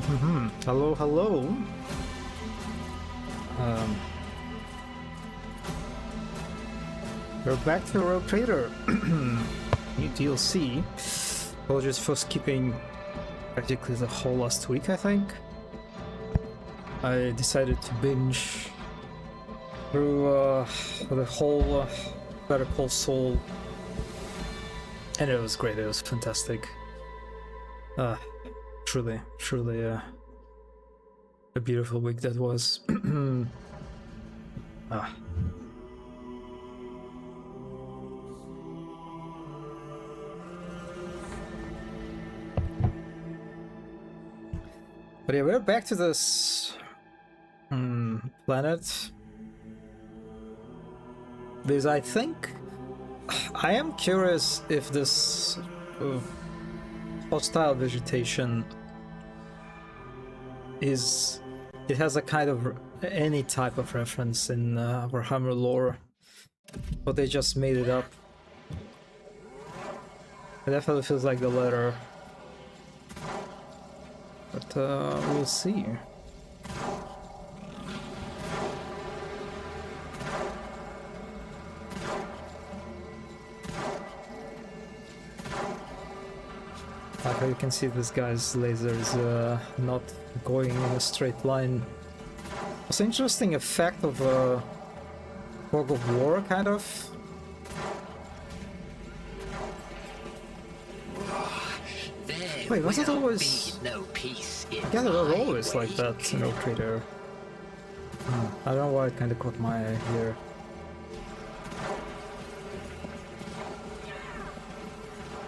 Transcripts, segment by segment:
Hello, hello. We're back to Rogue Trader. New DLC. Apologies for skipping practically the whole last week, I think. I decided to binge through the whole Better Call Saul. And it was great, it was fantastic. Truly a beautiful week that was. But yeah, we're back to this planet. Because I think I am curious if this hostile vegetation it has a kind of any type of reference in Warhammer lore, but they just made it up. It definitely feels like the letter, but we'll see. Like how you can see this guy's laser is not going in a straight line. It's an interesting effect of fog of war, kind of. Wait, was it always? No peace in I guess it was always like that in Rogue Trader. I don't know why it kind of caught my eye here.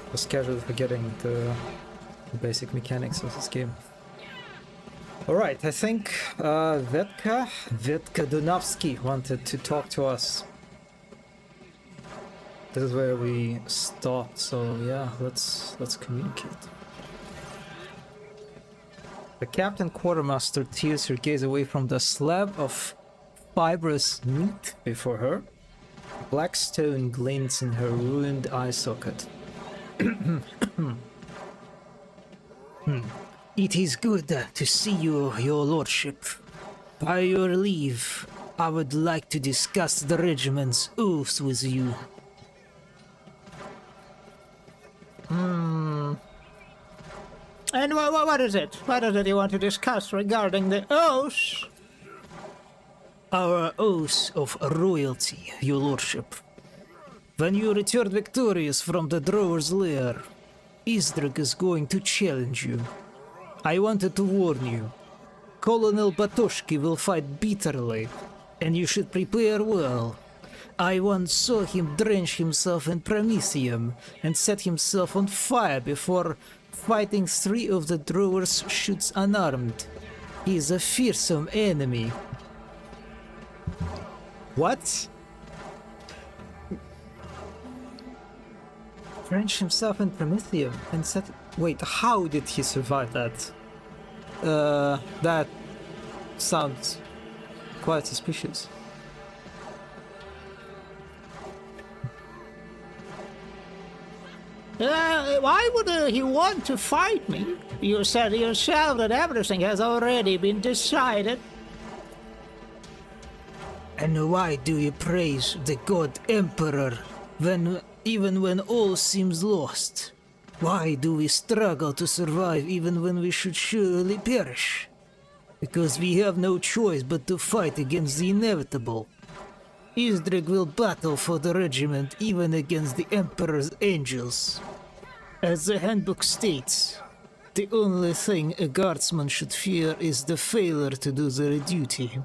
I was casually forgetting the basic mechanics of this game. Alright, I think Vetka Dunovsky wanted to talk to us. This is where we stopped, so yeah, let's communicate. The Captain Quartermaster tears her gaze away from the slab of fibrous meat before her. Black stone glints in her ruined eye socket. It is good to see you, your lordship. By your leave, I would like to discuss the regiment's oaths with you. And what is it? What is it you want to discuss regarding the oaths? Our oaths of royalty, your lordship. When you return victorious from the Drower's lair, Isdrug is going to challenge you. I wanted to warn you. Colonel Batoshki will fight bitterly, and you should prepare well. I once saw him drench himself in Promethium and set himself on fire before fighting 3 of the Drower's shoots unarmed. He is a fearsome enemy. What? Drench himself in Promethium and set... Wait, how did he survive that? That sounds quite suspicious. Why would he want to fight me? You said yourself that everything has already been decided. And why do you praise the God Emperor even when all seems lost? Why do we struggle to survive even when we should surely perish? Because we have no choice but to fight against the inevitable. Isdrug will battle for the regiment even against the Emperor's angels. As the handbook states, the only thing a guardsman should fear is the failure to do their duty.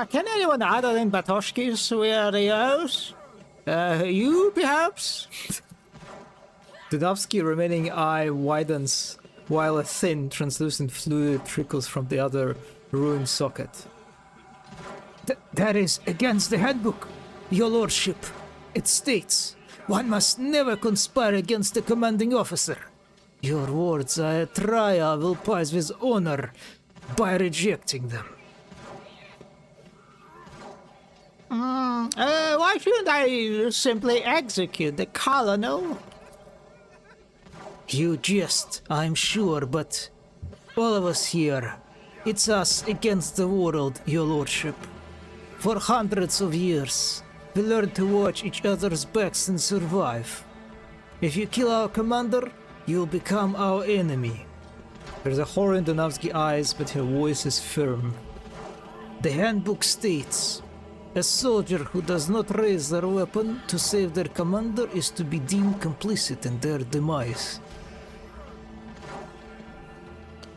Can anyone other than Batoshki swear the oath? You, perhaps? Dunovsky remaining eye widens while a thin, translucent fluid trickles from the other ruined socket. That is against the handbook, your lordship. It states, one must never conspire against the commanding officer. Your words are a trial will pass with honor by rejecting them. Why shouldn't I simply execute the colonel? You jest, I'm sure, but all of us here, it's us against the world, your lordship. For hundreds of years, we learned to watch each other's backs and survive. If you kill our commander, you'll become our enemy. There's a horror in Donavsky's eyes, but her voice is firm. The handbook states, a soldier who does not raise their weapon to save their commander is to be deemed complicit in their demise.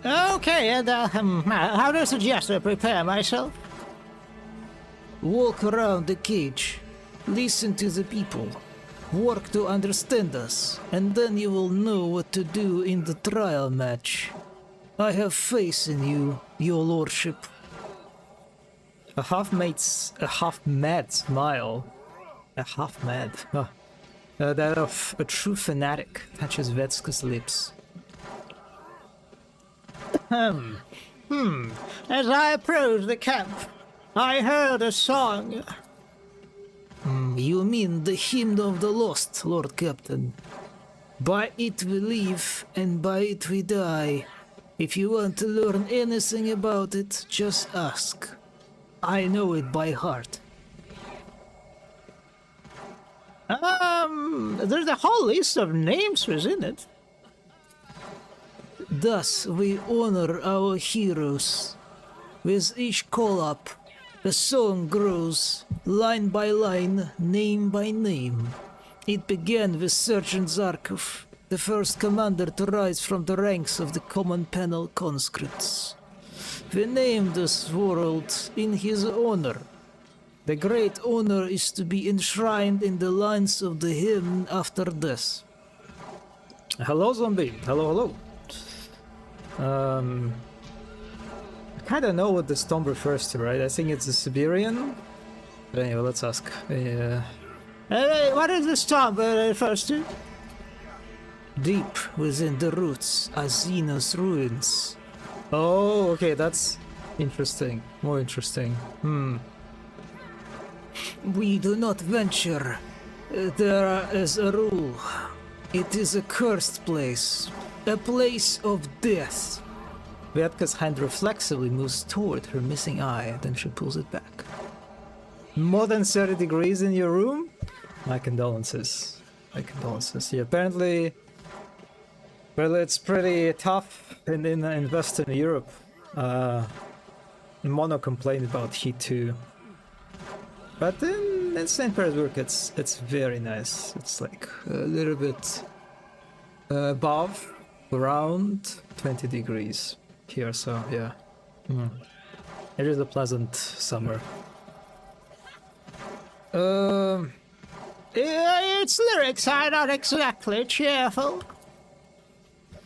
Okay, and how do you suggest I prepare myself? Walk around the cage, listen to the people, work to understand us, and then you will know what to do in the trial match. I have faith in you, your lordship. A half-mad smile. A half-mad. That of a true fanatic touches Vetska's lips. As I approached the camp, I heard a song. You mean the hymn of the lost, Lord Captain. By it we live, and by it we die. If you want to learn anything about it, just ask. I know it by heart. There's a whole list of names within it. Thus we honor our heroes. With each call-up, the song grows, line by line, name by name. It began with Sergeant Zarkov, the first commander to rise from the ranks of the Common Panel conscripts. We named this world in his honor. The great honor is to be enshrined in the lines of the hymn after death. Hello, zombie. Hello. I kinda know what this tomb refers to, right? I think it's a Siberian. But anyway, let's ask. What is this tomb refers to? Deep within the roots are Xenos ruins. Oh, okay, that's interesting. More interesting. We do not venture. There is a rule. It is a cursed place. A place of death. Vetka's hand reflexively moves toward her missing eye, then she pulls it back. More than 30 degrees in your room? My condolences. Yeah, apparently it's pretty tough in Western Europe. Mono complained about heat too. But in St. Petersburg it's very nice. It's like a little bit above, around 20 degrees here, so yeah. It is a pleasant summer. Its lyrics are not exactly cheerful.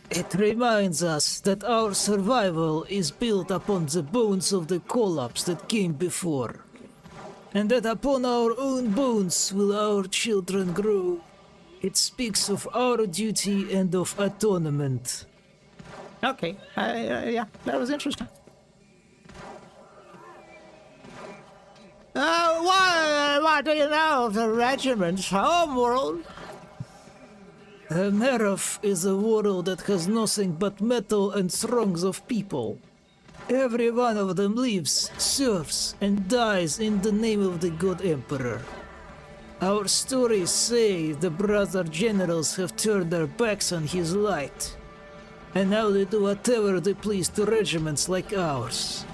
It reminds us that our survival is built upon the bones of the collapse that came before, and that upon our own bones will our children grow. It speaks of our duty and of atonement. Okay, yeah, that was interesting. What do you know of the regiment's homeworld? Merov is a world that has nothing but metal and throngs of people. Every one of them lives, serves, and dies in the name of the God Emperor. Our stories say the brother generals have turned their backs on his light, and now they do whatever they please to regiments like ours.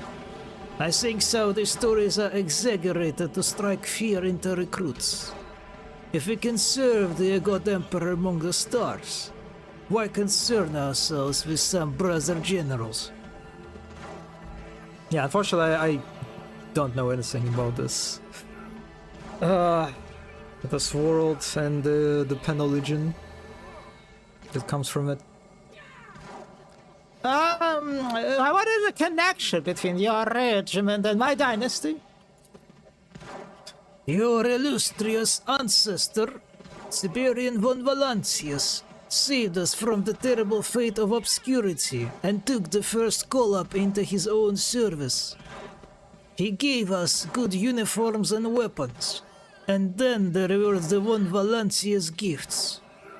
I think so these stories are exaggerated to strike fear into recruits. If we can serve the God Emperor among the stars, why concern ourselves with some brother generals? Yeah, unfortunately I don't know anything about this. This world and the Penal Legion that comes from it. What is the connection between your regiment and my dynasty? Your illustrious ancestor, Siberian von Valancius, saved us from the terrible fate of obscurity and took the first call-up into his own service. He gave us good uniforms and weapons, and then there were the von Valancius gifts.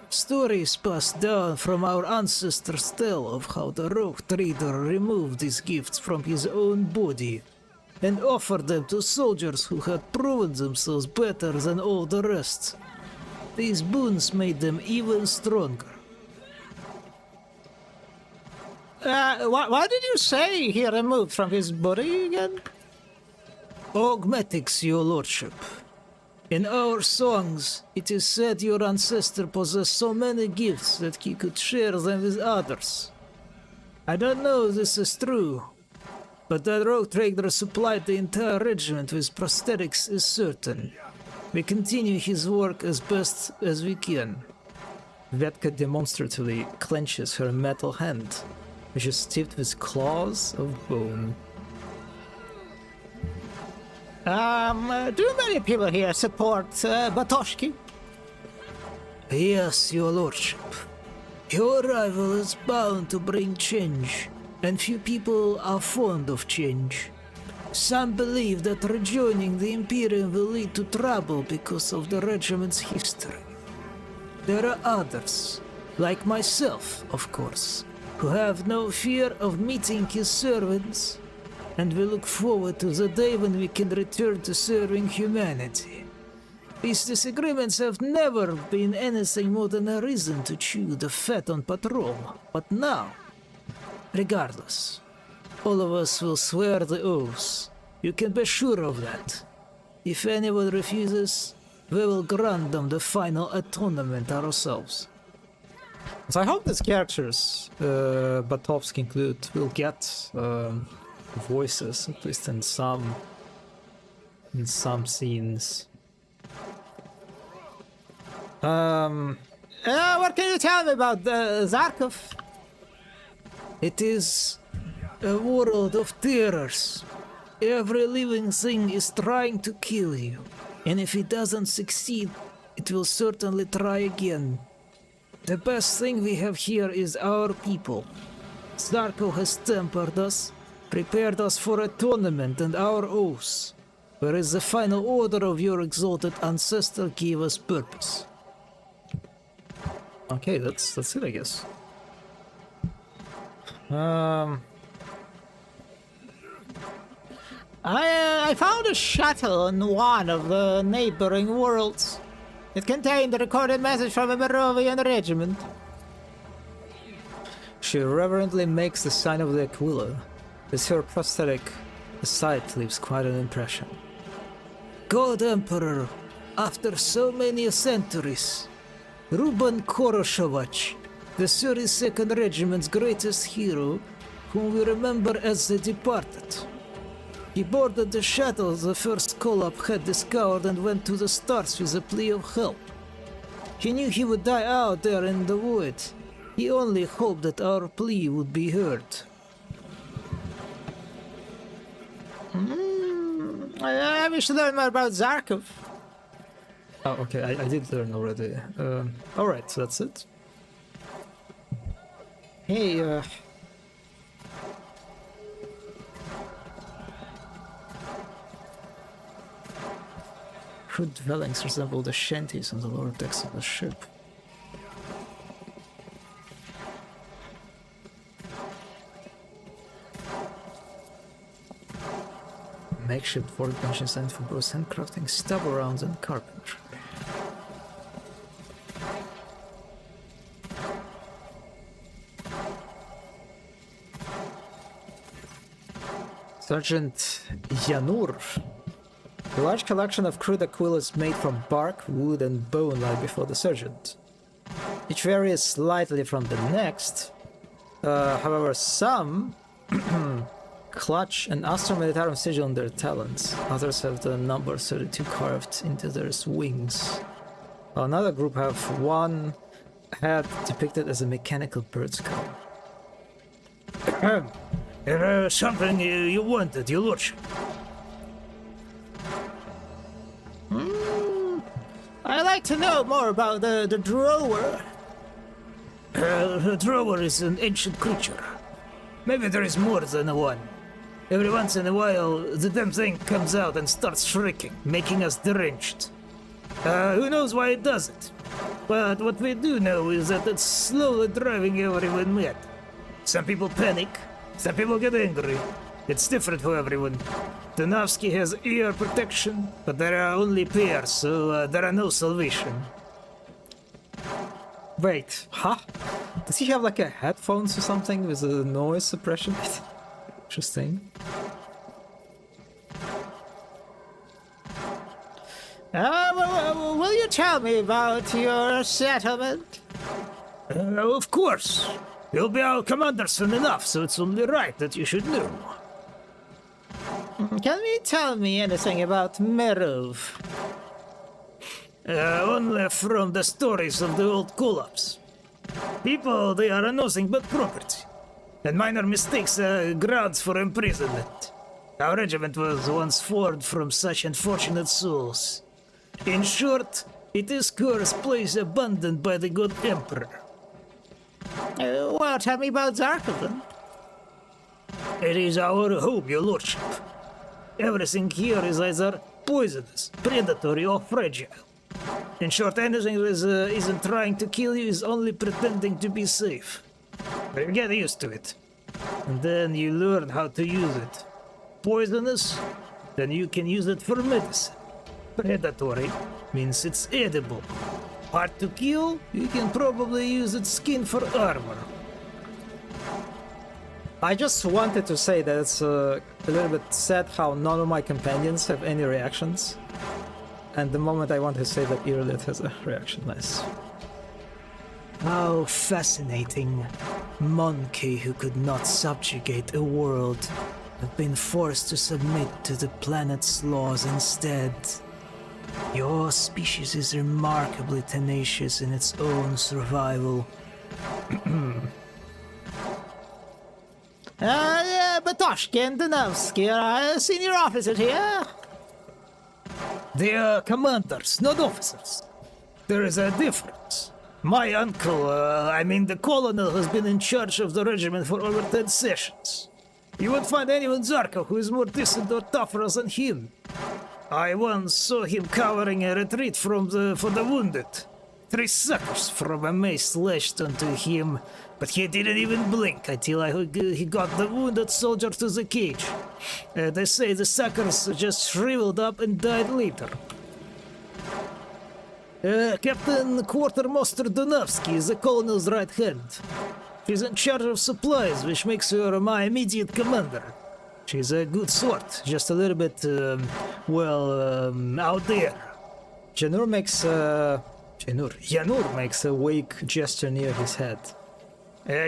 Stories passed down from our ancestors tell of how the rogue trader removed these gifts from his own body and offered them to soldiers who had proven themselves better than all the rest. These boons made them even stronger. What did you say he removed from his body again? Augmetics, your lordship. In our songs, it is said your ancestor possessed so many gifts that he could share them with others. I don't know if this is true, but that rogue trader supplied the entire regiment with prosthetics is certain. We continue his work as best as we can. Vetka demonstratively clenches her metal hand, which is tipped with claws of bone. Do many people here support Batoshki? Yes, your lordship. Your arrival is bound to bring change, and few people are fond of change. Some believe that rejoining the Imperium will lead to trouble because of the regiment's history. There are others, like myself, of course, who have no fear of meeting his servants, and we look forward to the day when we can return to serving humanity. These disagreements have never been anything more than a reason to chew the fat on patrol, but now, regardless, all of us will swear the oaths. You can be sure of that. If anyone refuses, we will grant them the final atonement ourselves. So I hope these characters, Batovsk included, will get voices, at least in some scenes. What can you tell me about Zarkov? It is a world of terrors. Every living thing is trying to kill you, and if it doesn't succeed, it will certainly try again. The best thing we have here is our people. Zarkov has tempered us, prepared us for a tournament and our oaths, whereas the final order of your exalted ancestor gave us purpose. Okay, that's it, I guess. I found a shuttle in one of the neighboring worlds. It contained a recorded message from a Merovian regiment. She reverently makes the sign of the Aquila. With her prosthetic, the sight leaves quite an impression. God Emperor, after so many centuries, Ruben Koroshovach, the 32nd Regiment's greatest hero, whom we remember as the Departed. He boarded the shuttle the first Kolab had discovered and went to the stars with a plea of help. He knew he would die out there in the void. He only hoped that our plea would be heard. I wish to learn more about Zarkov. Oh, okay, I did learn already. Alright, so that's it. Hey, Crude dwellings resemble the shanties on the lower decks of the ship. Makeshift workbench designed for both handcrafting, stubble rounds, and carpentry. Sergeant Yanur. A large collection of crude aquillas made from bark, wood, and bone lie before the sergeant. Each varies slightly from the next. However, some clutch an Astra Militarum sigil on their talons. Others have the number 32 carved into their wings. Another group have one head depicted as a mechanical bird skull. Something you wanted, your lordship. I'd like to know more about the drawer. The drawer is an ancient creature. Maybe there is more than one. Every once in a while, the damn thing comes out and starts shrieking, making us deranged. Who knows why it does it? But what we do know is that it's slowly driving everyone mad. Some people panic, some people get angry. It's different for everyone. Donavsky has ear protection, but there are only pairs, so there are no salvation. Wait, huh? Does he have like a headphones or something with a noise suppression? Interesting. Will you tell me about your settlement? Of course. You'll be our commander soon enough, so it's only right that you should know. Can you tell me anything about Merov? Only from the stories of the old collapse. People, they are nothing but property. And minor mistakes are grounds for imprisonment. Our regiment was once formed from such unfortunate souls. In short, it is cursed place abandoned by the good emperor. Well, tell me about Zarkov then. It is our hope, your lordship. Everything here is either poisonous, predatory, or fragile. In short, anything that isn't trying to kill you is only pretending to be safe. But you get used to it. And then you learn how to use it. Poisonous? Then you can use it for medicine. Predatory means it's edible. Hard to kill? You can probably use its skin for armor. I just wanted to say that it's a little bit sad how none of my companions have any reactions. And the moment I want to say that Irlit has a reaction, nice. How fascinating. Monkey who could not subjugate a world have been forced to submit to the planet's laws instead. Your species is remarkably tenacious in its own survival. Batoshki and Donavsky are senior officers here. They are commanders, not officers. There is a difference. My uncle, the colonel, has been in charge of the regiment for over 10 sessions. You won't find anyone Zarkov who is more decent or tougher than him. I once saw him covering a retreat for the wounded. 3 suckers from a mace lashed onto him, but he didn't even blink until he got the wounded soldier to the cage. They say the suckers just shriveled up and died later. Captain Quartermaster Donavsky is the colonel's right hand. She's in charge of supplies, which makes her my immediate commander. She's a good sort, just a little bit, out there. Janur makes a wake gesture near his head.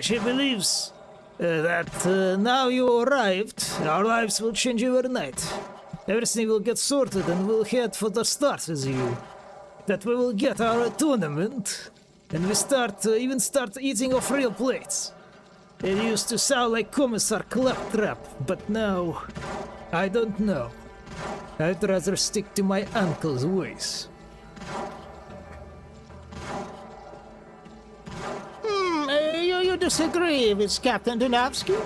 She believes that now you arrived, our lives will change overnight. Everything will get sorted and we'll head for the start with you. That we will get our tournament, and we start eating off real plates. It used to sound like Commissar Claptrap, but now, I don't know. I'd rather stick to my uncle's ways. You disagree with Captain Donavsky?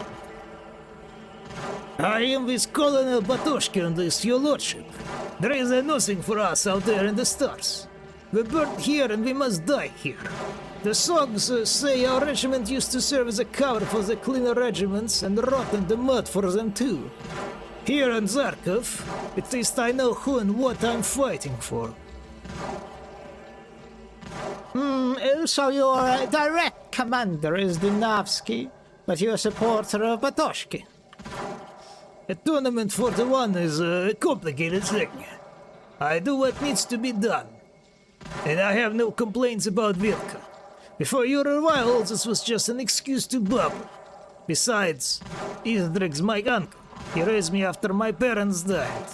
I am with Colonel Batoshki on this, your lordship. There is nothing for us out there in the stars. We're born here and we must die here. The songs say our regiment used to serve as a cover for the cleaner regiments and rot in the mud for them too. Here in Zarkov, at least I know who and what I'm fighting for. So your direct commander is Donavsky, but you're a supporter of Batoshki. A tournament for the one is a complicated thing. I do what needs to be done. And I have no complaints about Vilka. Before your arrival, this was just an excuse to bubble. Besides, Isdrig's my uncle. He raised me after my parents died.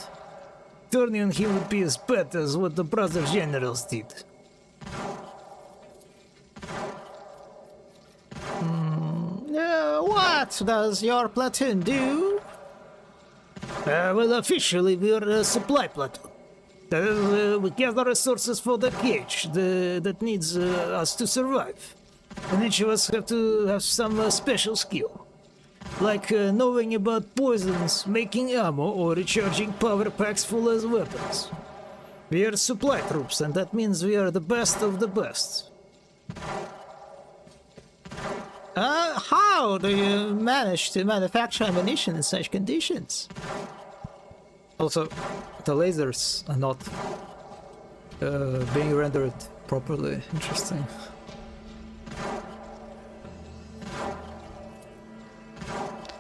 Turning on him would be as bad as what the brother generals did. What does your platoon do? Well, officially we're a supply platoon. That is, we gather resources for the cage that needs us to survive. And each of us have to have some special skill. Like knowing about poisons, making ammo, or recharging power packs full as weapons. We are supply troops, and that means we are the best of the best. How do you manage to manufacture ammunition in such conditions? Also, the lasers are not being rendered properly. Interesting.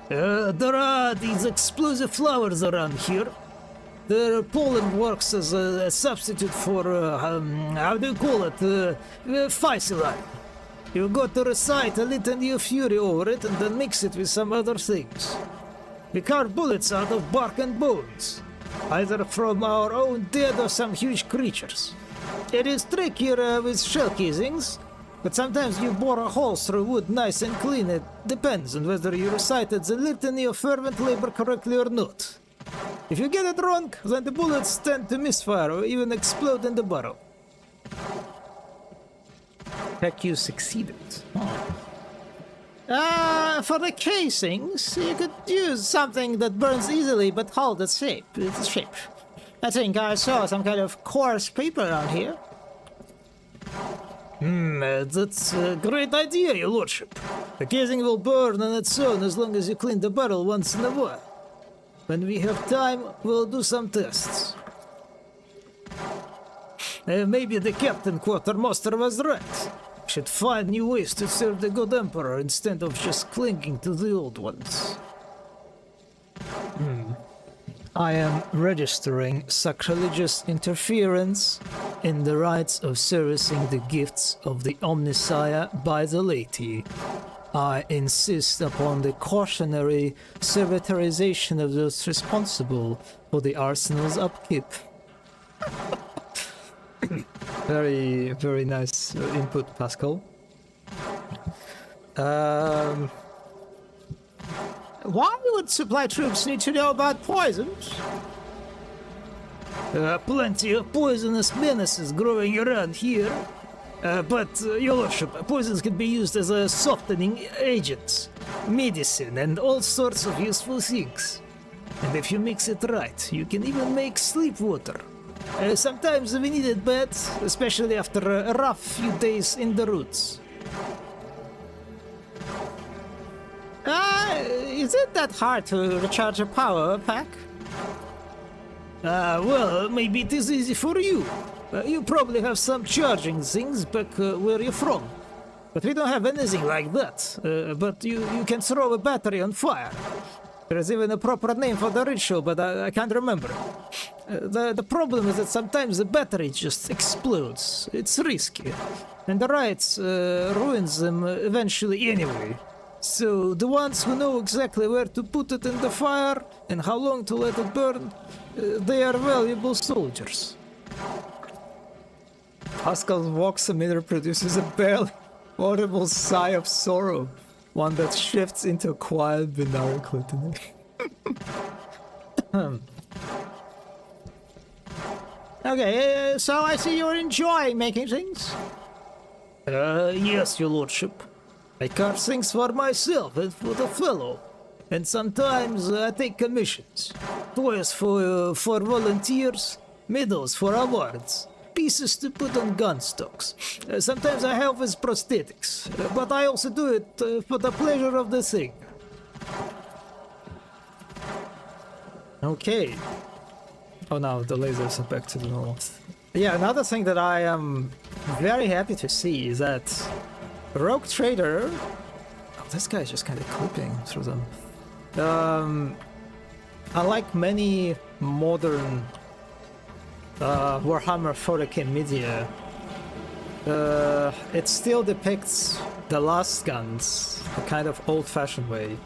There are these explosive flowers around here. Their pollen works as a substitute for, how do you call it, ficillin. You got to recite a litany of fury over it and then mix it with some other things. We carve bullets out of bark and bones, either from our own dead or some huge creatures. It is trickier with shell casings, but sometimes you bore a hole through wood nice and clean. It depends on whether you recited the litany of fervent labor correctly or not. If you get it wrong, then the bullets tend to misfire or even explode in the barrel. Heck, you succeeded. For the casings, you could use something that burns easily but hold its shape. I think I saw some kind of coarse paper around here. That's a great idea, your lordship. The casing will burn on its own as long as you clean the barrel once in a while. When we have time, we'll do some tests. Maybe the captain quartermaster was right. We should find new ways to serve the good emperor instead of just clinging to the old ones. I am registering sacrilegious interference in the rites of servicing the gifts of the Omnissiah by the laity. I insist upon the cautionary servitorization of those responsible for the arsenal's upkeep. Very, very nice input, Pascal. Why would supply troops need to know about poisons? Plenty of poisonous menaces growing around here. But, your lordship, poisons can be used as a softening agent, medicine, and all sorts of useful things. And if you mix it right, you can even make sleep water. Sometimes we need it bad, especially after a rough few days in the roots. Is it that hard to recharge a power pack? Well, maybe it is easy for you. You probably have some charging things back where you're from. But we don't have anything like that. But you can throw a battery on fire. There is even a proper name for the ritual, but I can't remember. The problem is that sometimes the battery just explodes. It's risky. And the rites ruins them eventually anyway. So the ones who know exactly where to put it in the fire and how long to let it burn, they are valuable soldiers. Pascal's voximeter produces a barely audible sigh of sorrow, one that shifts into a quiet binary clitony. Okay, so I see you're enjoying making things. Yes, your lordship. I carve things for myself and for the fellow. And sometimes I take commissions. Toys for volunteers, medals for awards, pieces to put on gun stocks. Sometimes I help with prosthetics, but I also do it for the pleasure of the thing. Okay. Oh, now the lasers are back to the normal. Yeah, another thing that I am very happy to see is that Rogue Trader... Oh, this guy is just kind of clipping through them. Unlike many modern Warhammer 40k media, it still depicts the last guns a kind of old-fashioned way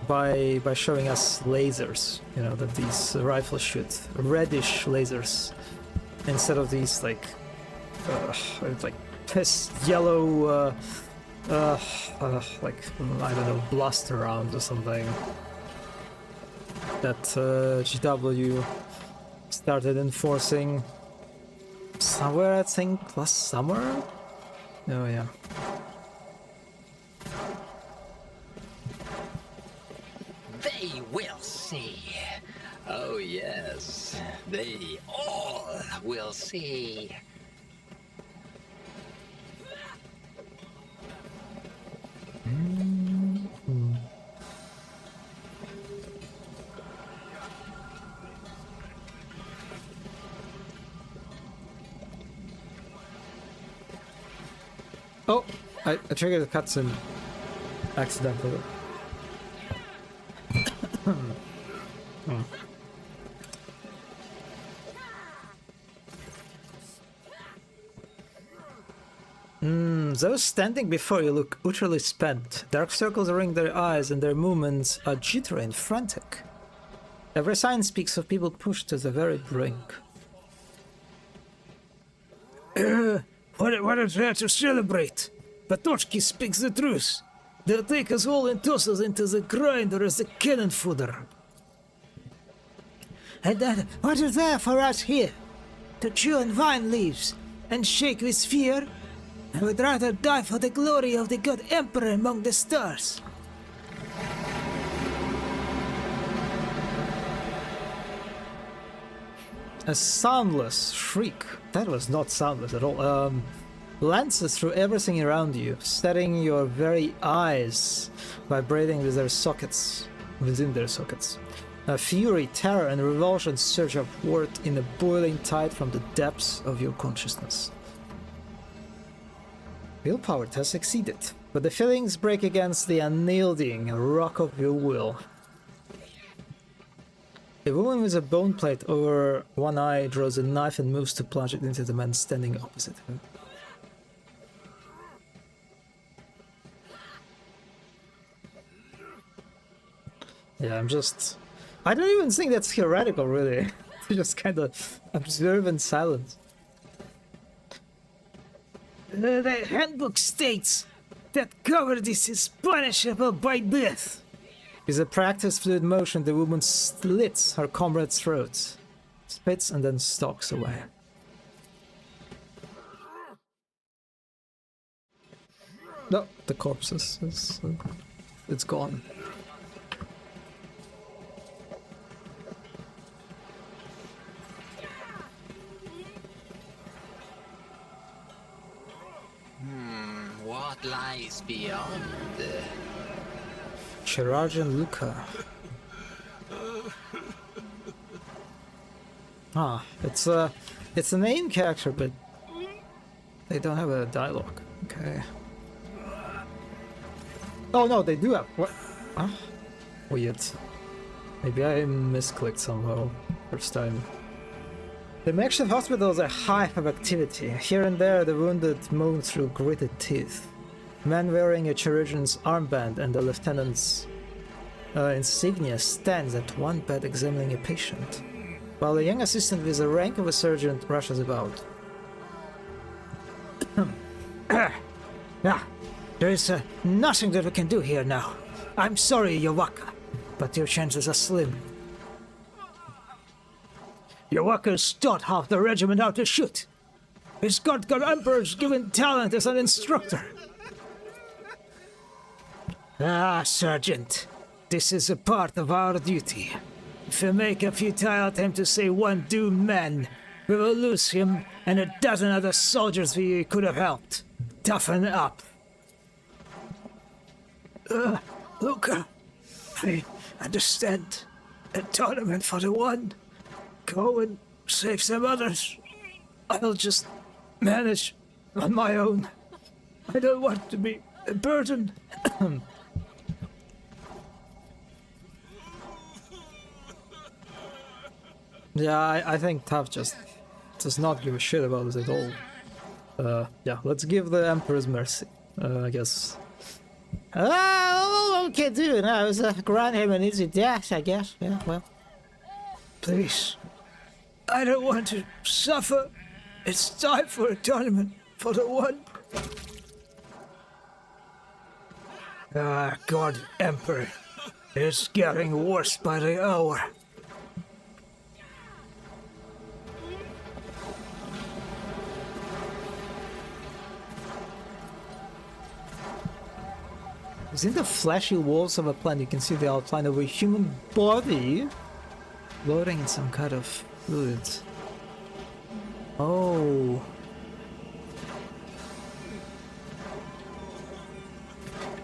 by showing us lasers, you know, that these rifles shoot reddish lasers instead of these like piss yellow like I don't know, blaster rounds or something that GW started enforcing somewhere, I think, last summer? Oh yeah. They will see. Oh yes, they all will see. Oh, I triggered the cutscene accidentally. Those standing before you look utterly spent. Dark circles ring their eyes and their movements are jittery and frantic. Every sign speaks of people pushed to the very brink. What is there to celebrate? Patochki speaks the truth. They'll take us all and toss us into the grinder as the cannon fodder. And then, what is there for us here? To chew on vine leaves and shake with fear? I would rather die for the glory of the good Emperor among the stars. A soundless shriek. That was not soundless at all. Lances through everything around you, setting your very eyes vibrating with their sockets, within their sockets. Fury, terror, and revulsion surge upward in a boiling tide from the depths of your consciousness. Willpower has succeeded, but the feelings break against the unyielding rock of your will. A woman with a bone plate over one eye draws a knife and moves to plunge it into the man standing opposite her. Yeah, I don't even think that's heretical, really. Just kind of observe in silence. The handbook states that cowardice is punishable by death. With a practiced fluid motion, the woman slits her comrade's throat, spits, and then stalks away. No, the corpse it's gone. What lies beyond? Chirurgeon Luca. Ah, it's a main character, but they don't have a dialogue. Okay. Oh no, they do have. What? Huh? Weird. Maybe I misclicked somehow first time. The makeshift hospital is a hive of activity. Here and there, the wounded moan through gritted teeth. A man wearing a chirurgeon's armband and the lieutenant's insignia stands at one bed examining a patient, while a young assistant with the rank of a surgeon rushes about. There is nothing that we can do here now. I'm sorry, Yowaka, but your chances are slim. Yowaka's taught half the regiment how to shoot. His god Emperor's given talent as an instructor. Ah, Sergeant, this is a part of our duty. If we make a futile attempt to save one doomed man, we will lose him and a dozen other soldiers we could have helped. Toughen up. Luca, I understand. A tournament for the one. Go and save some others. I'll just manage on my own. I don't want to be a burden. Yeah, I think Tav just does not give a shit about this at all. Yeah, let's give the Emperor's mercy, I guess. All we can do now is grant him an easy death, I guess. Yeah, well. Please, I don't want to suffer. It's time for a tournament for the one. Ah, God Emperor. It's getting worse by the hour. Within the fleshy walls of a plant, you can see the outline of a human body floating in some kind of fluid. Oh.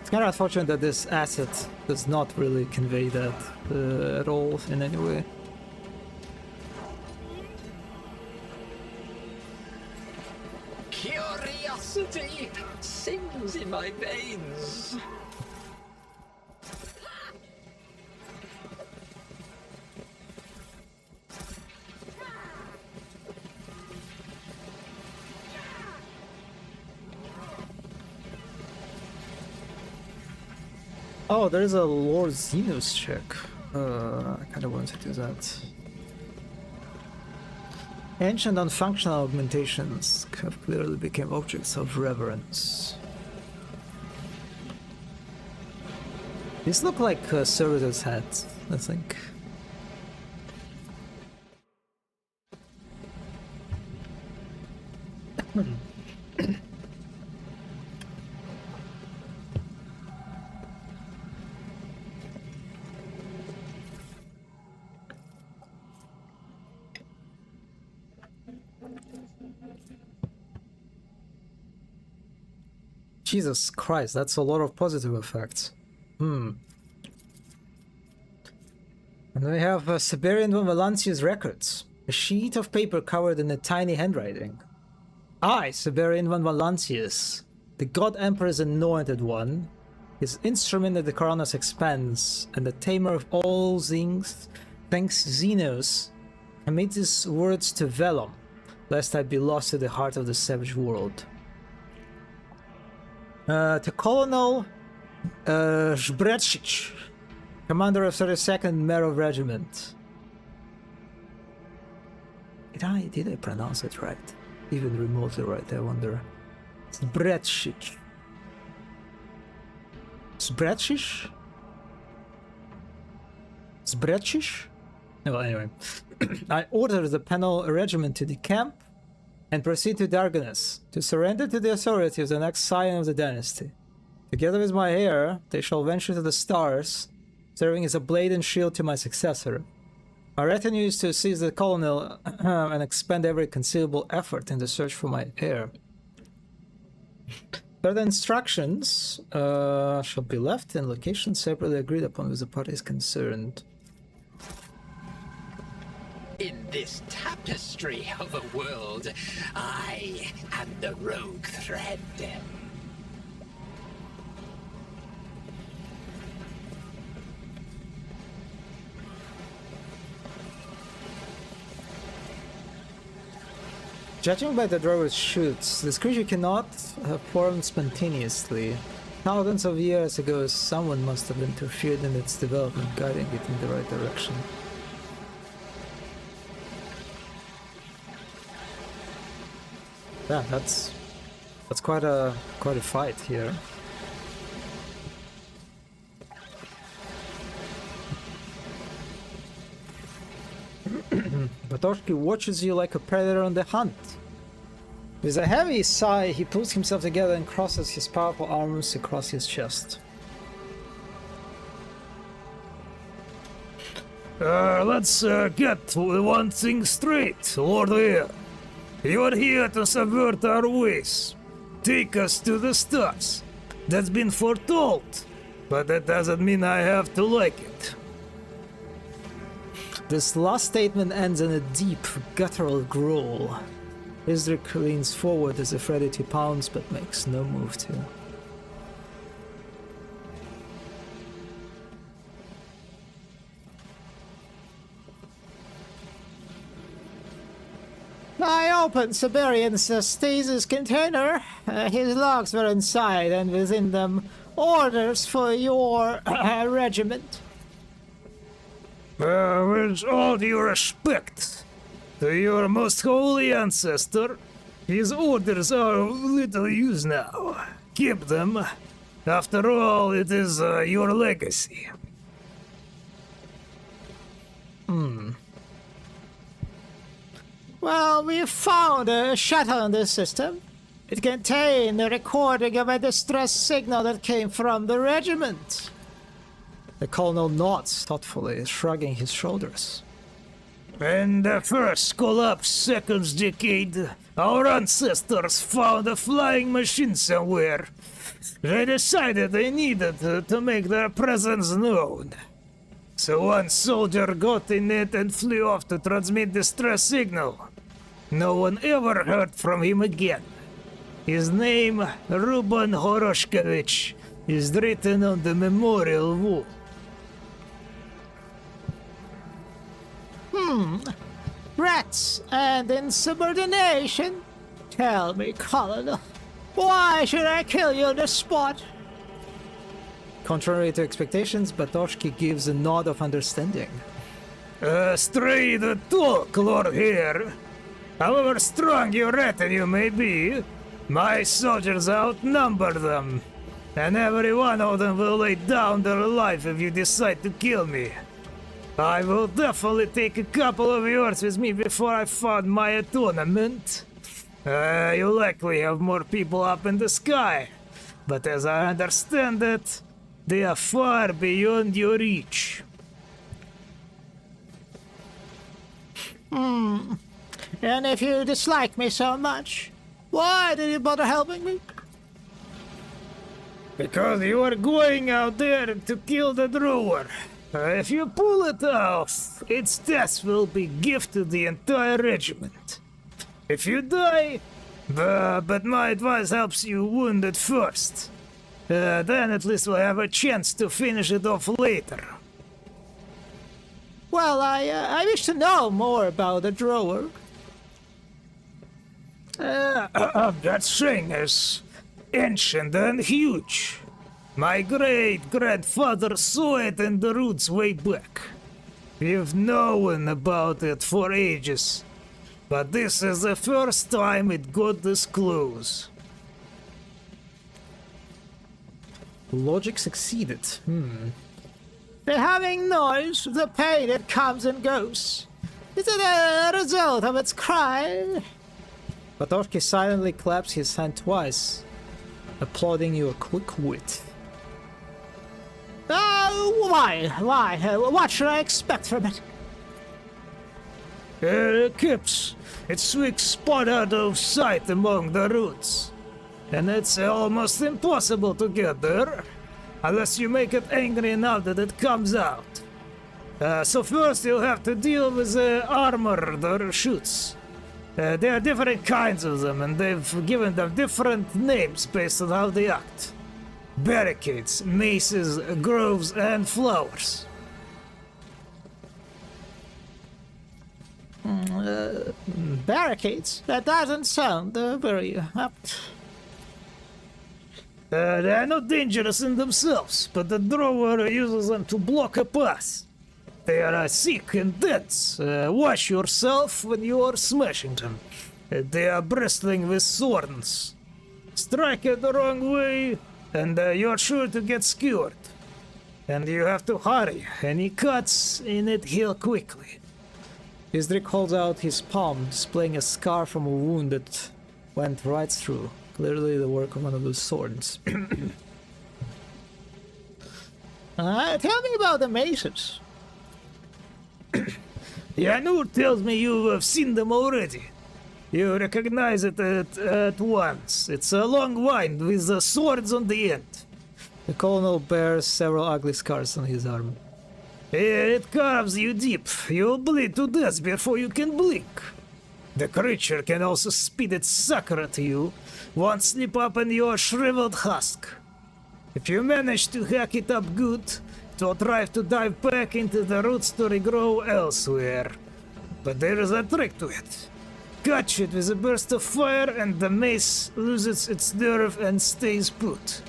It's kind of unfortunate that this asset does not really convey that at all in any way. Curiosity, sing my veins. Oh, there's a Lord Xenos check. I kind of want to do that. Ancient and functional augmentations have clearly become objects of reverence. These look like servitors' hats, I think. Jesus Christ, that's a lot of positive effects. And we have Siberian von Valancius records. A sheet of paper covered in a tiny handwriting. I, Siberian von Valancius, the God Emperor's anointed one, his instrument at the Corona's expense, and the tamer of all things, thanks Xenos, commit these words to vellum, lest I be lost to the heart of the savage world. To Colonel Zbretsic, commander of 32nd Merov Regiment. Did I pronounce it right? Even remotely right, I wonder. Zbretsic. Zbretsic? Zbretsic? Well, anyway. I order the Penal Regiment to decamp and proceed to Darganus, to surrender to the authority of the next scion of the dynasty. Together with my heir, they shall venture to the stars, serving as a blade and shield to my successor. My retinue is to seize the colonel and expend every conceivable effort in the search for my heir. Further instructions shall be left in locations separately agreed upon with the parties concerned. In this tapestry of a world, I am the rogue thread. Judging by the drover's shoots, this creature cannot have formed spontaneously. Thousands of years ago, someone must have interfered in its development, guiding it in the right direction. Yeah, that's quite a fight here. Batoshki watches you like a predator on the hunt. With a heavy sigh, he pulls himself together and crosses his powerful arms across his chest. Let's get one thing straight, Lord Air. You're here to subvert our ways. Take us to the stars. That's been foretold, but that doesn't mean I have to like it. This last statement ends in a deep, guttural growl. Isdrik leans forward as if ready to pounce, but makes no move to. I opened Siberian's stasis container. His logs were inside, and within them, orders for your regiment. With all due respect to your most holy ancestor, his orders are of little use now. Keep them. After all, it is your legacy. Well, we found a shuttle in this system. It contained a recording of a distress signal that came from the regiment. The colonel nods thoughtfully, shrugging his shoulders. In the first collapse seconds decade, our ancestors found a flying machine somewhere. They decided they needed to make their presence known. So one soldier got in it and flew off to transmit distress signal. No one ever heard from him again. His name, Ruben Horoshkovich, is written on the memorial wall. Rats and insubordination? Tell me, Colonel, why should I kill you on the spot? Contrary to expectations, Batoshki gives a nod of understanding. Straight talk, Lord here. However strong your retinue may be, my soldiers outnumber them, and every one of them will lay down their life if you decide to kill me. I will definitely take a couple of yours with me before I found my atonement. You likely have more people up in the sky, but as I understand it, they are far beyond your reach. And if you dislike me so much, why did you bother helping me? Because you are going out there to kill the drawer. If you pull it off, its death will be gift to the entire regiment. If you die, but my advice helps you wounded first. Then at least we'll have a chance to finish it off later. Well, I wish to know more about the drawer. That thing is ancient and huge. My great-grandfather saw it in the roots way back. We've known about it for ages, but this is the first time it got this close. Logic succeeded. The humming noise, the pain that comes and goes. Is it a result of its cry? Batoshki silently claps his hand twice, applauding your quick wit. Why? What should I expect from it? Kips, it's weak spot out of sight among the roots. And it's almost impossible to get there, unless you make it angry enough that it comes out. So first you'll have to deal with the armor that shoots. There are different kinds of them, and they've given them different names based on how they act. Barricades, maces, groves, and flowers. Barricades? That doesn't sound very apt. They are not dangerous in themselves, but the drawer uses them to block a path. They are thick and dense. Wash yourself when you are smashing them. They are bristling with thorns. Strike it the wrong way, and you're sure to get skewered. And you have to hurry. Any cuts in it heal quickly. Isdrik holds out his palm, displaying a scar from a wound that went right through. Clearly the work of one of those swords. Tell me about the maces. Yanur tells me you have seen them already. You recognize it at once. It's a long wind with the swords on the end. The colonel bears several ugly scars on his arm. It carves you deep. You'll bleed to death before you can blink. The creature can also spit its sucker at you, one slip up in your shriveled husk. If you manage to hack it up good, it will try to dive back into the roots to regrow elsewhere. But there is a trick to it. Catch it with a burst of fire and the mace loses its nerve and stays put.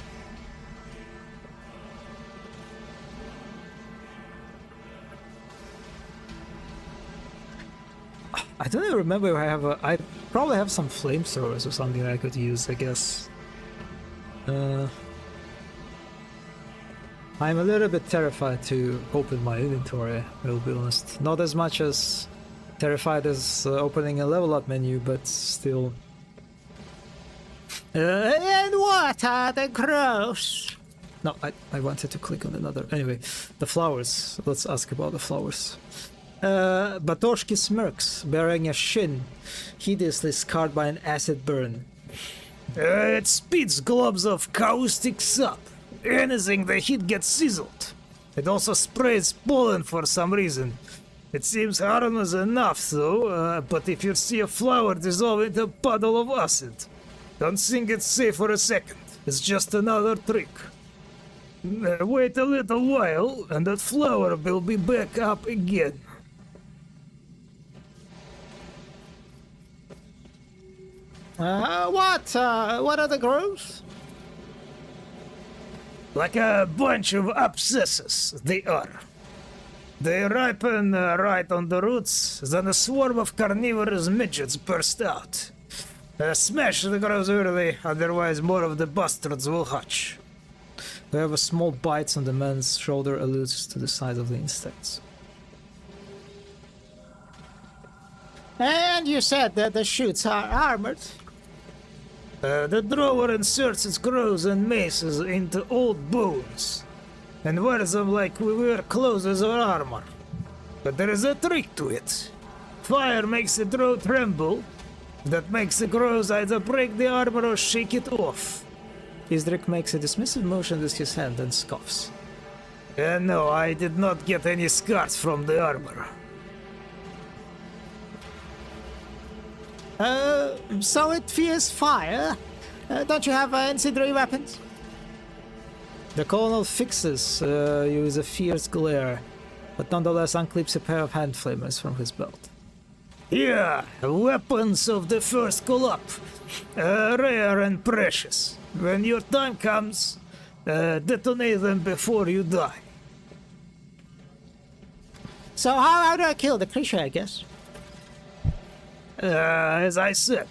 I don't even remember if I have a... I probably have some flamethrowers or something I could use, I guess. I'm a little bit terrified to open my inventory, I'll be honest. Not as much as terrified as opening a level up menu, but still. And what are the gross? No, I wanted to click on another. Anyway, the flowers. Let's ask about the flowers. Batoshki smirks, bearing a shin, hideously scarred by an acid burn. It spits globs of caustic sap. Anything the heat gets sizzled. It also sprays pollen for some reason. It seems harmless enough though, but if you see a flower dissolve into a puddle of acid, Don't think it's safe for a second. It's just another trick. Wait a little while, and that flower will be back up again. What are the growths? Like a bunch of abscesses, they are. They ripen right on the roots, then a swarm of carnivorous midgets burst out. Smash the growths early, otherwise more of the bastards will hatch. We have a small bite on the man's shoulder alludes to the size of the insects. And you said that the shoots are armored. The drawer inserts its growths and maces into old bones, and wears them like we wear clothes or armor. But there is a trick to it. Fire makes the draw tremble. That makes the growths either break the armor or shake it off. Isdrik makes a dismissive motion with his hand and scoffs. No, I did not get any scars from the armor. So it fears fire. Don't you have incendiary weapons? The colonel fixes you with a fierce glare, but nonetheless unclips a pair of hand flamers from his belt. Yeah, weapons of the first collab. Rare and precious. When your time comes, detonate them before you die. So how do I kill the creature, I guess? As I said,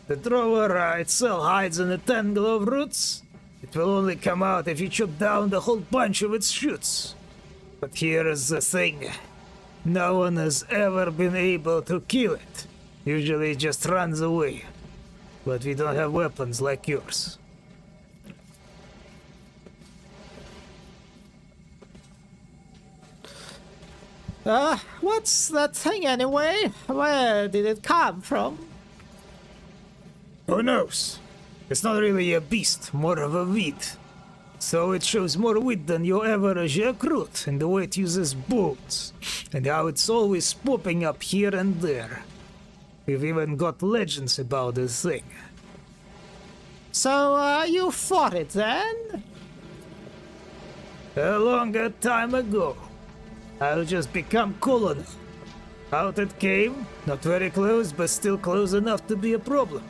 the drawer itself hides in a tangle of roots. It will only come out if you chop down the whole bunch of its shoots. But here is the thing. No one has ever been able to kill it. Usually it just runs away. But we don't have weapons like yours. What's that thing anyway? Where did it come from? Who knows? It's not really a beast, more of a weed. So it shows more wit than your average recruit in the way it uses bones, and how it's always popping up here and there. We've even got legends about this thing. So, you fought it then? A longer time ago. I'll just become colonel. Out it came, not very close, but still close enough to be a problem.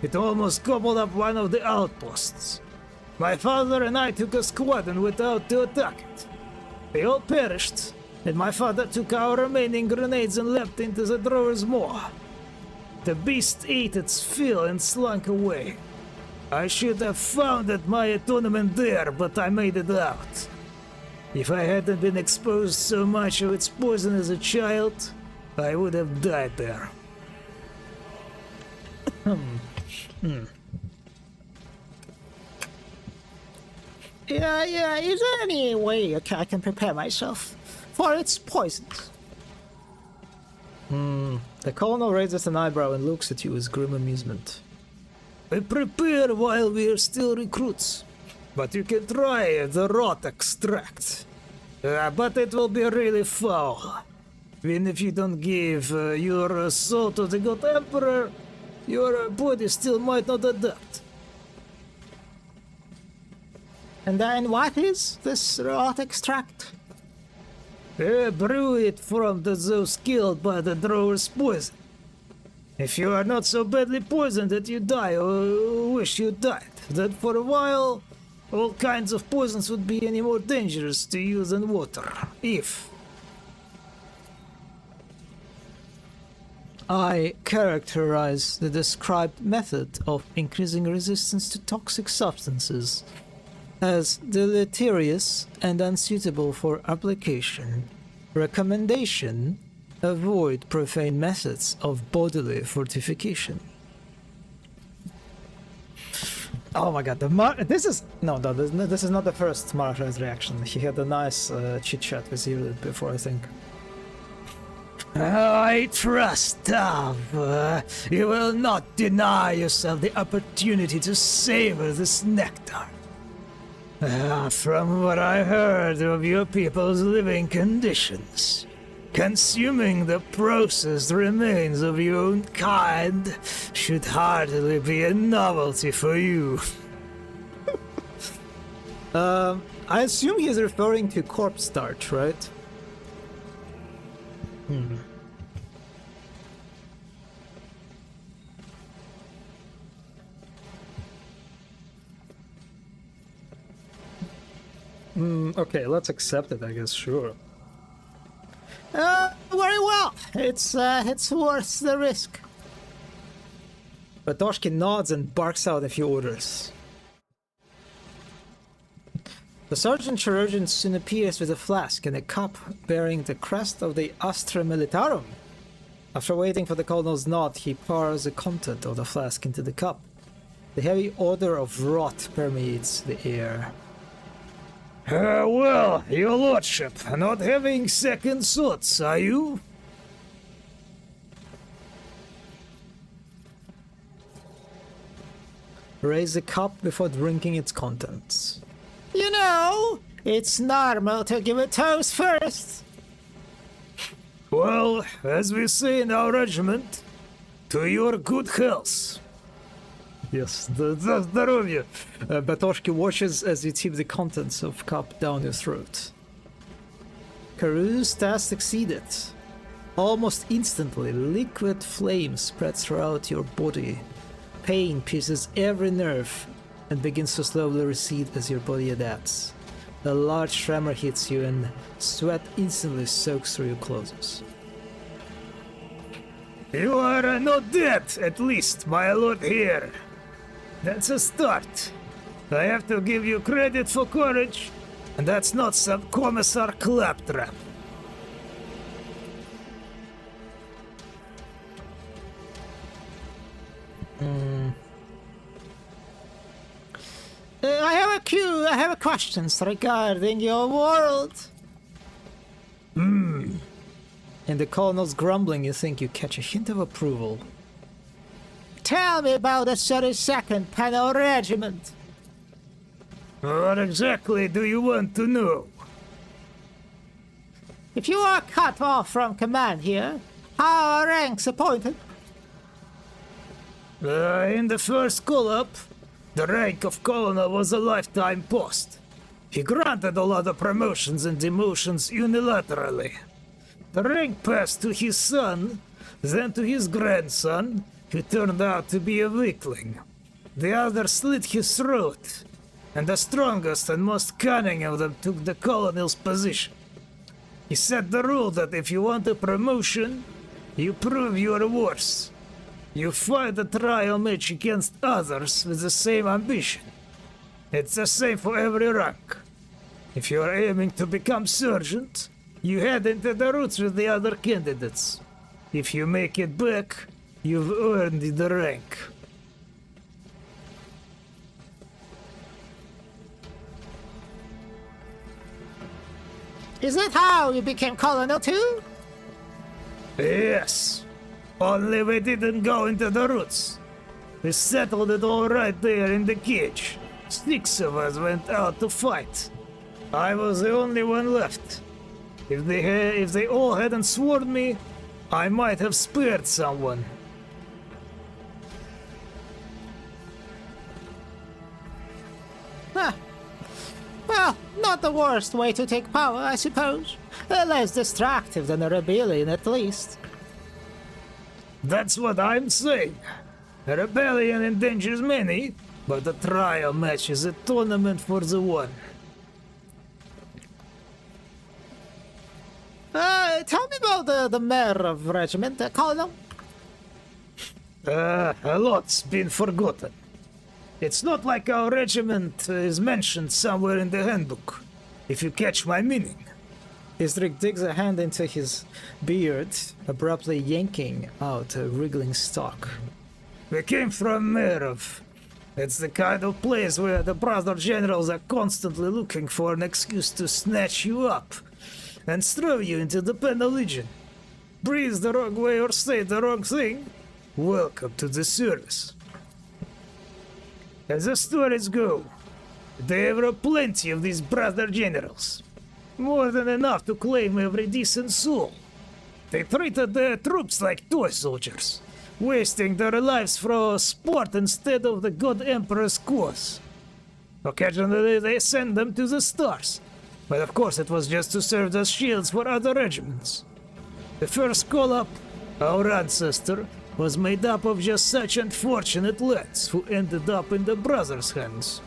It almost gobbled up one of the outposts. My father and I took a squad and went out to attack it. They all perished, and my father took our remaining grenades and leapt into the drawer's maw. The beast ate its fill and slunk away. I should have founded my atonement there, but I made it out. If I hadn't been exposed so much of its poison as a child, I would have died there. Yeah, is there any way I can prepare myself for its poisons? The colonel raises an eyebrow and looks at you with grim amusement. We prepare while we are still recruits. But you can try the rot extract. But it will be really foul. Even if you don't give your soul to the God Emperor, your body still might not adapt. And then what is this rot extract? Brew it from those killed by the drawer's poison. If you are not so badly poisoned that you die or wish you died, then for a while all kinds of poisons would be any more dangerous to you than water. If. I characterize the described method of increasing resistance to toxic substances as deleterious and unsuitable for application. Recommendation: avoid profane methods of bodily fortification. Oh my god, this is not the first Marshall's reaction. He had a nice chit chat with you before, I think. I trust, Tav. You will not deny yourself the opportunity to savor this nectar. From what I heard of your people's living conditions, Consuming the processed remains of your own kind should hardly be a novelty for you. I assume he's referring to corpse starch, right? Okay, let's accept it, I guess, sure. Very well. It's worth the risk. Batoshki nods and barks out a few orders. The Sergeant Chirurgeon soon appears with a flask and a cup bearing the crest of the Astra Militarum. After waiting for the Colonel's nod, he pours the content of the flask into the cup. The heavy odor of rot permeates the air. Well, your lordship, not having second thoughts, are you? Raise the cup before drinking its contents. You know, it's normal to give a toast first. Well, as we say in our regiment, to your good health. Yes, the здоровье. Batoshki watches as you tip the contents of cup down your throat. Karu's task succeeded. Almost instantly, liquid flame spreads throughout your body. Pain pierces every nerve and begins to slowly recede as your body adapts. A large tremor hits you and sweat instantly soaks through your clothes. You are not dead, at least, my lord here. That's a start. I have to give you credit for courage, and that's not some commissar claptrap. I have a questions regarding your world. In the Colonel's grumbling, you think you catch a hint of approval. Tell me about the 32nd Panel Regiment. What exactly do you want to know? If you are cut off from command here, how are ranks appointed? In the first call-up, the rank of colonel was a lifetime post. He granted a lot of promotions and demotions unilaterally. The rank passed to his son, then to his grandson, who turned out to be a weakling. The other slit his throat, and the strongest and most cunning of them took the colonel's position. He set the rule that if you want a promotion, you prove your worth. You fight a trial match against others with the same ambition. It's the same for every rank. If you are aiming to become sergeant, you head into the roots with the other candidates. If you make it back, you've earned the rank. Is that how you became colonel too? Yes. Only we didn't go into the roots. We settled it all right there in the cage. 6 of us went out to fight. I was the only one left. If they all hadn't sworn me, I might have spared someone. Huh. Well, not the worst way to take power, I suppose. Less destructive than a rebellion, at least. That's what I'm saying. A rebellion endangers many, but a trial match is a tournament for the one. Tell me about the mayor of regiment, Colonel. A lot's been forgotten. It's not like our regiment is mentioned somewhere in the handbook, if you catch my meaning. Isrik digs a hand into his beard, abruptly yanking out a wriggling stalk. We came from Merov. It's the kind of place where the brother generals are constantly looking for an excuse to snatch you up and throw you into the Penal Legion. Breathe the wrong way or say the wrong thing, welcome to the service. As the stories go, there were plenty of these brother generals. More than enough to claim every decent soul. They treated their troops like toy soldiers, wasting their lives for sport instead of the good Emperor's cause. Occasionally they send them to the stars, but of course it was just to serve as shields for other regiments. The first call-up, our ancestor, was made up of just such unfortunate lads who ended up in the brothers' hands.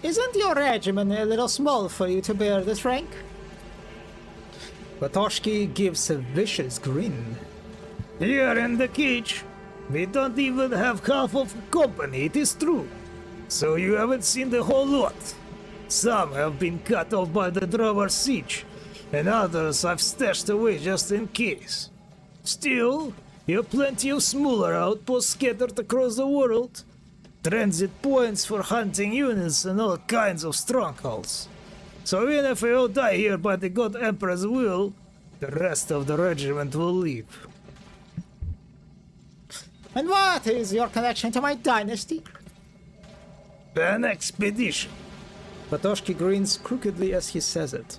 Isn't your regiment a little small for you to bear this rank? Batoshki gives a vicious grin. Here in the cage, we don't even have half of the company, it is true. So you haven't seen the whole lot. Some have been cut off by the Drover siege, and others I've stashed away just in case. Still, you have plenty of smaller outposts scattered across the world. Transit points for hunting units and all kinds of strongholds. So even if we all die here by the God Emperor's will, the rest of the regiment will leave. And what is your connection to my dynasty? An expedition. Batoshki grins crookedly as he says it.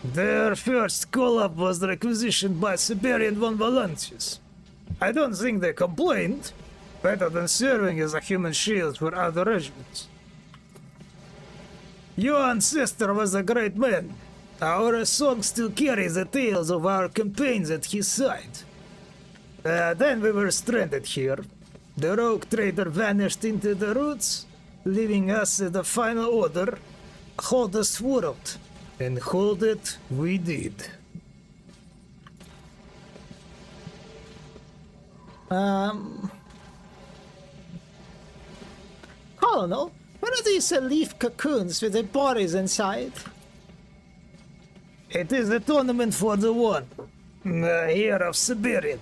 Their first call-up was requisitioned by Siberian von Valentius. I don't think they complained. Better than serving as a human shield for other regiments. Your ancestor was a great man. Our song still carries the tales of our campaigns at his side. Then we were stranded here. The rogue trader vanished into the roots, leaving us at the final order, hold this world. And hold it we did. Colonel, what are these leaf cocoons with the bodies inside? It is a tournament for the one, here of Siberian.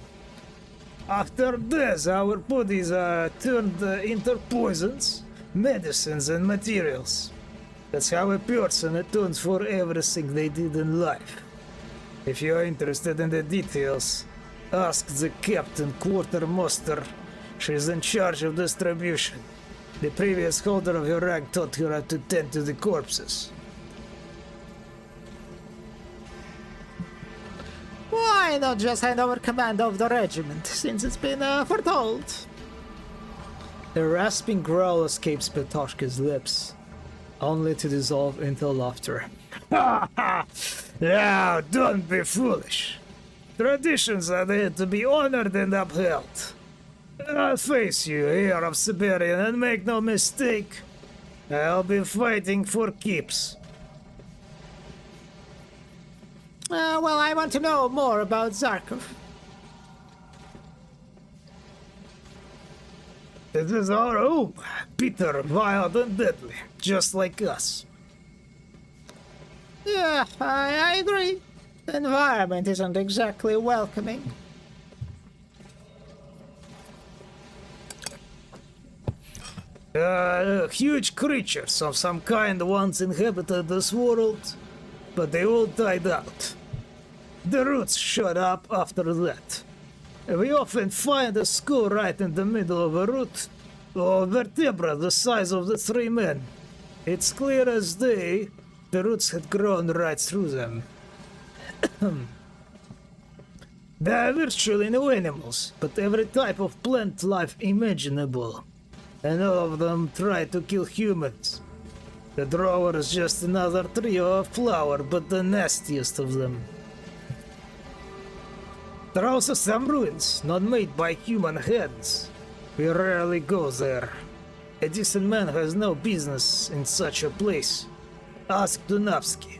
After this, our bodies are turned into poisons, medicines, and materials. That's how a person atones for everything they did in life. If you are interested in the details, ask the captain quartermaster. She's in charge of distribution. The previous holder of your rank taught her how to tend to the corpses. Why not just hand over command of the regiment, since it's been foretold? A rasping growl escapes Batoshka's lips, only to dissolve into laughter. Now, don't be foolish. Traditions are there to be honored and upheld. I'll face you, heir of Siberian, and make no mistake, I'll be fighting for keeps. Well, I want to know more about Zarkov. It is our home, bitter, wild, and deadly, just like us. Yeah, I agree. The environment isn't exactly welcoming. Huge creatures of some kind once inhabited this world, but they all died out. The roots showed up after that. We often find a skull right in the middle of a root, or vertebra the size of the three men. It's clear as day, the roots had grown right through them. There are virtually no animals, but every type of plant life imaginable. And all of them try to kill humans. The drawer is just another tree or a flower, but the nastiest of them. There are also some ruins, not made by human hands. We rarely go there. A decent man has no business in such a place. Ask Dunavsky.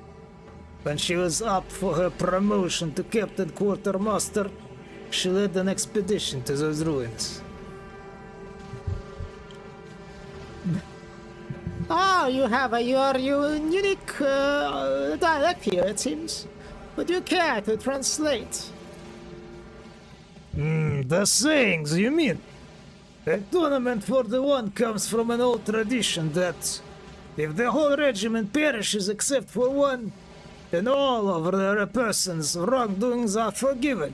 When she was up for her promotion to Captain Quartermaster, she led an expedition to those ruins. Oh, you have your unique dialect here, it seems. Would you care to translate? The sayings, you mean? A tournament for the one comes from an old tradition that if the whole regiment perishes except for one, then all of their person's wrongdoings are forgiven,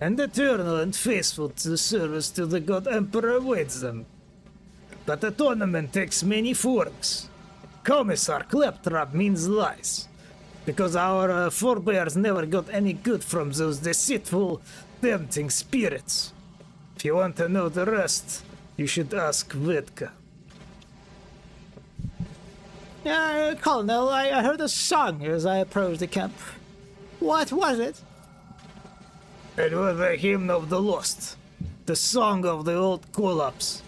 and eternal and faithful to the service to the God Emperor awaits them. but a tournament takes many forms. Commissar Claptrap means lies, because our forebears never got any good from those deceitful, tempting spirits. If you want to know the rest, you should ask Vedka. Colonel, I heard a song as I approached the camp. What was it? It was the hymn of the lost, the song of the old collapse.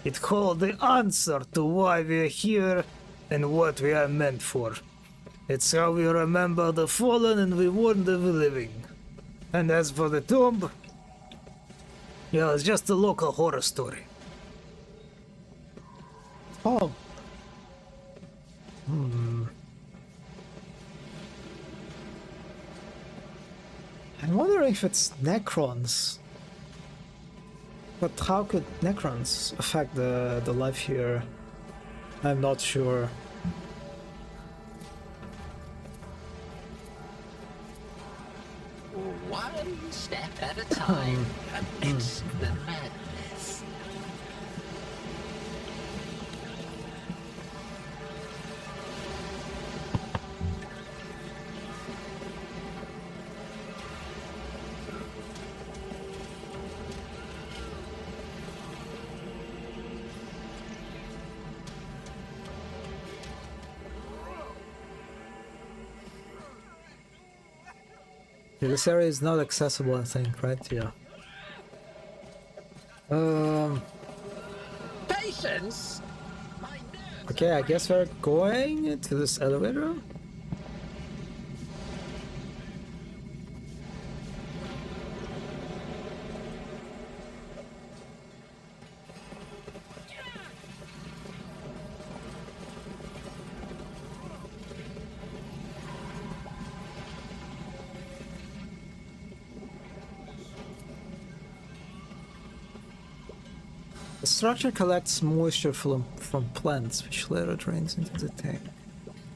It called the answer to why we are here and what we are meant for. It's how we remember the fallen and we warn the living. And as for the tomb, yeah, it's just a local horror story. Oh. I'm wondering if it's Necrons. But how could Necrons affect the life here? I'm not sure. One step at a time amidst the madness. Yeah, this area is not accessible, I think, right? Yeah. Patience! My nerves Okay, I guess we're going to this elevator. The structure collects moisture from plants, which later drains into the tank.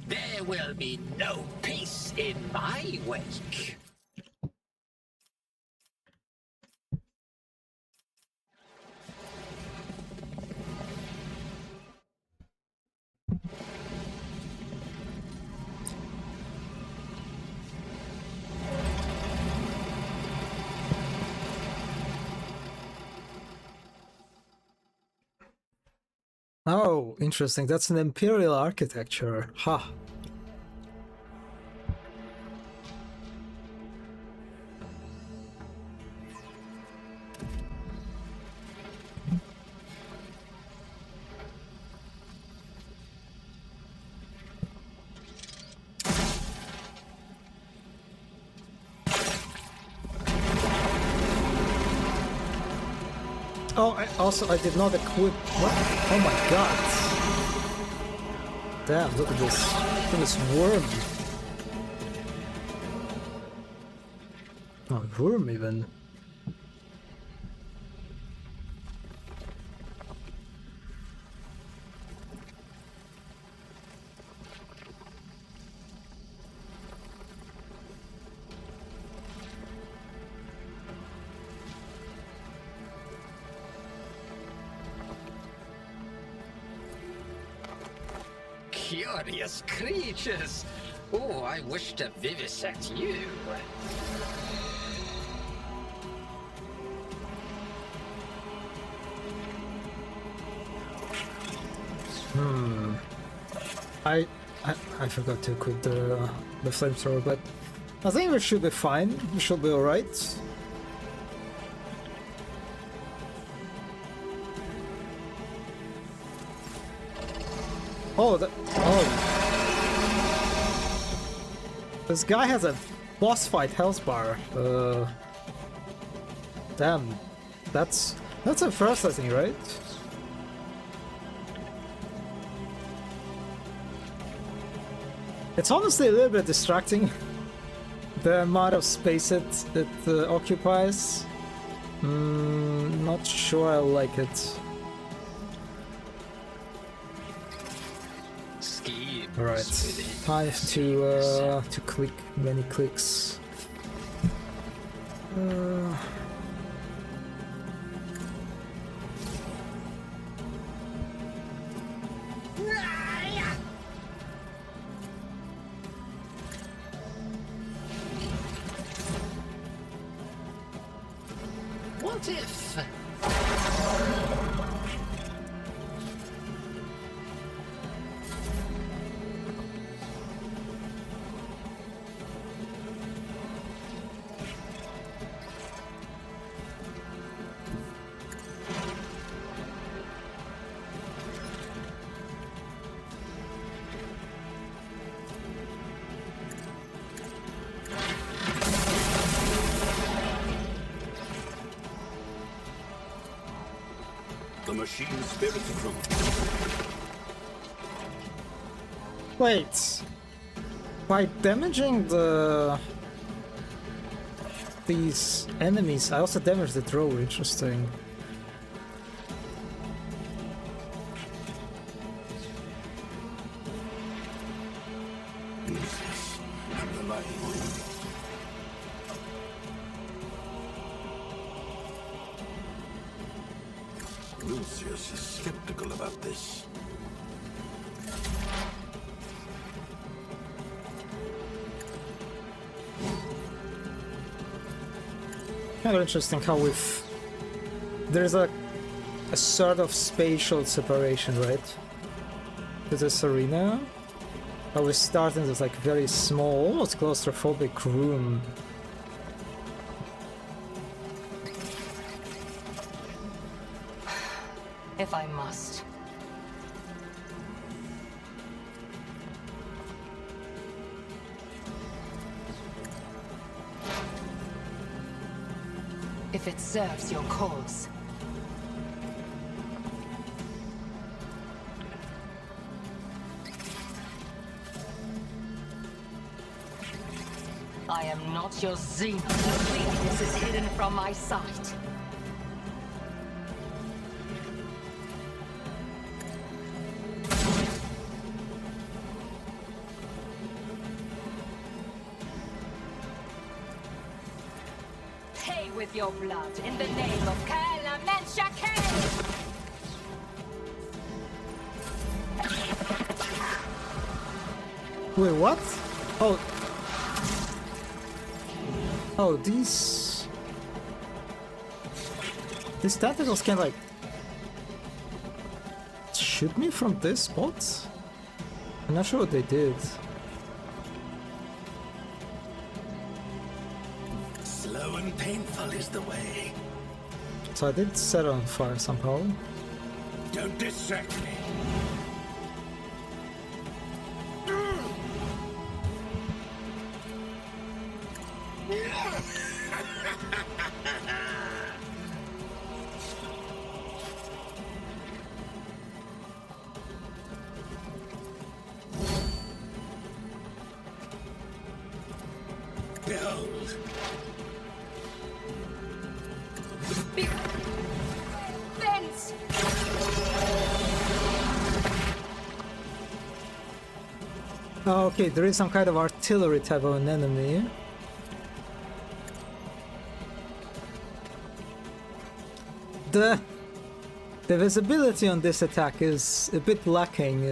There will be no peace in my wake. Oh, interesting. That's an imperial architecture. Ha. Oh, I did not equip. What? Oh my god! Damn! Look at this! Look at this worm! Oh, worm even. Curious creatures. Oh, I wish to vivisect you. I forgot to equip the flamethrower, but I think we should be fine. We should be alright. Oh, this guy has a boss fight health bar. Damn, that's a first, I think, right? It's honestly a little bit distracting, the amount of space it occupies. Not sure I like it. Alright, time to click many clicks. if? The machine spirit room. Wait. By damaging these enemies, I also damage the draw. Interesting. Jesus, I'm relying on you. Lucius is skeptical about this. Kind of interesting how there's a sort of spatial separation, right? To this arena. How we start in this like very small, almost claustrophobic room. If I must. If it serves your cause. I am not your zenith. The weakness is hidden from my sight. Pay with your blood in the name of Kala Menshake! Wait, what? Oh. Oh, these tentacles can like shoot me from this spot? I'm not sure what they did. Slow and painful is the way. So I did set it on fire somehow. Don't distract me. Behold. Vince! Oh, okay, there is some kind of artillery type of an enemy. The visibility on this attack is a bit lacking.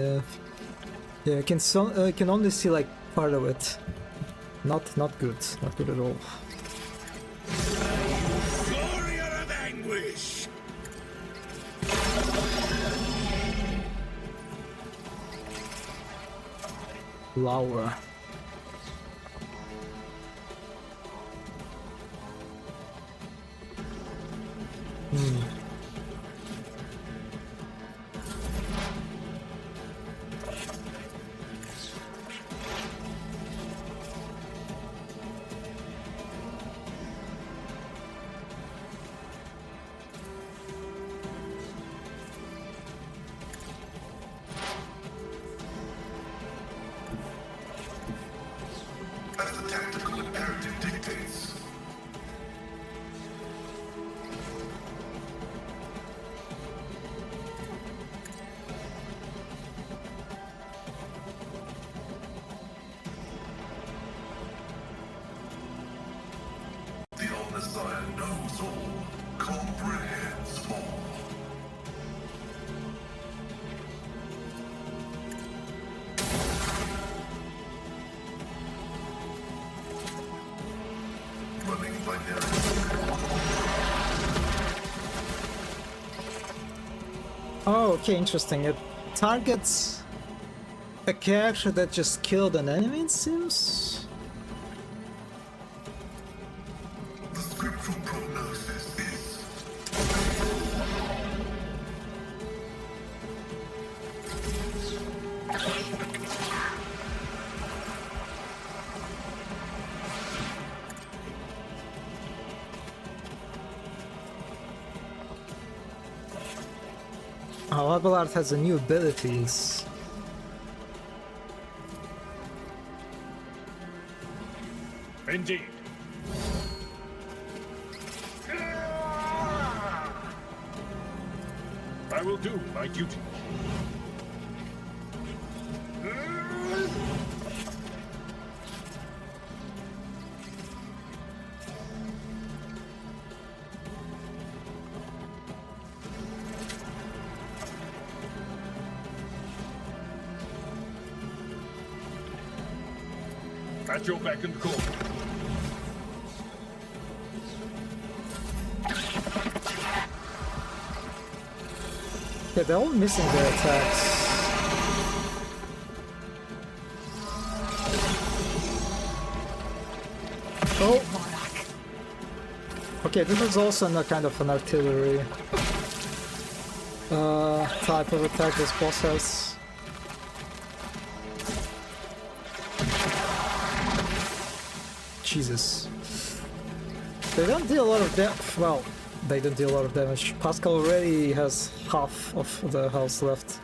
Yeah, I can only see like part of it. Not good. Not good at all. Warrior of anguish. Lower. As the tactical imperative dictates. Okay, interesting. It targets a character that just killed an enemy, it seems? The scriptural prognosis is Oh, Abelard has a new abilities. Indeed. I will do my duty. At your beck and call. Yeah, they're all missing their attacks. Oh! Okay, this is also a kind of an artillery type of attack this boss has. Jesus. They don't deal a lot of damage. Well, they don't deal a lot of damage. Pascal already has half of the health left.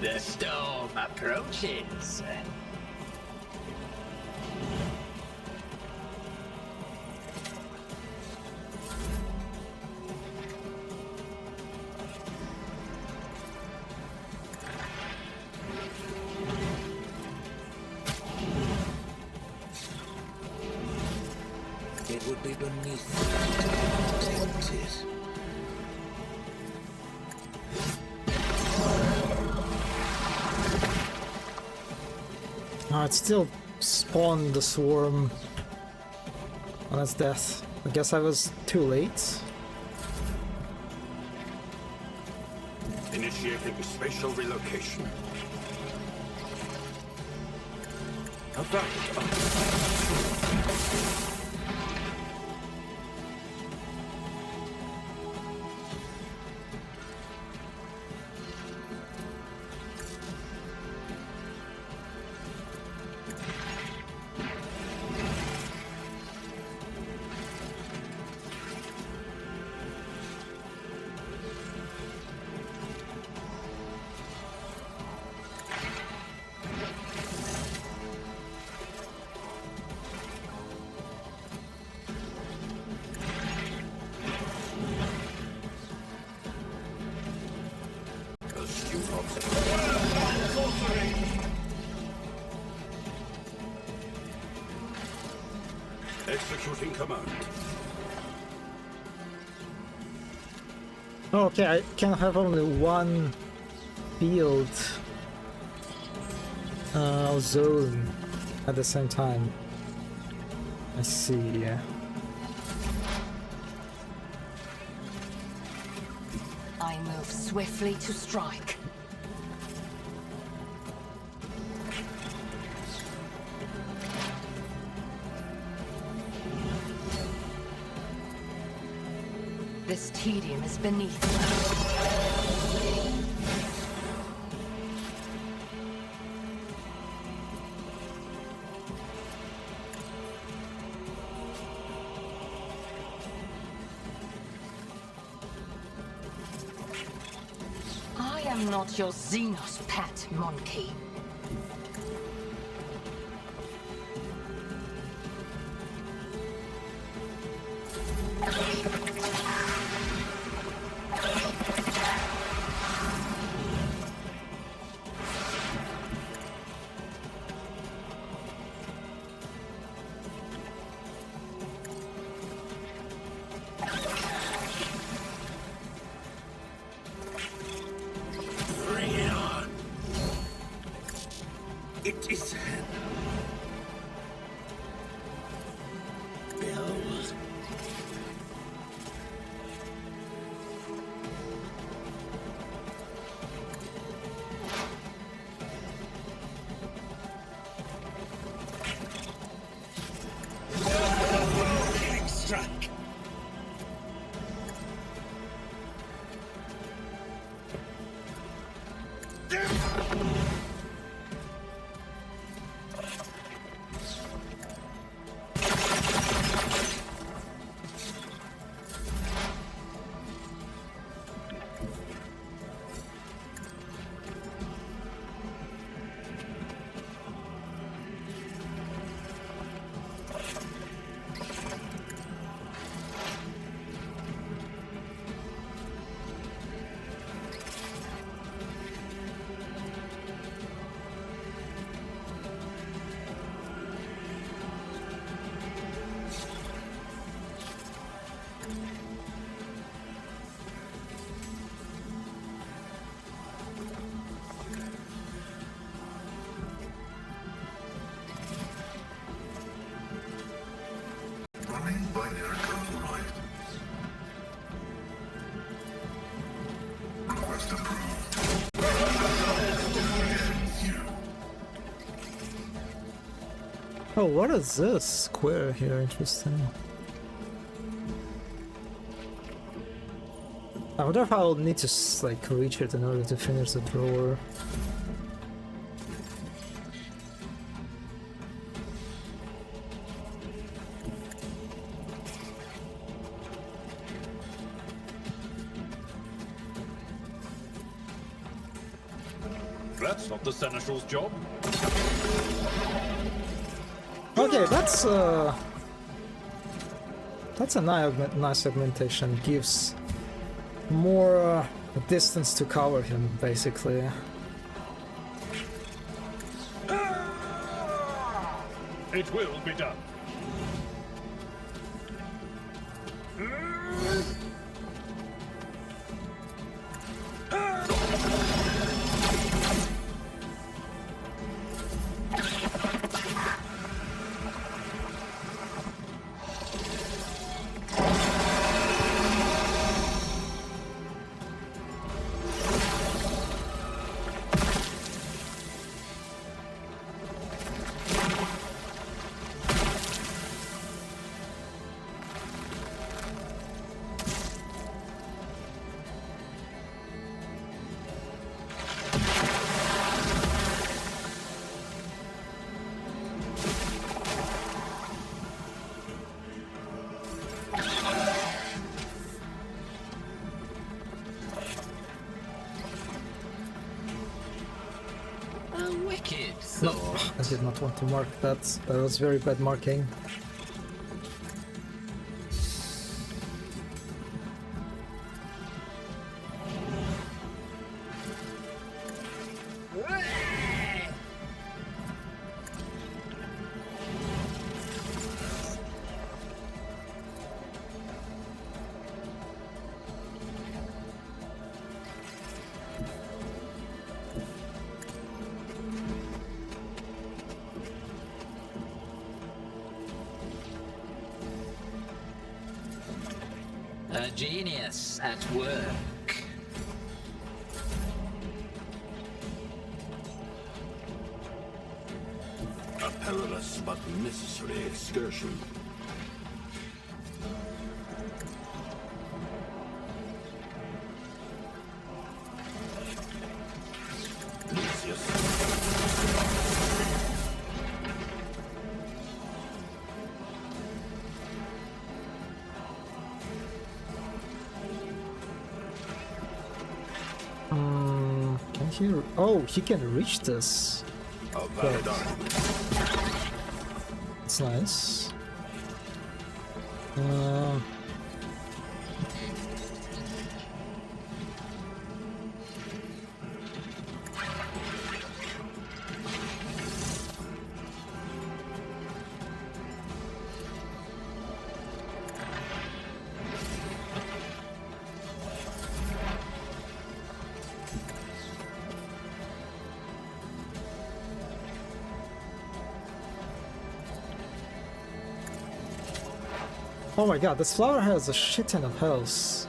The storm approaches. it would be beneath me to take it. Oh, it still spawned the swarm on its death. I guess I was too late. Initiating spatial relocation. About astute observation. Executing command. Okay, I can have only one field zone at the same time. I see, yeah. I move swiftly to strike. This tedium is beneath me. I am not your Xenos pet, monkey. his hand. Bill. Killing strike. Running binary code right. Request approved. You. Oh, what is this square here? Interesting. I wonder if I'll need to like reach it in order to finish the drawer. That's not the Seneschal's job. Okay, that's a nice augmentation. Gives more distance to cover him, basically. It will be done. A wicked No, thought. I did not want to mark that. That was very bad marking. A genius at work. A perilous but necessary excursion. Can he? Oh, he can reach this. A valid argument. It's nice. Oh my god, this flower has a shit ton of health.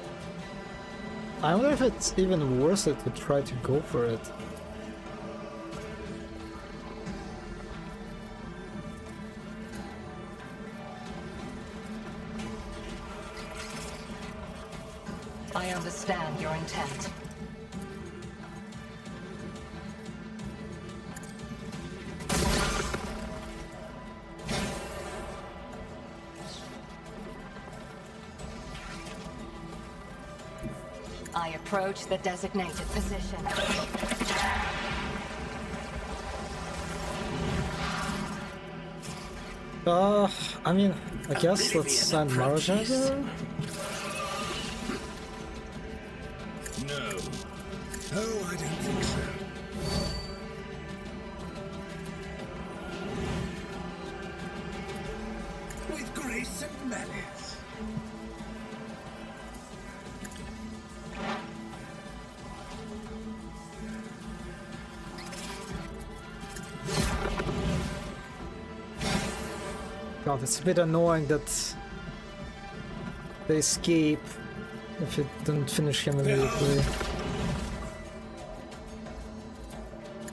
I wonder if it's even worth it to try to go for it. I understand your intent. I approach the designated position. I mean, I guess let's send Maraja there. No. Oh, I don't think so. With grace and malice. God, it's a bit annoying that they escape if it didn't finish him immediately.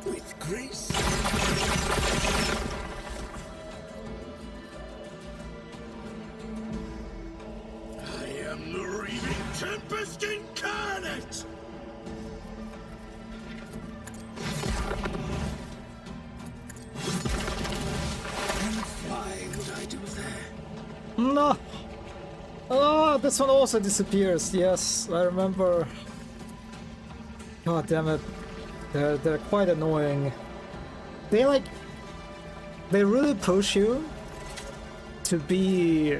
With grace. I am the raving tempest incarnate. And why would I do that? No! Oh, this one also disappears. Yes, I remember. God damn it. They're quite annoying. They really push you to be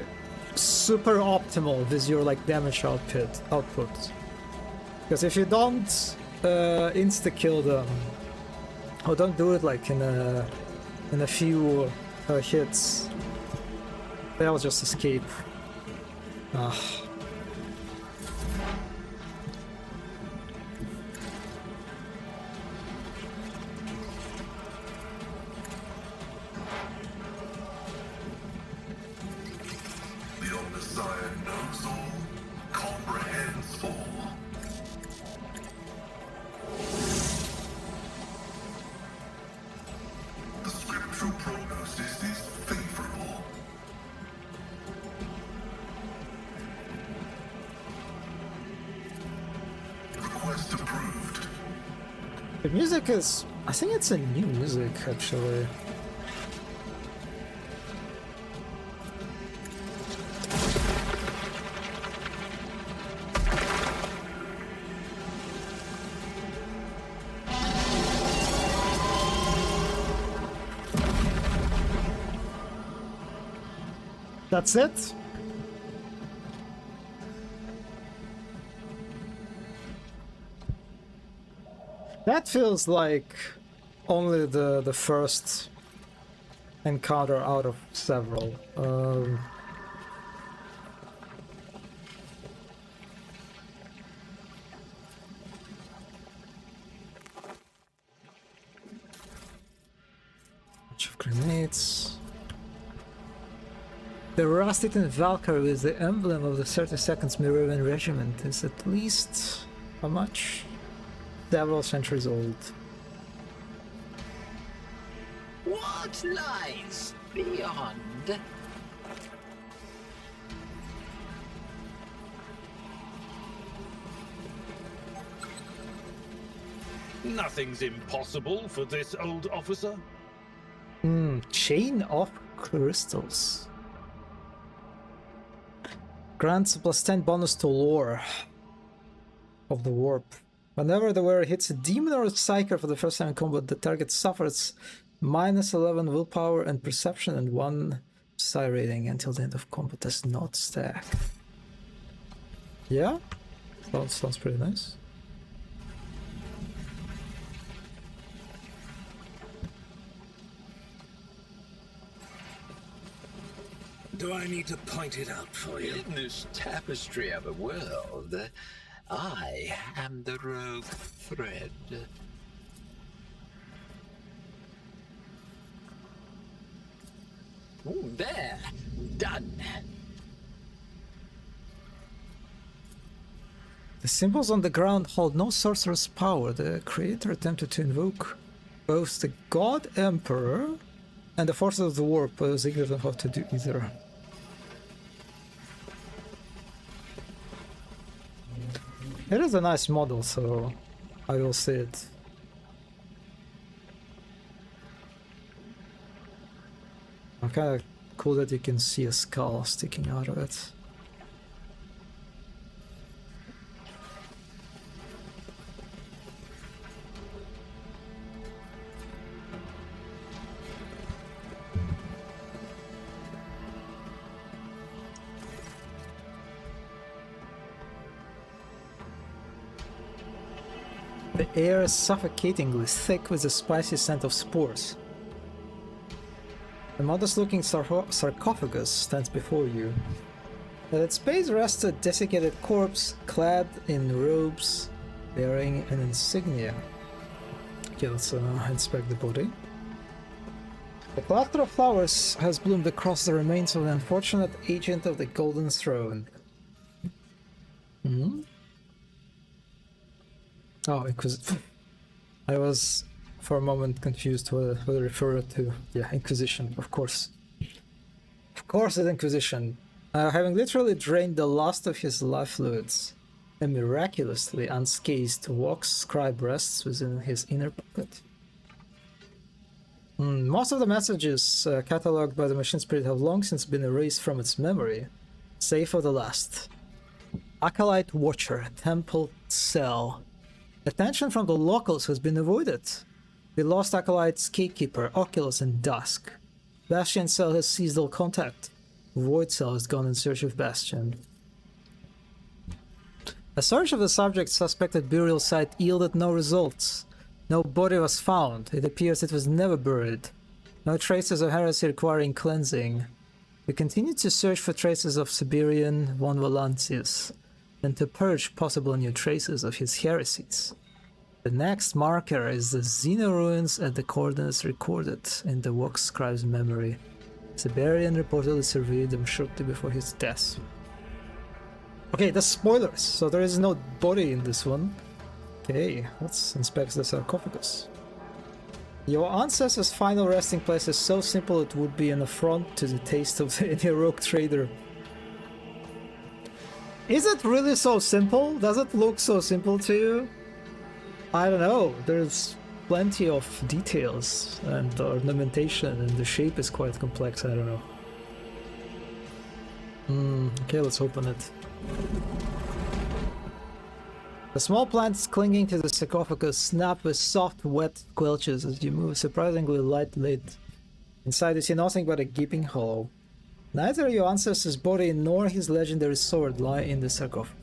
super optimal with your like damage output. Because if you don't insta kill them, or don't do it like in a few hits, they'll just escape. Ugh. The Museion knows all, comprehends all. The scriptural prognosis is favorable. Request approved. The music is... I think it's a new music, actually. That's it? That feels like only the first encounter out of several. Bunch of grenades. The Rust-eaten Valkyrie with the emblem of the 32nd Merovingian Regiment is at least how much? Several centuries old. What lies beyond? Nothing's impossible for this old officer. Chain of crystals. Grants a +10 bonus to lore of the warp. Whenever the wearer hits a demon or a psyker for the first time in combat, the target suffers -11 willpower and perception and 1 psi rating until the end of combat. Does not stack. Yeah? Sounds pretty nice. Do I need to point it out for you? In this tapestry of a world, I am the rogue thread. Ooh, there, done. The symbols on the ground hold no sorcerer's power. The creator attempted to invoke both the God Emperor and the forces of the warp, but was ignorant of how to do either. It is a nice model, so I will say it. Kind of cool that you can see a skull sticking out of it. The air is suffocatingly thick with the spicy scent of spores. A modest-looking sarcophagus stands before you. At its base rests a desiccated corpse, clad in robes, bearing an insignia. Okay, let's inspect the body. A cluster of flowers has bloomed across the remains of the unfortunate agent of the Golden Throne. Hmm? Oh, I was for a moment confused whether to refer to, Inquisition, of course. Of course it's Inquisition. Having literally drained the last of his life fluids, a miraculously unscathed Vox scribe rests within his inner pocket. Most of the messages catalogued by the Machine Spirit have long since been erased from its memory, save for the last. Acolyte Watcher, Temple Cell. Attention from the locals has been avoided. We lost Acolyte's Gatekeeper, Oculus, and Dusk. Bastion Cell has seized all contact. Void Cell has gone in search of Bastion. A search of the subject's suspected burial site yielded no results. No body was found. It appears it was never buried. No traces of heresy requiring cleansing. We continue to search for traces of Siberian von Valantius, and to purge possible new traces of his heresies. The next marker is the Xena ruins at the coordinates recorded in the Vox scribe's memory. Siberian reportedly surveyed them shortly before his death. Okay, that's spoilers, so there is no body in this one. Okay, let's inspect the sarcophagus. Your ancestor's final resting place is so simple it would be an affront to the taste of any rogue trader. Is it really so simple? Does it look so simple to you? I don't know, there's plenty of details and ornamentation and the shape is quite complex, I don't know. Okay, let's open it. The small plants clinging to the sarcophagus snap with soft, wet squelches as you move a surprisingly light lid. Inside you see nothing but a gaping hollow. Neither your ancestor's body nor his legendary sword lie in the sarcophagus.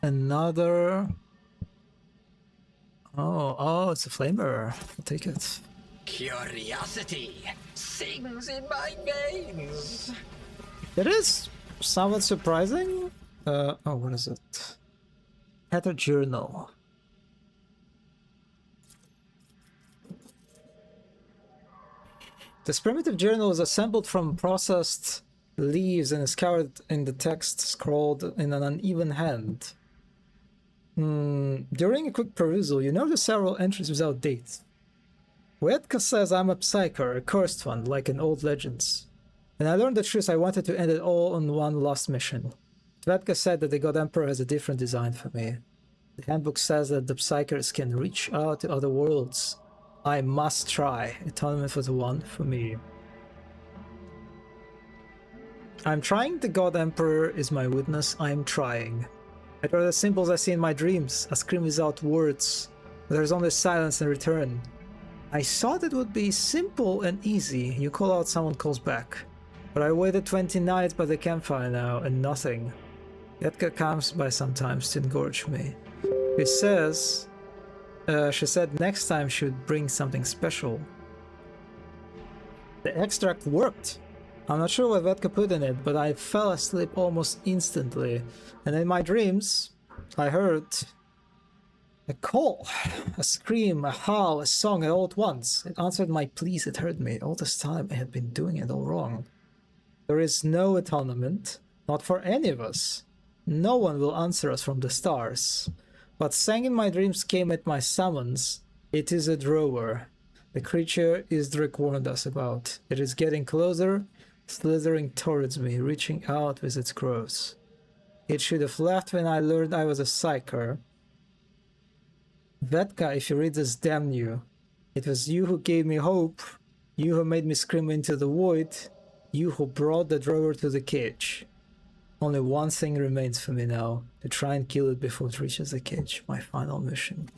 Another... Oh, it's a flamer. I'll take it. Curiosity sings in my veins. It is somewhat surprising. What is it? Heather Journal. This primitive journal is assembled from processed leaves and is covered in the text scrawled in an uneven hand. During a quick perusal, you notice several entries without dates. Wedka says I'm a psyker, a cursed one, like in old legends. When I learned the truth, I wanted to end it all on one last mission. Tvedka said that the God Emperor has a different design for me. The handbook says that the psychers can reach out to other worlds. I must try. Atonement for the one for me. I'm trying. The God Emperor is my witness. I'm trying. I draw the symbols I see in my dreams. I scream without words. There's only silence in return. I thought it would be simple and easy. You call out, someone calls back. But I waited 20 nights by the campfire now, and nothing. Edgar comes by sometimes to engorge me. She said next time she would bring something special. The extract worked. I'm not sure what Vedka put in it, but I fell asleep almost instantly. And in my dreams, I heard A call, a scream, a howl, a song, all at once. It answered my pleas, it heard me. All this time I had been doing it all wrong. There is no atonement, not for any of us. No one will answer us from the stars. What sang in my dreams came at my summons. It is a drower. The creature Isdrik warned us about. It is getting closer, slithering towards me, reaching out with its claws. It should have left when I learned I was a psyker. Vetka, if you read this, damn you. It was you who gave me hope. You who made me scream into the void. You who brought the drower to the cage. Only one thing remains for me now. To try and kill it before it reaches the cage. My final mission.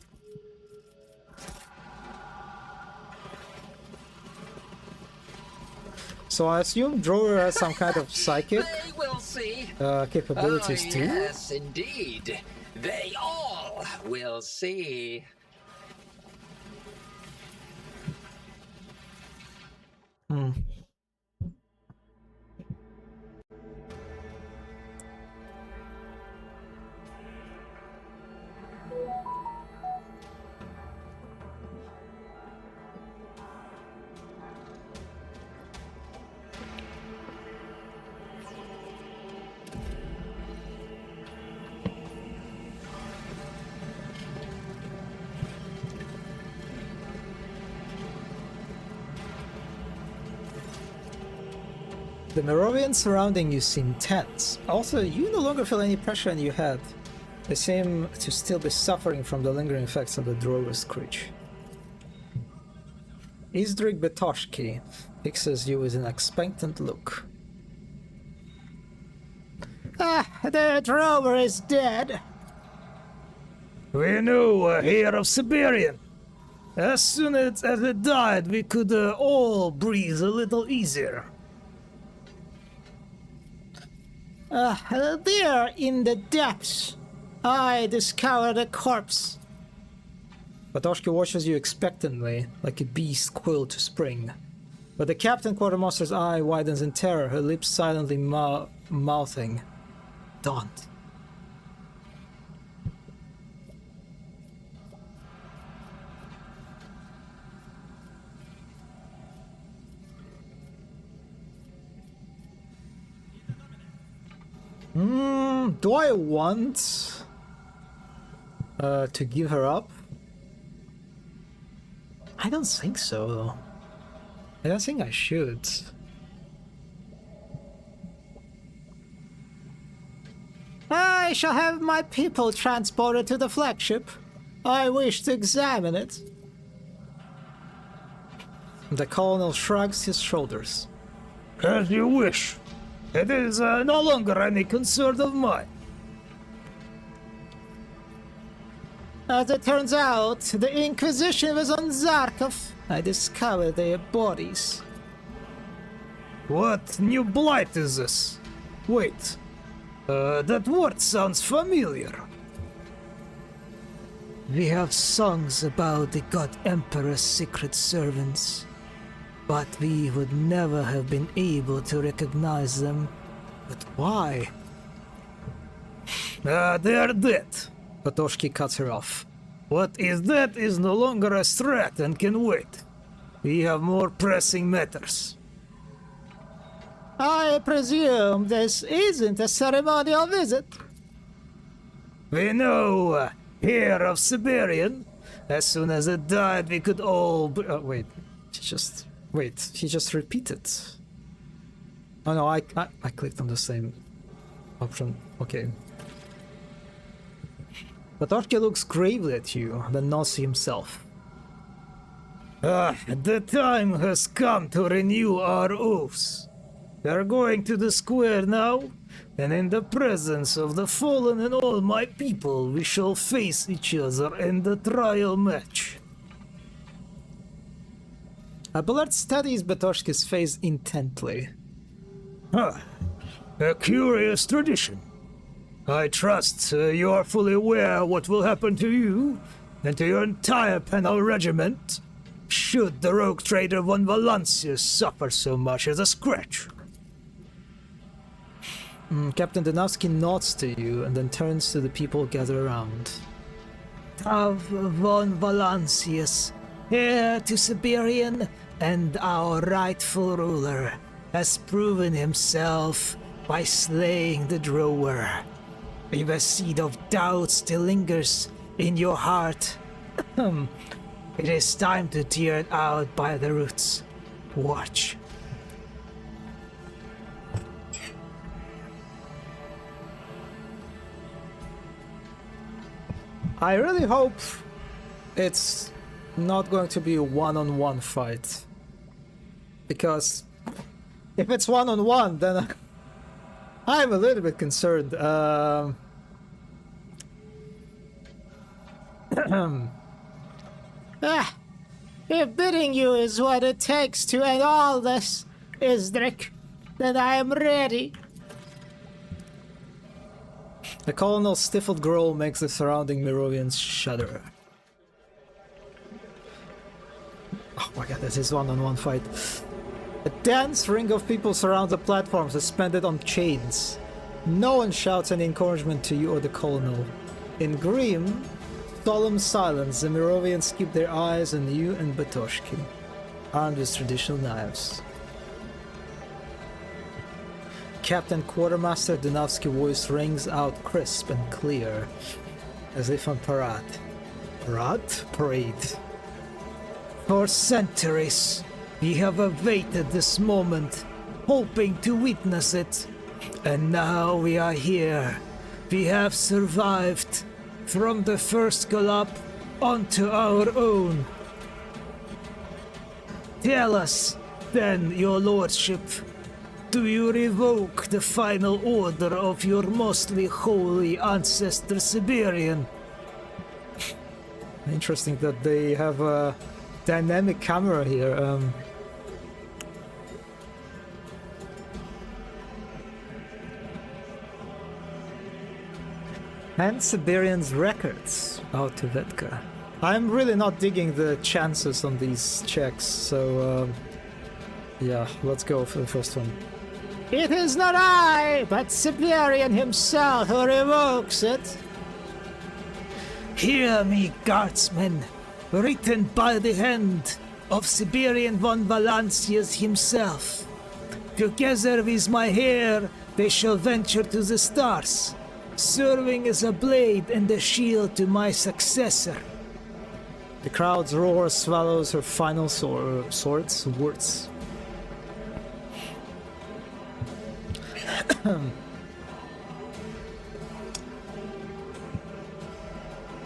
So I assume Drower has some kind of psychic We'll see. capabilities too? Yes, indeed. They all will see. The Merovians surrounding you seem tense. Also, you no longer feel any pressure in your head. They seem to still be suffering from the lingering effects of the Drower's screech. Isdrik Betoshki fixes you with an expectant look. The drower is dead. We knew here of Siberian. As soon as it died, we could all breathe a little easier. There in the depths, I discovered a corpse. Betoshki watches you expectantly, like a beast coiled to spring. But the Captain Quartermaster's eye widens in terror, her lips silently mouthing. Don't. Do I want to give her up? I don't think so, though. I don't think I should. I shall have my people transported to the flagship. I wish to examine it. The colonel shrugs his shoulders. As you wish. It is no longer any concern of mine. As it turns out, the Inquisition was on Zarkov. I discovered their bodies. What new blight is this? Wait. That word sounds familiar. We have songs about the God Emperor's secret servants, but we would never have been able to recognize them. But why? They are dead. Betoshki cuts her off. What is dead is no longer a threat and can wait. We have more pressing matters. I presume this isn't a ceremonial visit. We know here of Siberian. As soon as it died, we could all... Wait, he just repeated. Oh no, I clicked on the same option. Okay. Betoshki looks gravely at you, then nods to himself. The time has come to renew our oaths. We are going to the square now, and in the presence of the fallen and all my people, we shall face each other in the trial match. Abelard studies Betoshki's face intently. A curious tradition. I trust you are fully aware what will happen to you and to your entire penal regiment should the rogue trader von Valancius suffer so much as a scratch. Captain Danowski nods to you and then turns to the people gathered around. Tav von Valancius, heir to Siberian and our rightful ruler, has proven himself by slaying the drawer. If a seed of doubt still lingers in your heart, it is time to tear it out by the roots. Watch. I really hope it's not going to be a one-on-one fight. Because if it's one-on-one, then I'm a little bit concerned. If bidding you is what it takes to end all this, Isdrik, then I am ready. The colonel's stifled growl makes the surrounding Merovians shudder. Oh my god, this is one-on-one fight. A dense ring of people surrounds the platform, suspended on chains. No one shouts any encouragement to you or the colonel. In grim, solemn silence, the Merovians keep their eyes on you and Batoshki, armed with traditional knives. Captain Quartermaster Dunavsky's voice rings out crisp and clear, as if on parade. Parade. For centuries, we have awaited this moment, hoping to witness it. And now we are here. We have survived from the first collapse onto our own. Tell us, then, your lordship, do you revoke the final order of your mostly holy ancestor Siberian? Interesting that they have a dynamic camera here. And Siberian's records out to Vetka. I'm really not digging the chances on these checks, so yeah, let's go for the first one. It is not I, but Siberian himself who revokes it. Hear me, guardsmen, written by the hand of Siberian von Valancius himself. Together with my hair, they shall venture to the stars, serving as a blade and a shield to my successor. The crowd's roar swallows her final words.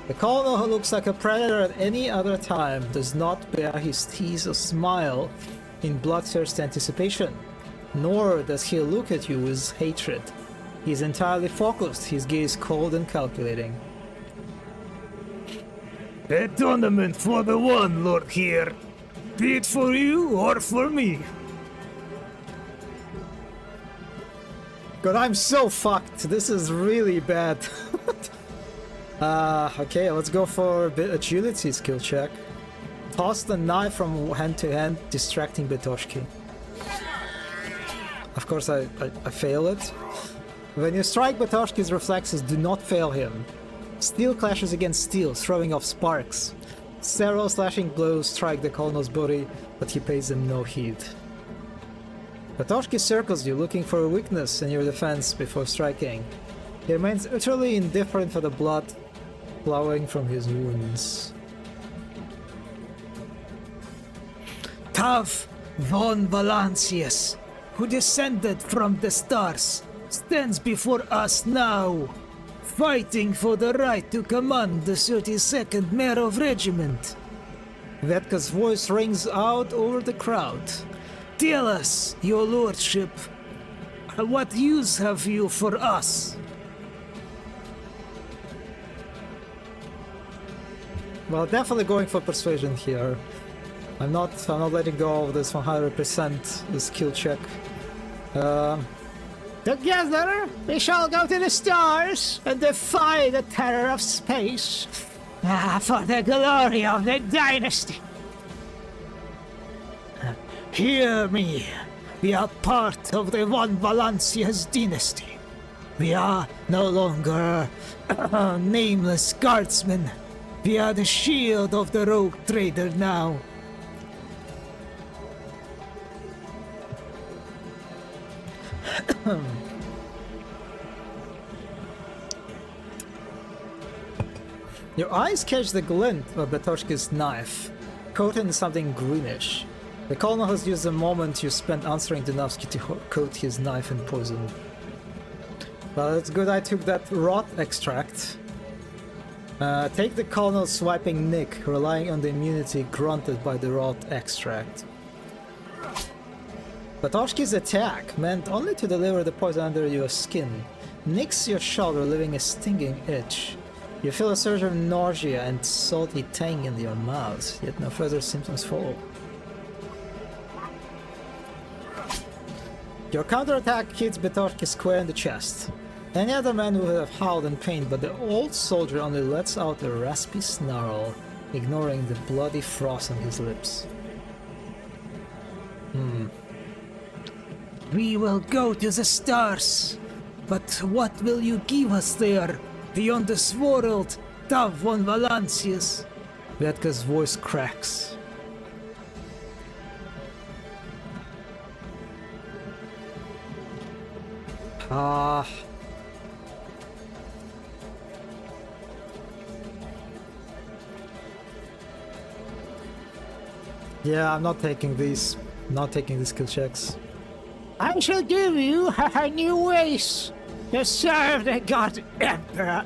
The colonel, who looks like a predator at any other time, does not bear his teeth or smile in bloodthirsty anticipation, nor does he look at you with hatred. He is entirely focused, his gaze cold and calculating. A tournament for the one, Lord here. Be it for you or for me. God, I'm so fucked. This is really bad. Okay, let's go for a bit agility skill check. Toss the knife from hand to hand, distracting Betoshki. Of course, I fail it. When you strike, Betoshki's reflexes do not fail him. Steel clashes against steel, throwing off sparks. Several slashing blows strike the colonel's body, but he pays them no heed. Betoshki circles you, looking for a weakness in your defense before striking. He remains utterly indifferent for the blood flowing from his wounds. Tav von Valancius, who descended from the stars, stands before us now, fighting for the right to command the 32nd Merov Regiment. Vetka's voice rings out over the crowd. Tell us, your lordship, what use have you for us? Well, definitely going for persuasion here. I'm not letting go of this 100% the skill check. Together, we shall go to the stars and defy the terror of space. For the glory of the dynasty. Hear me. We are part of the von Valancius dynasty. We are no longer nameless guardsmen. We are the shield of the rogue trader now. Your eyes catch the glint of Betoshki's knife, coated in something greenish. The colonel has used the moment you spent answering Dunavsky to coat his knife in poison. Well, it's good I took that rot extract. Take the colonel's swiping nick, relying on the immunity granted by the rot extract. Batoshki's attack, meant only to deliver the poison under your skin, nicks your shoulder, leaving a stinging itch. You feel a surge of nausea and salty tang in your mouth, yet no further symptoms follow. Your counterattack hits Betoshki square in the chest. Any other man would have howled in pain, but the old soldier only lets out a raspy snarl, ignoring the bloody frost on his lips. We will go to the stars. But what will you give us there, beyond this world, Tav von Valancius? Vetka's voice cracks. Yeah, I'm not taking these. Not taking these skill checks. I shall give you a new ways to serve the God Emperor.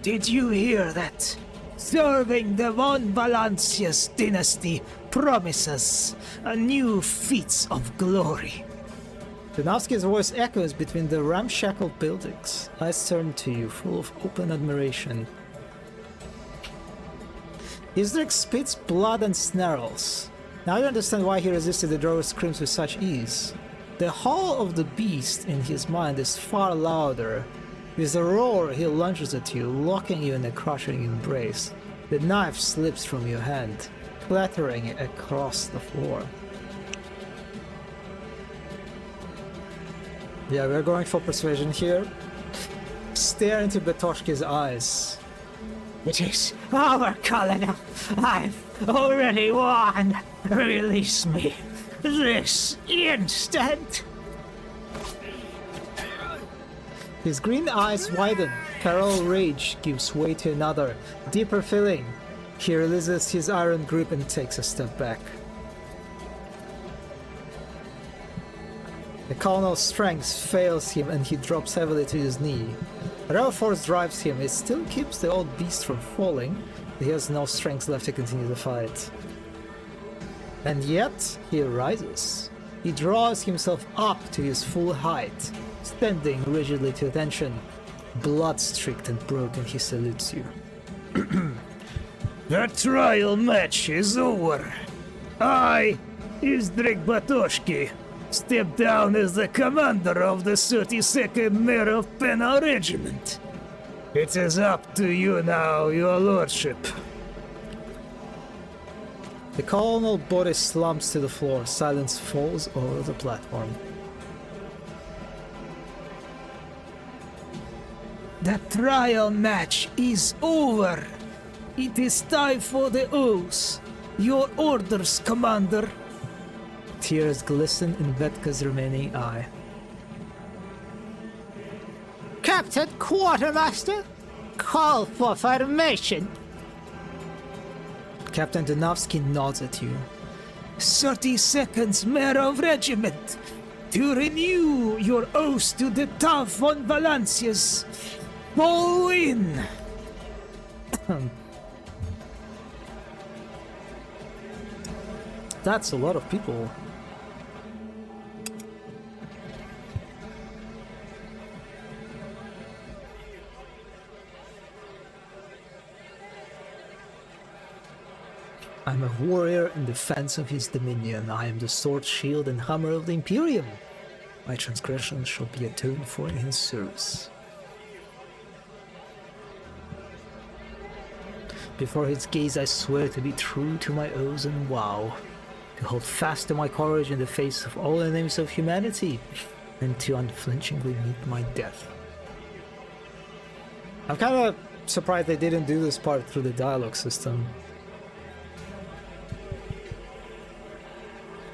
Did you hear that? Serving the von Valancius dynasty promises a new feats of glory. Dunavsky's voice echoes between the ramshackle buildings. Eyes turn to you, full of open admiration. Isdrik spits blood and snarls. Now you understand why he resisted the drover's screams with such ease. The howl of the beast in his mind is far louder. With a roar, he lunges at you, locking you in a crushing embrace. The knife slips from your hand, clattering across the floor. Yeah, we're going for persuasion here. Stare into Betoshki's eyes. It is our colonel. I've already won. Release me this instant. His green eyes widen. Feral rage gives way to another, deeper feeling. He releases his iron grip and takes a step back. The colonel's strength fails him and he drops heavily to his knee. Real force drives him. It still keeps the old beast from falling. He has no strength left to continue the fight. And yet, he rises. He draws himself up to his full height, standing rigidly to attention. Blood-streaked and broken, he salutes you. The trial match is over. I, Isdrik Batoshki, step down as the commander of the 32nd Mayor of Penal Regiment. It is up to you now, your lordship. The colonel body slumps to the floor. Silence falls over the platform. The trial match is over. It is time for the oath. Your orders, Commander. Tears glisten in Vetka's remaining eye. Captain Quartermaster, call for formation. Captain Dunavsky nods at you. 30 seconds, Mayor of Regiment, to renew your oath to the Tav von Valancius. Go in! That's a lot of people. I'm a warrior in defense of his dominion. I am the sword, shield, and hammer of the Imperium. My transgressions shall be atoned for in his service. Before his gaze I swear to be true to my oaths and vow, to hold fast to my courage in the face of all enemies of humanity, and to unflinchingly meet my death. I'm kind of surprised they didn't do this part through the dialogue system.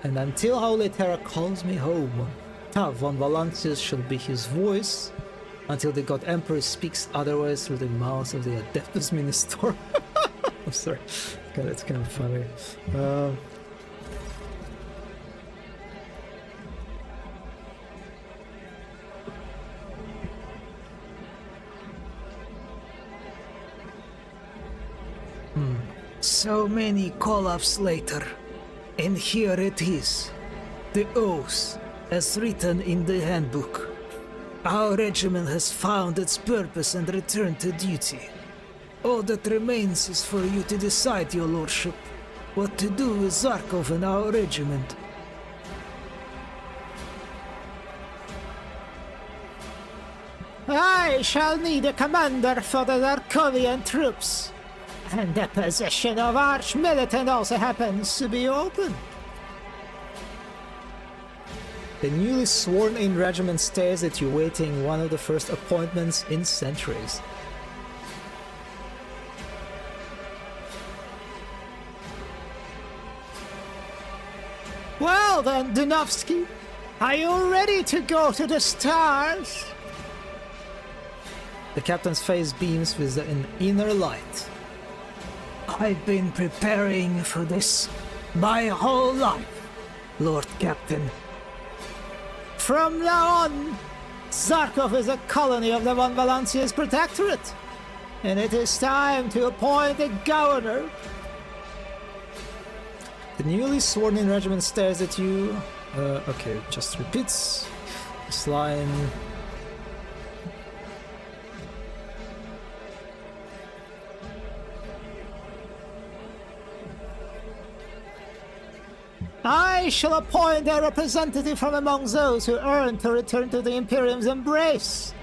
And until Holy Terra calls me home, Tav von Valancius shall be his voice, until the God Emperor speaks otherwise through the mouth of the Adeptus Ministor. I'm sorry. God, it's kind of funny. So many call-ups later, and here it is, the oath as written in the handbook. Our regiment has found its purpose and returned to duty. All that remains is for you to decide, your lordship, what to do with Zarkov and our regiment. I shall need a commander for the Zarkovian troops. And the position of Archmilitant also happens to be open. The newly sworn-in regiment stares at you, waiting one of the first appointments in centuries. Well then, Dunovsky, are you ready to go to the stars? The captain's face beams with an inner light. I've been preparing for this my whole life, Lord Captain. From now on, Zarkov is a colony of the von Valancius Protectorate, and it is time to appoint a governor. The newly sworn-in regiment stares at you. Okay, just repeats this line. I shall appoint a representative from among those who earn to return to the Imperium's embrace.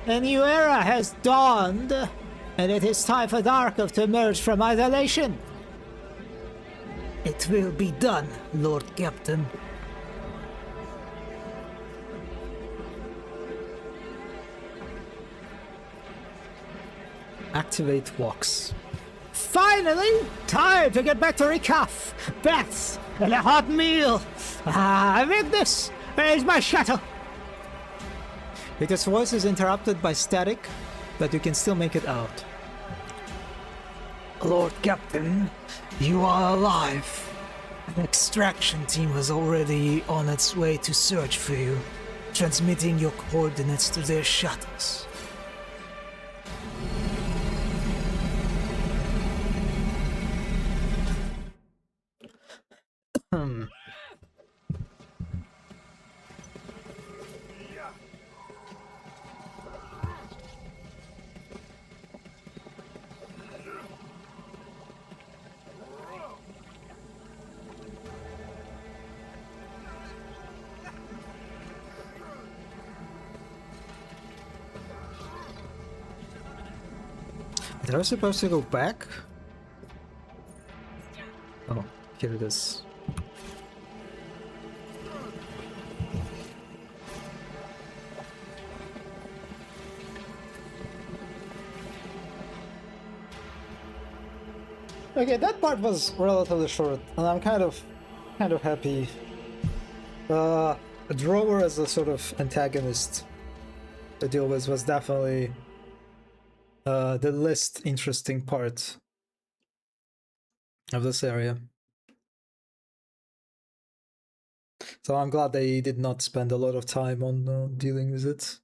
A new era has dawned, and it is time for Zarkov to emerge from isolation. It will be done, Lord Captain. Activate walks. Finally, time to get back to Rikaf, baths, and a hot meal. Vignis, where's my shuttle? Victor's voice is interrupted by static, but you can still make it out. Lord Captain, you are alive. An extraction team was already on its way to search for you, transmitting your coordinates to their shuttles. Did I supposed to go back? Oh, here it is. Okay, that part was relatively short, and I'm kind of happy. A Drower as a sort of antagonist to deal with was definitely the least interesting part of this area. So I'm glad they did not spend a lot of time on dealing with it.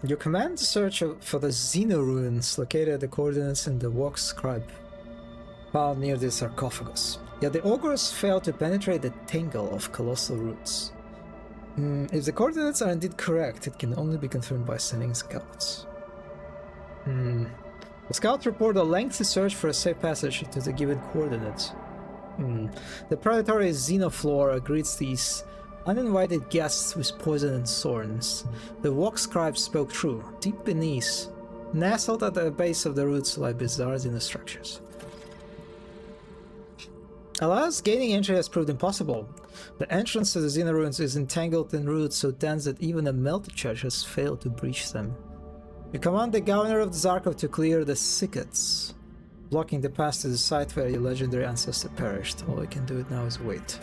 You command the search for the Xeno ruins located at the coordinates in the Walk Scribe found near the sarcophagus. Yet the augurs failed to penetrate the tangle of colossal roots. If the coordinates are indeed correct, it can only be confirmed by sending scouts. The scouts report a lengthy search for a safe passage to the given coordinates. The predatory xenoflora greets these uninvited guests with poison and thorns. The walk scribe spoke true. Deep beneath, nestled at the base of the roots, lie bizarre xenostructures. Alas, gaining entry has proved impossible. The entrance to the Xeno ruins is entangled in roots so dense that even a melted church has failed to breach them. You command the governor of the Zarkov to clear the thickets, blocking the path to the site where your legendary ancestor perished. All I can do it now is wait.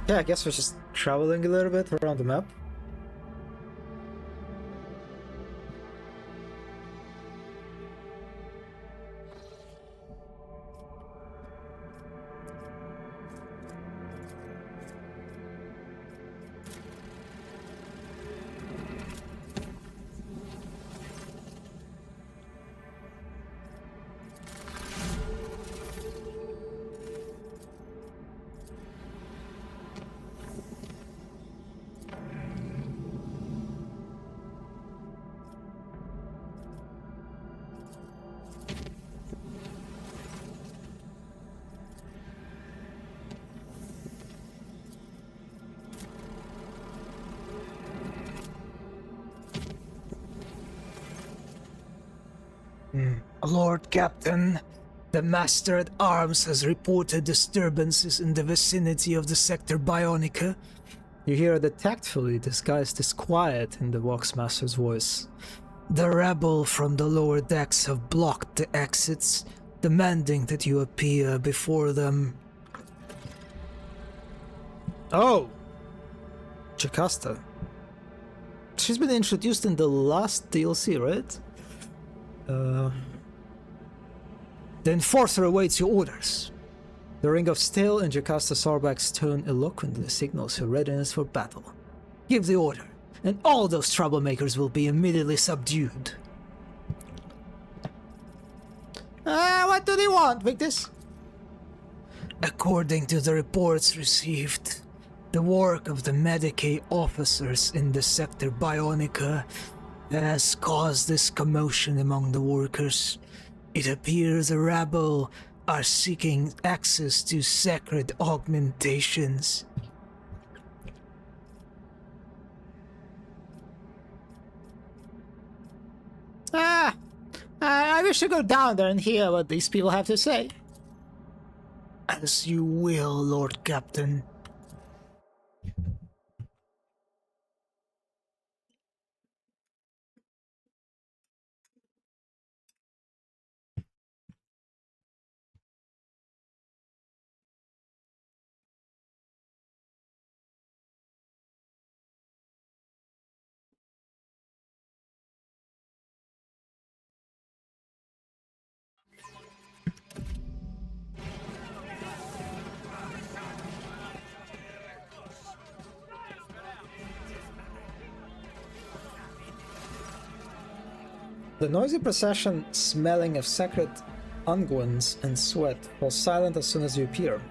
Yeah, I guess we're just traveling a little bit around the map. Lord Captain, the Master at Arms has reported disturbances in the vicinity of the Sector Bionica. You hear the tactfully disguised disquiet in the Voxmaster's voice. The rabble from the lower decks have blocked the exits, demanding that you appear before them. Oh! Jocasta. She's been introduced in the last DLC, right? The Enforcer awaits your orders. The ring of steel in Jocasta Sorbak's tone eloquently signals her readiness for battle. Give the order, and all those troublemakers will be immediately subdued. What do they want, Victus? According to the reports received, the work of the Medicae officers in the Sector Bionica has caused this commotion among the workers. It appears the rabble are seeking access to sacred augmentations. I wish to go down there and hear what these people have to say. As you will, Lord Captain. The noisy procession, smelling of sacred unguents and sweat, falls silent as soon as you appear.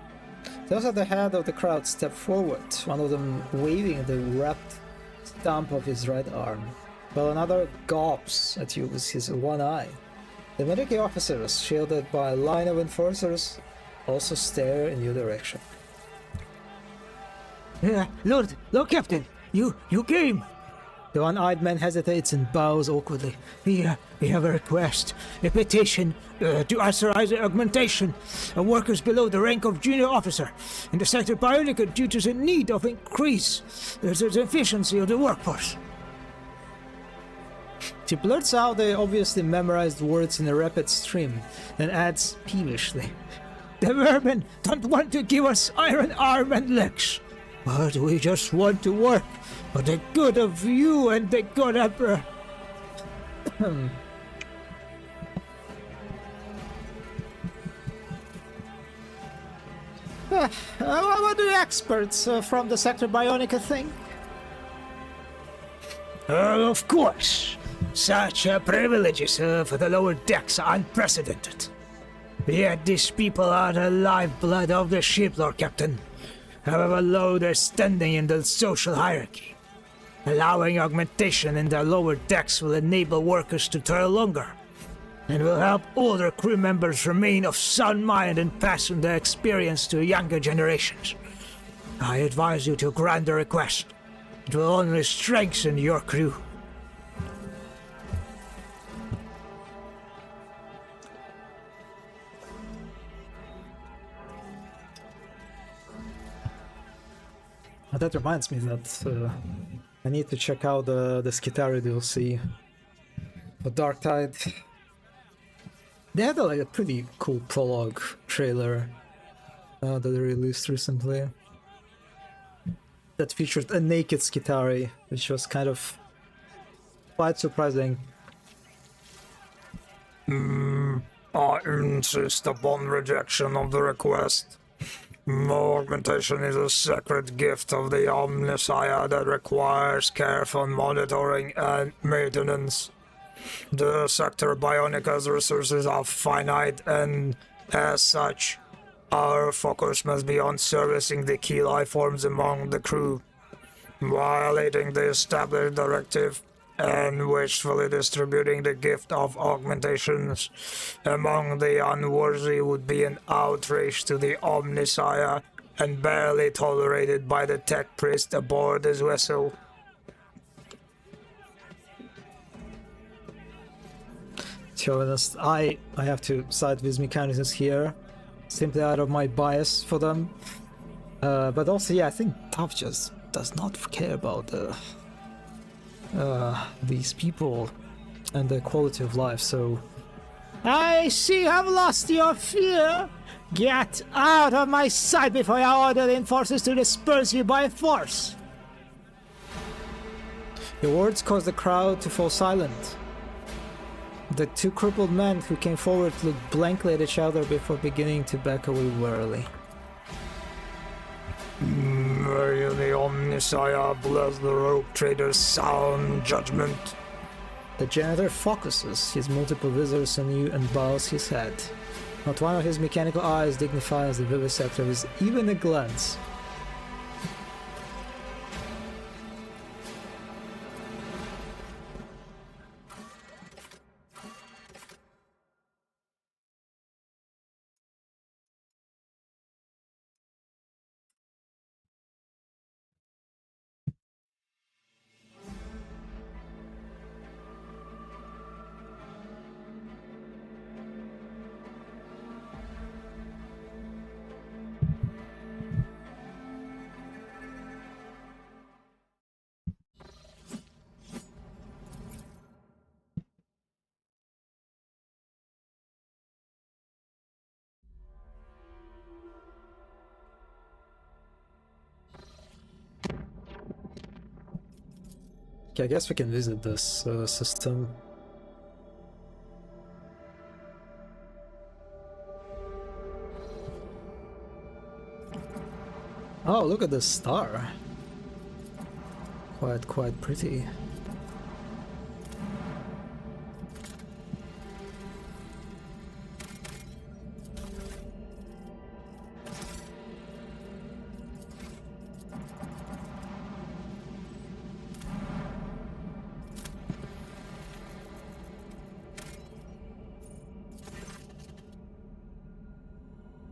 Those at the head of the crowd step forward, one of them waving the wrapped stump of his right arm, while another gawps at you with his one eye. The Medicae officers, shielded by a line of enforcers, also stare in your direction. Lord Captain, you came! The one-eyed man hesitates and bows awkwardly. We have a request, a petition to authorize the augmentation of workers below the rank of junior officer in the Sector Bionica due to the need of increase the efficiency of the workforce. She blurts out the obviously memorized words in a rapid stream, then adds peevishly, The vermin don't want to give us iron arm and legs, but we just want to work for the good of you and the good Emperor. What do the experts from the Sector Bionica think? Of course. Such privileges for the lower decks are unprecedented. Yet these people are the lifeblood of the ship, Lord Captain, however low their standing in the social hierarchy. Allowing augmentation in the lower decks will enable workers to toil longer, and will help older crew members remain of sound mind and pass on their experience to younger generations. I advise you to grant the request. It will only strengthen your crew. That reminds me that I need to check out the Skitarii DLC for Dark Tide. They had like a pretty cool prologue trailer that they released recently that featured a naked Skitarii, which was kind of quite surprising. I insist upon rejection of the request. Augmentation is a sacred gift of the Omnissiah that requires careful monitoring and maintenance. The Sector Bionica's resources are finite, and as such, our focus must be on servicing the key life forms among the crew. Violating the established directive and wastefully distributing the gift of augmentations among the unworthy would be an outrage to the Omnissiah and barely tolerated by the tech priest aboard this vessel. To be honest, I have to side with mechanisms here, simply out of my bias for them. But also, yeah, I think TAF just does not care about these people and their quality of life, so... I see you have lost your fear. Get out of my sight before I order the enforcers to disperse you by force. Your words caused the crowd to fall silent. The two crippled men who came forward looked blankly at each other before beginning to back away warily. May the Omnissiah bless the rogue trader's sound judgment. The janitor focuses his multiple visors on you and bows his head. Not one of his mechanical eyes dignifies the vivisector with even a glance. Okay, I guess we can visit this system. Oh, look at this star. Quite pretty.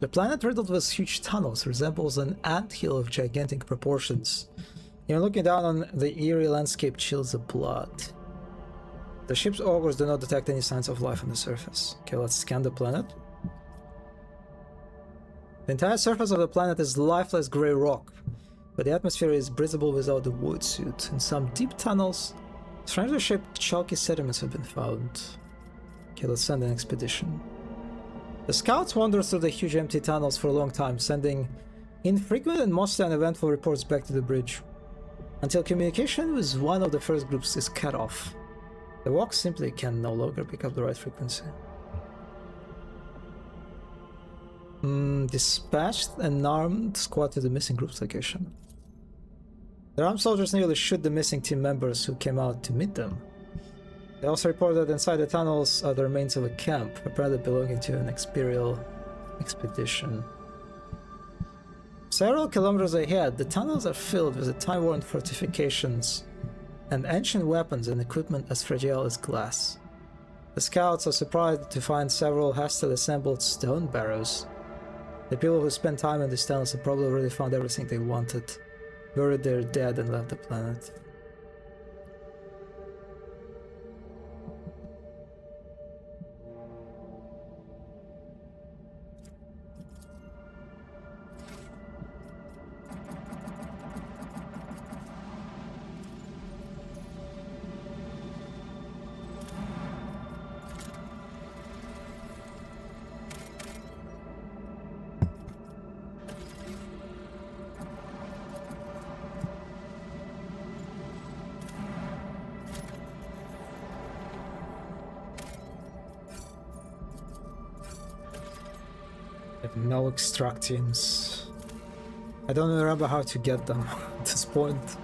The planet riddled with huge tunnels resembles an anthill of gigantic proportions. Even looking down on the eerie landscape chills the blood. The ship's augurs do not detect any signs of life on the surface. Okay, let's scan the planet. The entire surface of the planet is lifeless grey rock, but the atmosphere is breathable without the void suit. In some deep tunnels, strangely shaped chalky sediments have been found. Okay, let's send an expedition. The scouts wandered through the huge empty tunnels for a long time, sending infrequent and mostly uneventful reports back to the bridge, until communication with one of the first groups is cut off. The walk simply can no longer pick up the right frequency. Dispatched an armed squad to the missing group's location. The armed soldiers nearly shoot the missing team members who came out to meet them. They also reported that inside the tunnels are the remains of a camp, apparently belonging to an imperial expedition. Several kilometers ahead, the tunnels are filled with the time-worn fortifications and ancient weapons and equipment as fragile as glass. The scouts are surprised to find several hastily assembled stone barrows. The people who spent time in these tunnels have probably already found everything they wanted, buried their dead and left the planet. No extractions. I don't remember how to get them at this point.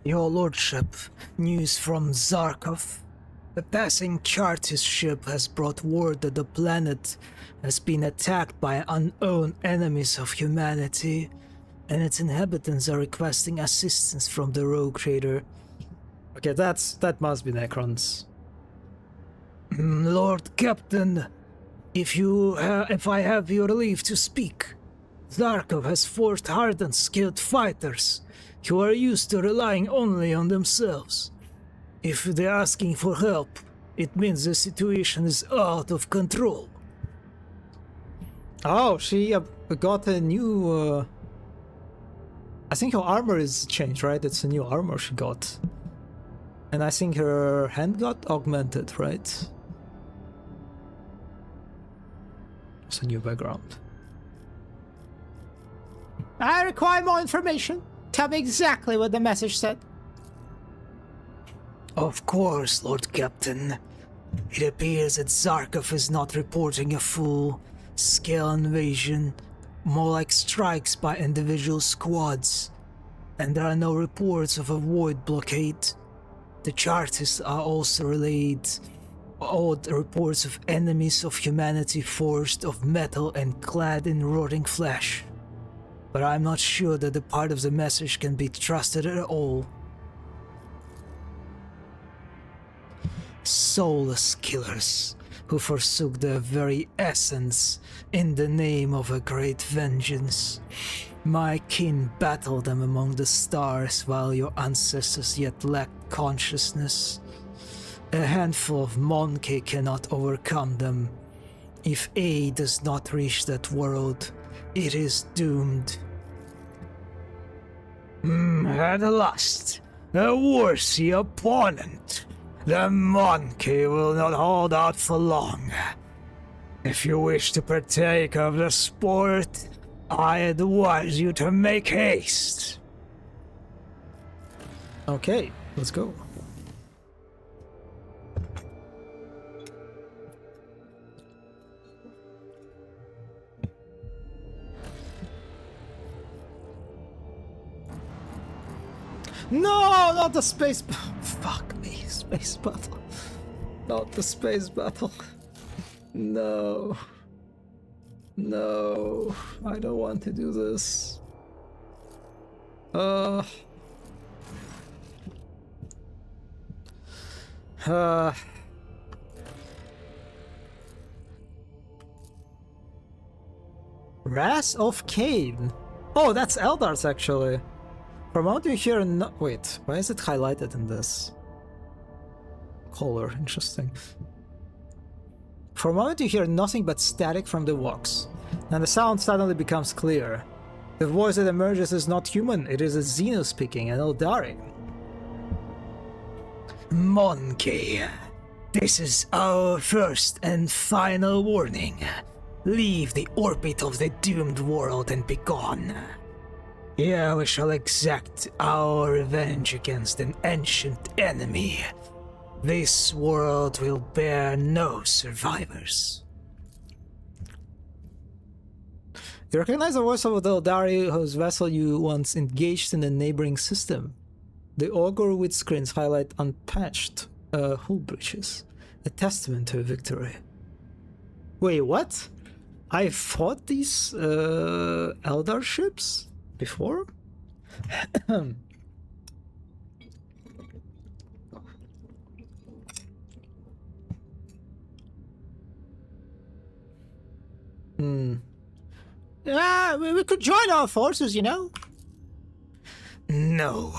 Your lordship, news from Zarkov. A passing Chartist ship has brought word that the planet has been attacked by unknown enemies of humanity, and its inhabitants are requesting assistance from the rogue trader. Okay, that must be Necrons. Lord Captain, if I have your leave to speak, Zarkov has forced hardened, skilled fighters who are used to relying only on themselves. If they're asking for help, it means the situation is out of control. Oh, she got a new... I think her armor is changed, right? It's a new armor she got. And I think her hand got augmented, right? It's a new background. I require more information. Tell me exactly what the message said. Of course, Lord Captain. It appears that Zarkov is not reporting a full-scale invasion, more like strikes by individual squads, and there are no reports of a void blockade. The Chartists are also relayed odd reports of enemies of humanity forged of metal and clad in rotting flesh. But I'm not sure that the part of the message can be trusted at all. Soulless killers who forsook their very essence in the name of a great vengeance. My kin battled them among the stars while your ancestors yet lacked consciousness. A handful of Monkey cannot overcome them. If A does not reach that world, it is doomed. At last, a worthy opponent. The Monkey will not hold out for long. If you wish to partake of the sport, I advise you to make haste. Okay, let's go. No, not the space... Fuck me, space battle. Not the space battle. No. No, I don't want to do this. Wrath of Cain. Oh, that's Eldar's actually. From what you hear, no wait, why is it highlighted in this color? Interesting. For a moment you hear nothing but static from the walks, and the sound suddenly becomes clear. The voice that emerges is not human, it is a Xeno speaking, an Eldari. Monkey, this is our first and final warning. Leave the orbit of the doomed world and be gone. Here we shall exact our revenge against an ancient enemy. This world will bear no survivors. You recognize the voice of the Eldari whose vessel you once engaged in a neighboring system. The augur with screens highlight unpatched hull breaches, a testament to victory. Wait, what? I fought these Eldar ships before? Yeah, we could join our forces, you know. No.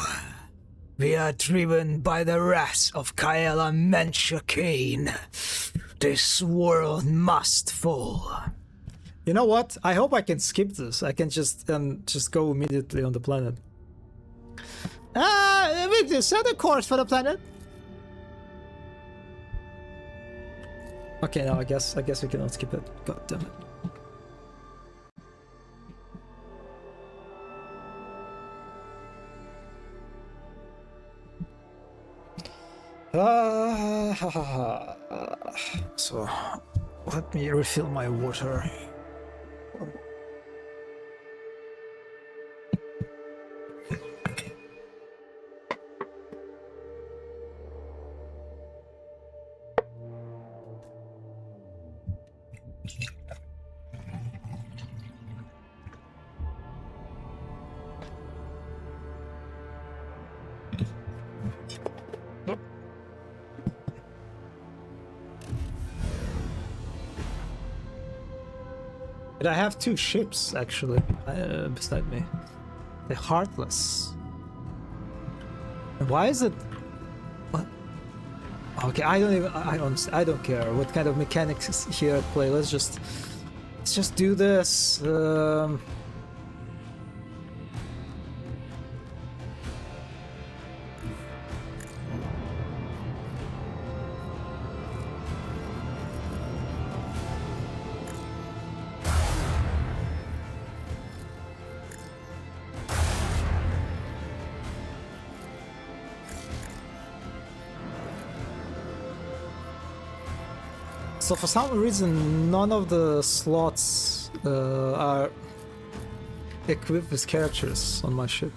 We are driven by the wrath of Kaela Menshakane. This world must fall. You know what? I hope I can skip this. I can just go immediately on the planet. We just set a course for the planet. Okay, now I guess we cannot skip it. God damn it. So, let me refill my water. But I have two ships actually beside me. They're heartless. And why is it? What? Okay, I don't care what kind of mechanics is here at play. Let's just do this. So for some reason, none of the slots are equipped with characters on my ship.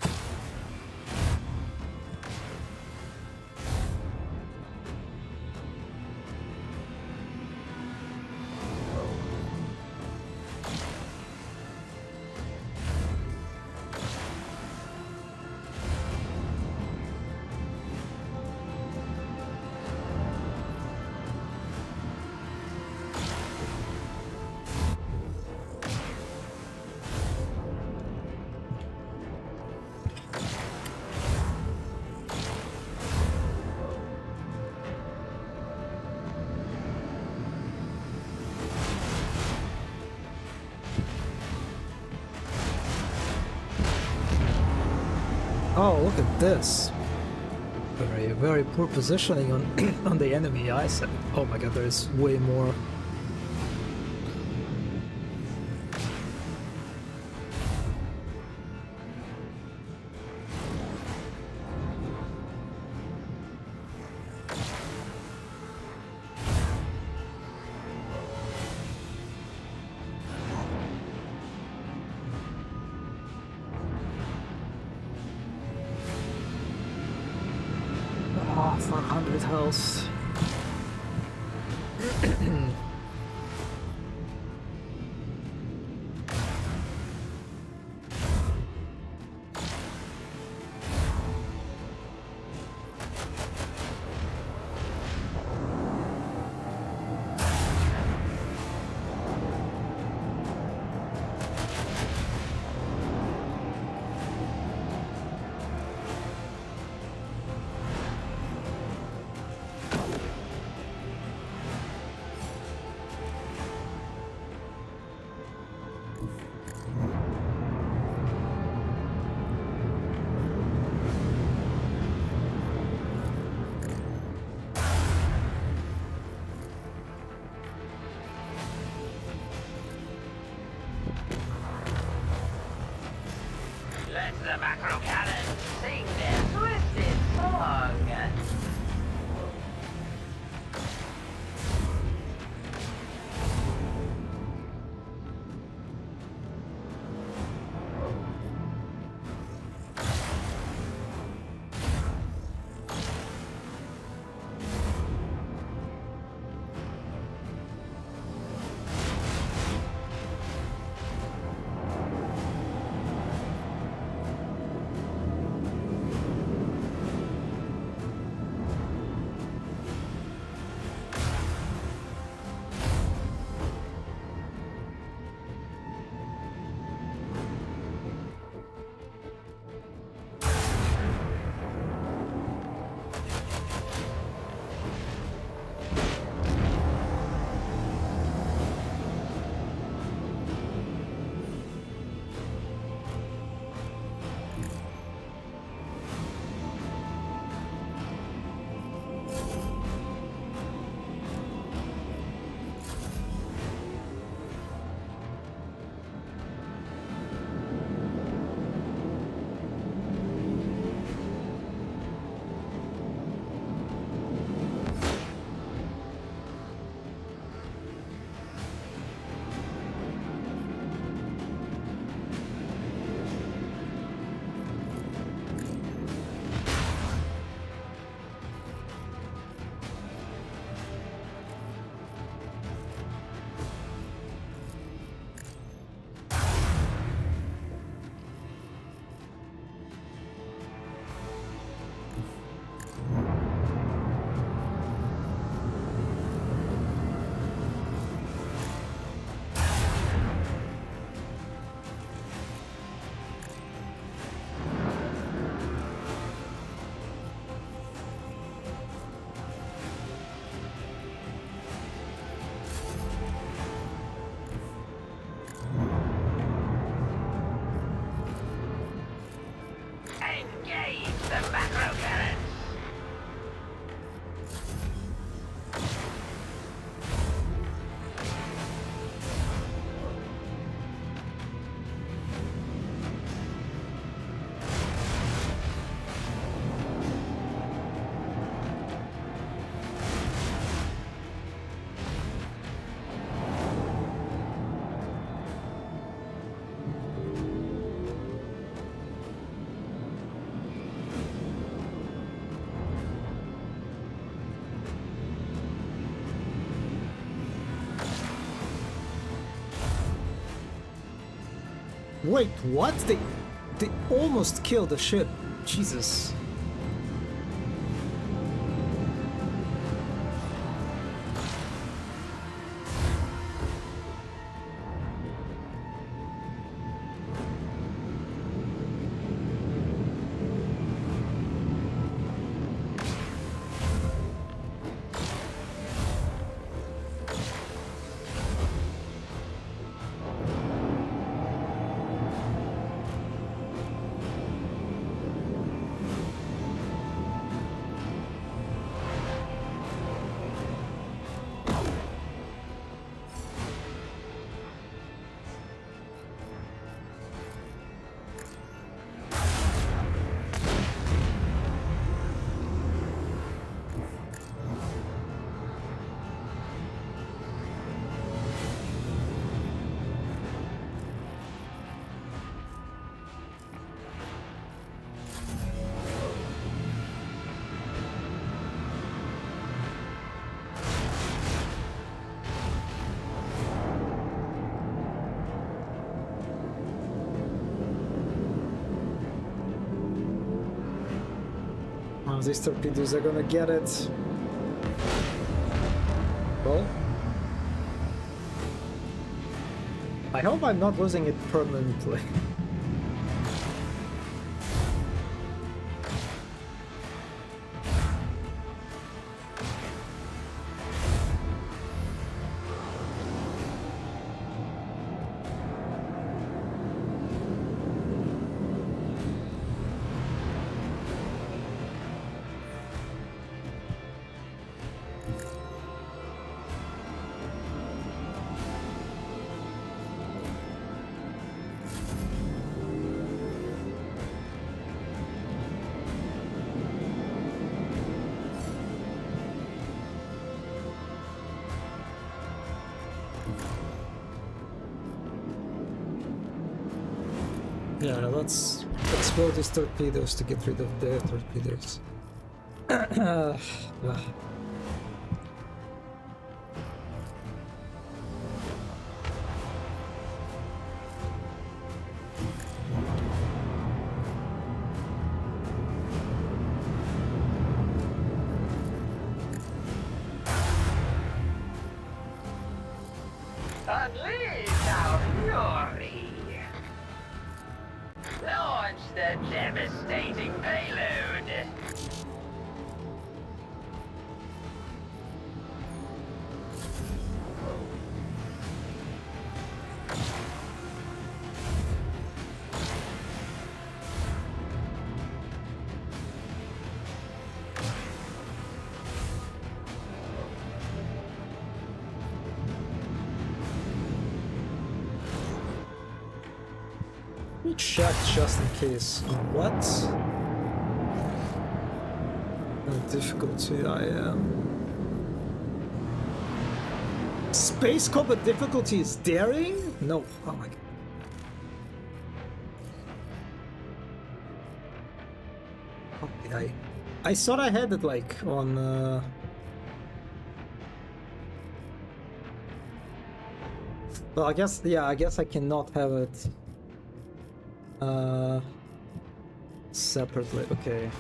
Oh, look at this. Very, very poor positioning on on the enemy eyesight. Oh my god, there is way more. Oh, 400 health. Let the macro cannons sing their twisted song. Engage the macro cannons. Wait, what? They almost killed the ship. Jesus. Oh, these torpedoes are gonna get it. Well, I hope I'm not losing it permanently. Yeah, let's explode these torpedoes to get rid of their torpedoes. Unleash our fury! Launch the devastating payload! Check just in case. What? How difficulty I am. Space combat difficulty is daring? No. Oh my god. How did I thought I had it like on well, I guess I guess I cannot have it separately. Okay.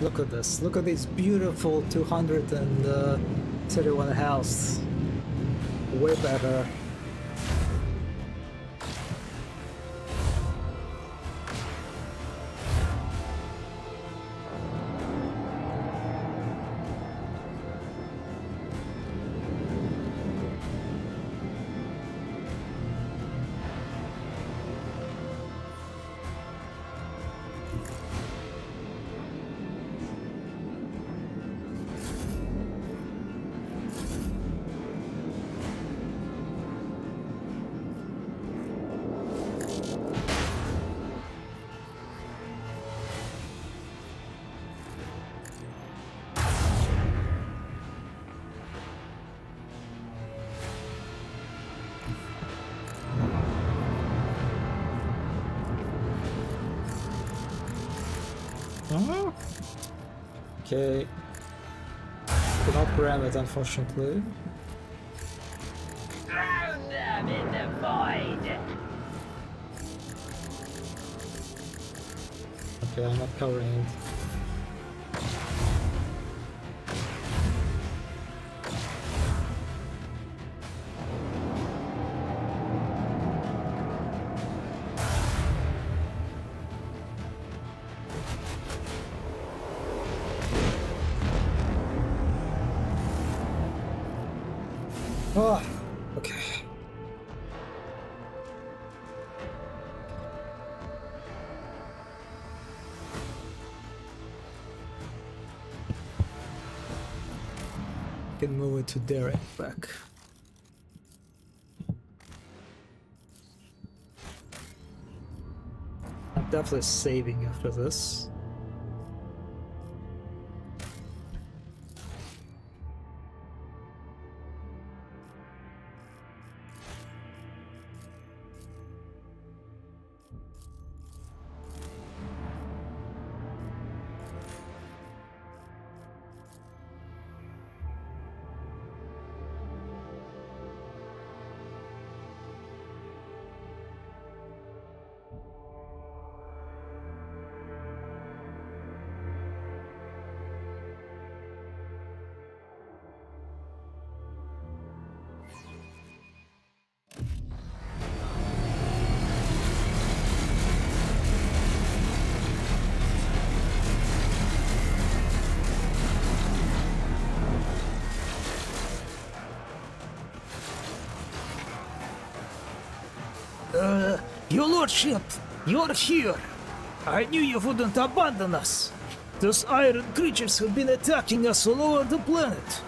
Look at this. Look at this beautiful 231 health. Way better. Okay. Cannot ram it, unfortunately. Drown them in the void! Okay, I'm not covering it. Oh, okay. Can move it to Derek back. I'm definitely saving after this. Your lordship, you're here. I knew you wouldn't abandon us. Those iron creatures have been attacking us all over the planet.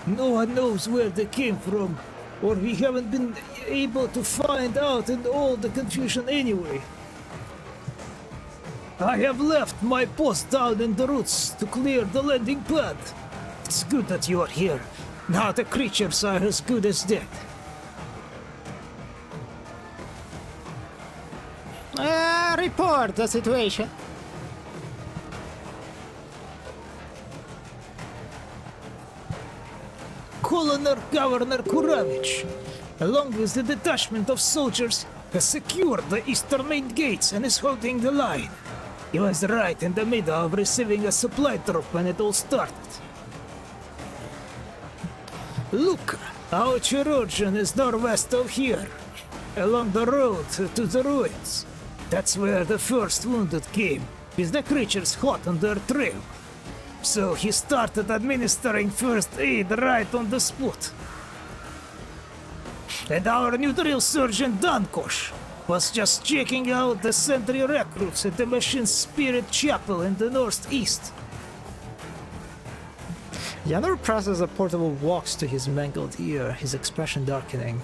No one knows where they came from, or we haven't been able to find out in all the confusion anyway. I have left my post down in the roots to clear the landing pad. It's good that you are here. Now the creatures are as good as dead. Report the situation. Colonel Governor Kuravich, along with the detachment of soldiers, has secured the eastern main gates and is holding the line. He was right in the middle of receiving a supply drop when it all started. Look, our Chirurgeon is northwest of here, along the road to the ruins. That's where the first wounded came, with the creatures hot on their trail. So he started administering first aid right on the spot. And our new drill sergeant Dankosh was just checking out the sentry recruits at the Machine Spirit Chapel in the northeast. Yanor presses a portable walks to his mangled ear, his expression darkening.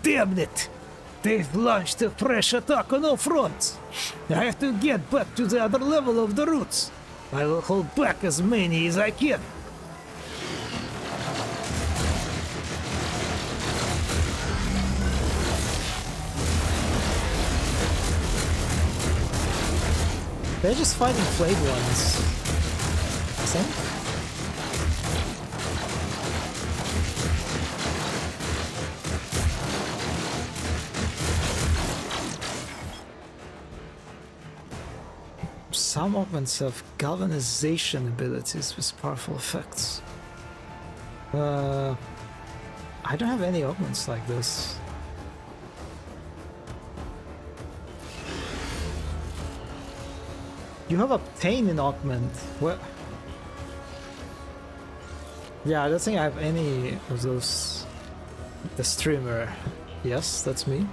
Damn it! They've launched a fresh attack on all fronts. I have to get back to the other level of the roots. I will hold back as many as I can. They're just fighting flayed ones. I think. Some augments have galvanization abilities with powerful effects. I don't have any augments like this. You have obtained an augment. What? Yeah, I don't think I have any of those. The streamer. Yes, that's me.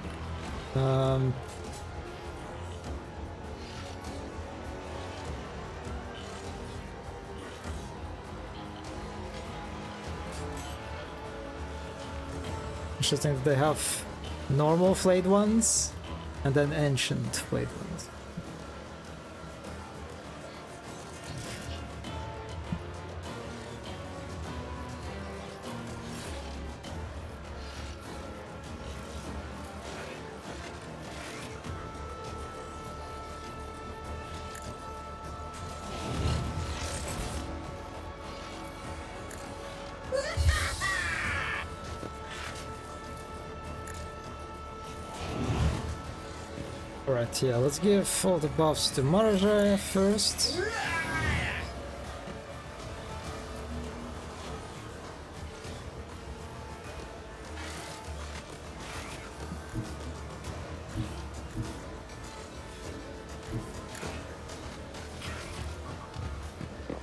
Interesting that they have normal flayed ones and then ancient flayed ones. Alright, yeah, let's give all the buffs to Marja first.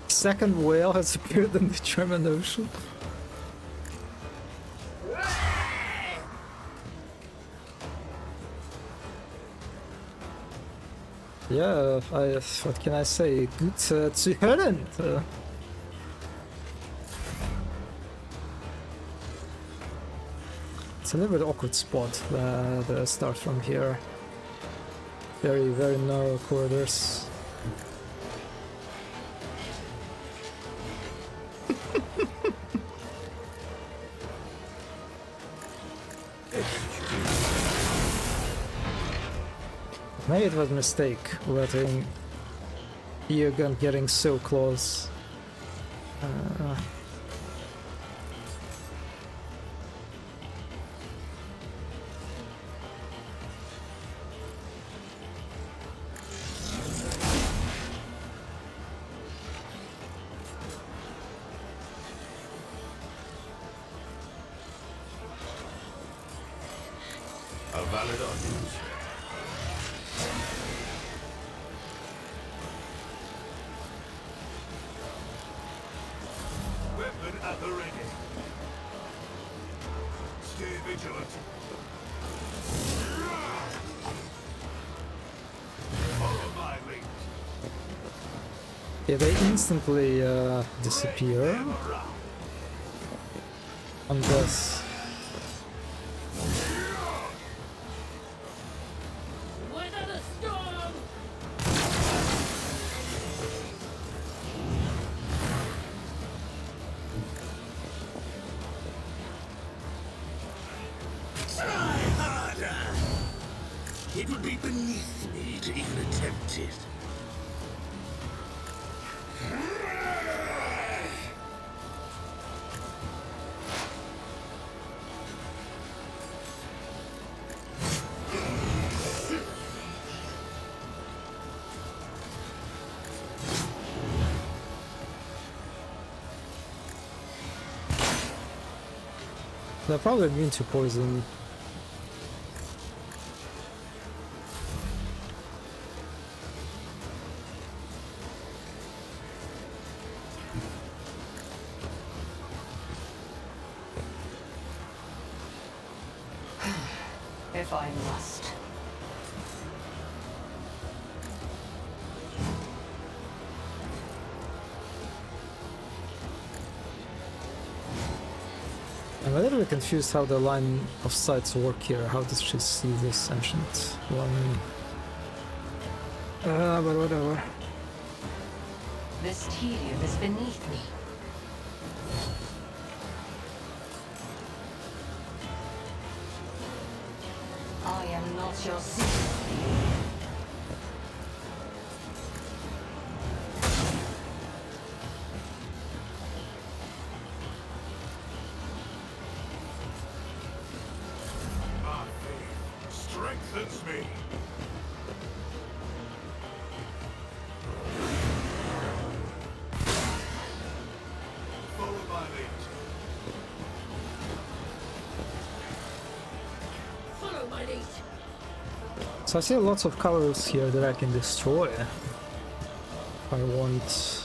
Second whale has appeared in the German Ocean. Yeah, what can I say? Good to hören. It's a little bit awkward spot, the start from here. Very, very narrow corridors. Maybe it was a mistake letting Eogan getting so close. A valid argument. Weapon at the ready. Stay vigilant. Follow my lead. Yeah, they instantly disappear. Unless... It would be beneath me to even attempt it. They're probably immune to poison. If I must. I'm a little bit confused how the line of sights work here. How does she see this ancient one? But whatever. This tedium is beneath me. I am not your sister. My faith strengthens me. Follow my lead. Follow my lead. So I see lots of colors here that I can destroy. If I want.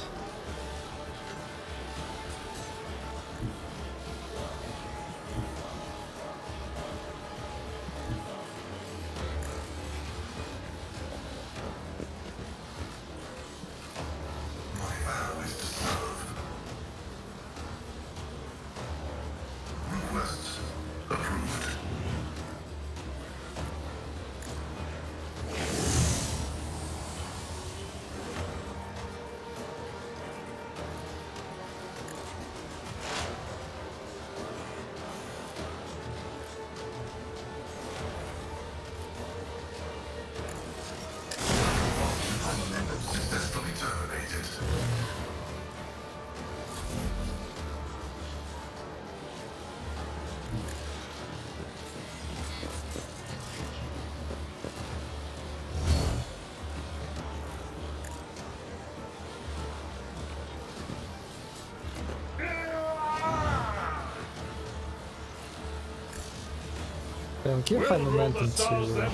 Give high momentum to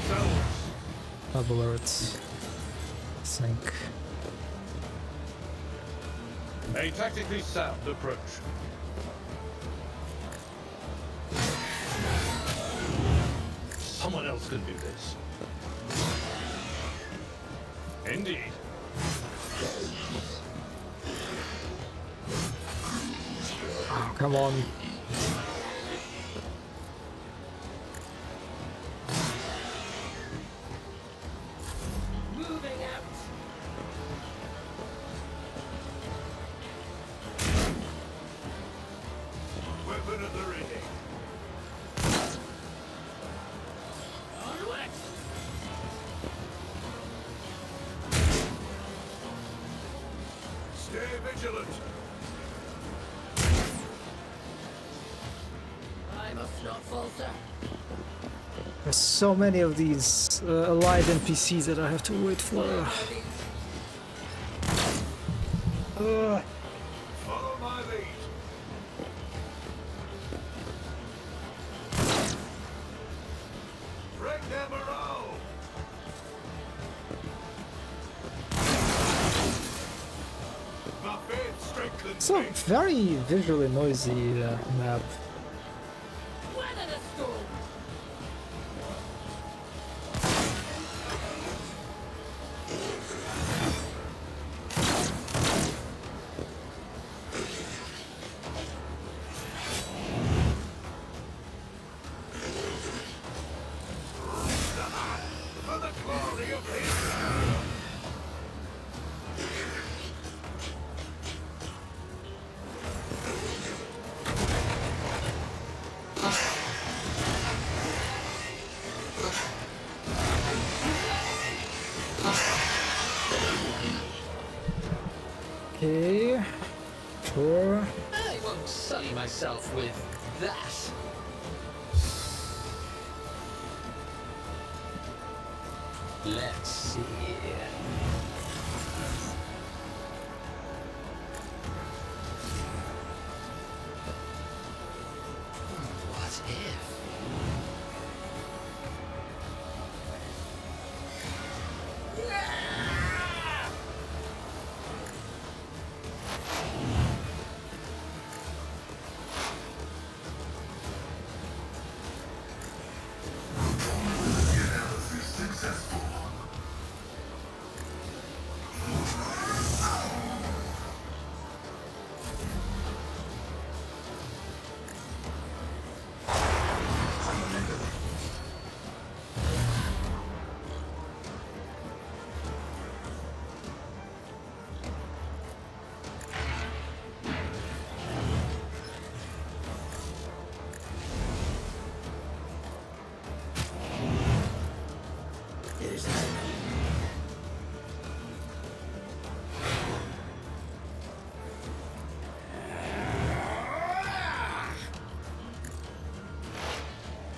double it, I think. A tactically sound approach. Someone else can do this. Indeed. Oh, come on. Weapon at the ready. Stay vigilant. I must not falter. There's so many of these allied NPCs that I have to wait for. Follow my lead. Break them around. My faith strengthens So me. very visually noisy map. Weather the storm. Okay. Sure. I won't sully myself with that. Let's see. What if?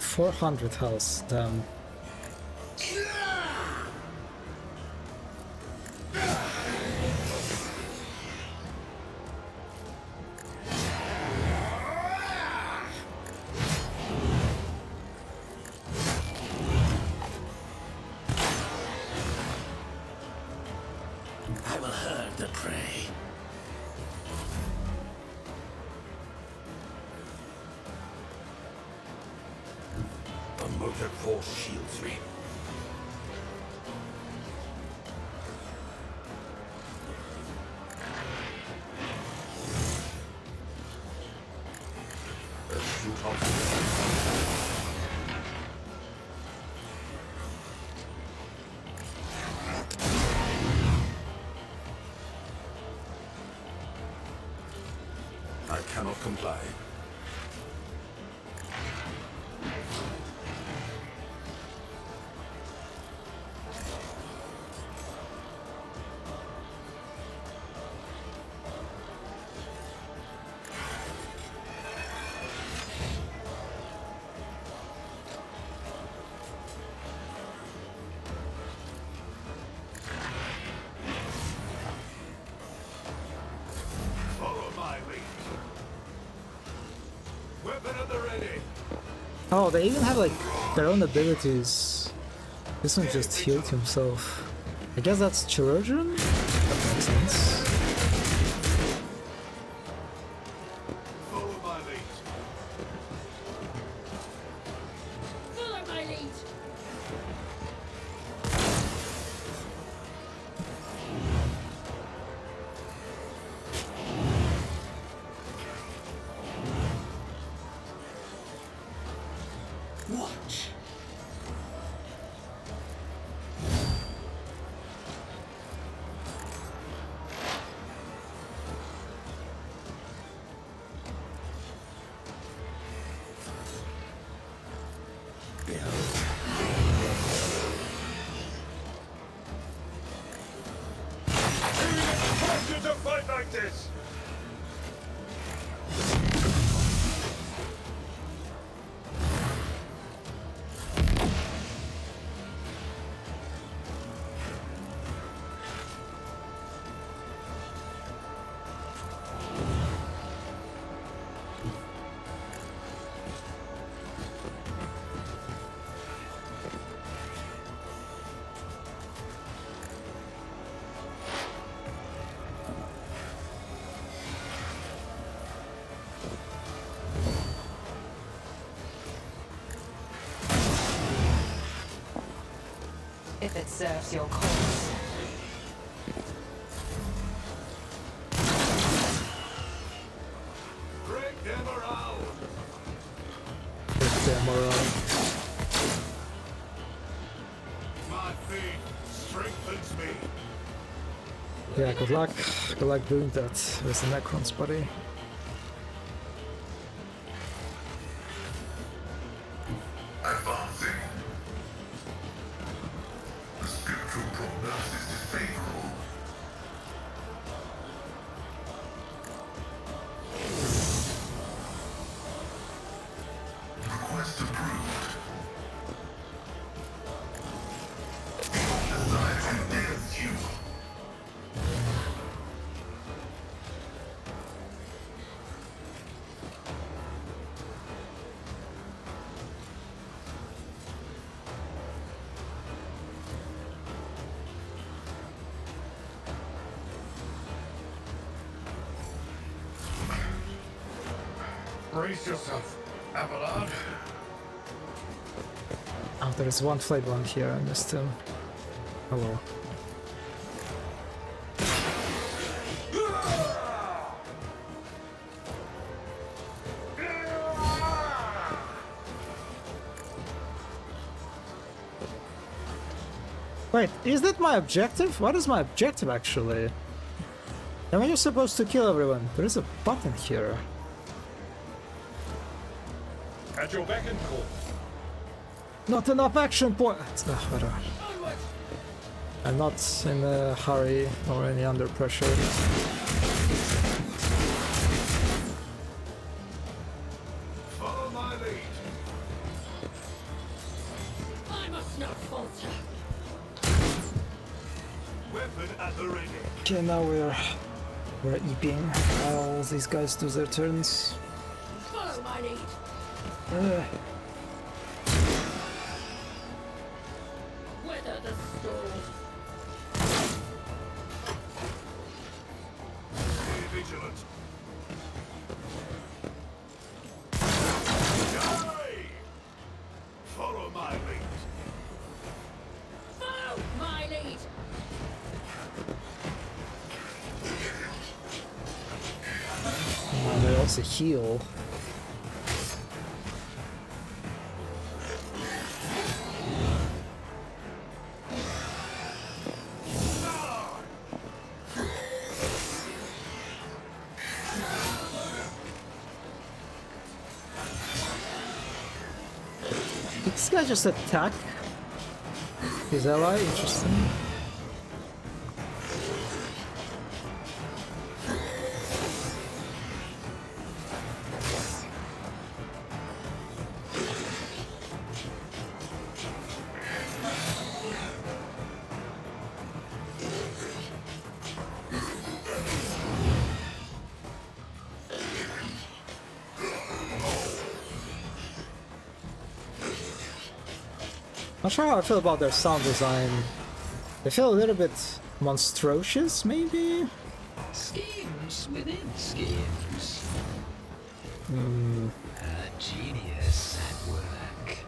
$400 health, damn. I will herd the prey. The motive force shields me. Shoot off. I cannot comply. Follow my lead. Weapon at the ready. Oh, they even have like their own abilities. This one just healed himself. I guess that's chirurgeon? That makes sense. Follow my lead. Follow my lead. Watch. You don't fight like this! If it serves your cause. Break them around. With their morale. My faith strengthens me. Yeah, good luck. Good luck doing that with the Necrons, buddy. Advancing. The spiritual prognosis is favorable. Brace yourself, Abelard. Oh, there is one flayed one here. I missed him. Hello. Wait, is that my objective? What is my objective actually? Am I just supposed to kill everyone? There is a button here. At your beck and call. Not enough action points. Whatever. I'm not in a hurry or any under pressure. Follow my lead. I must not falter. Weapon at the ready. Okay, now we're eeping while these guys do their turns. Follow my lead. Weather the storm. Be vigilant. Die! Follow my lead. Follow my lead. They also heal. Did this guy just attack his ally? Interesting. Not sure how I feel about their sound design. They feel a little bit monstrous, maybe? Schemes within schemes. A genius at work.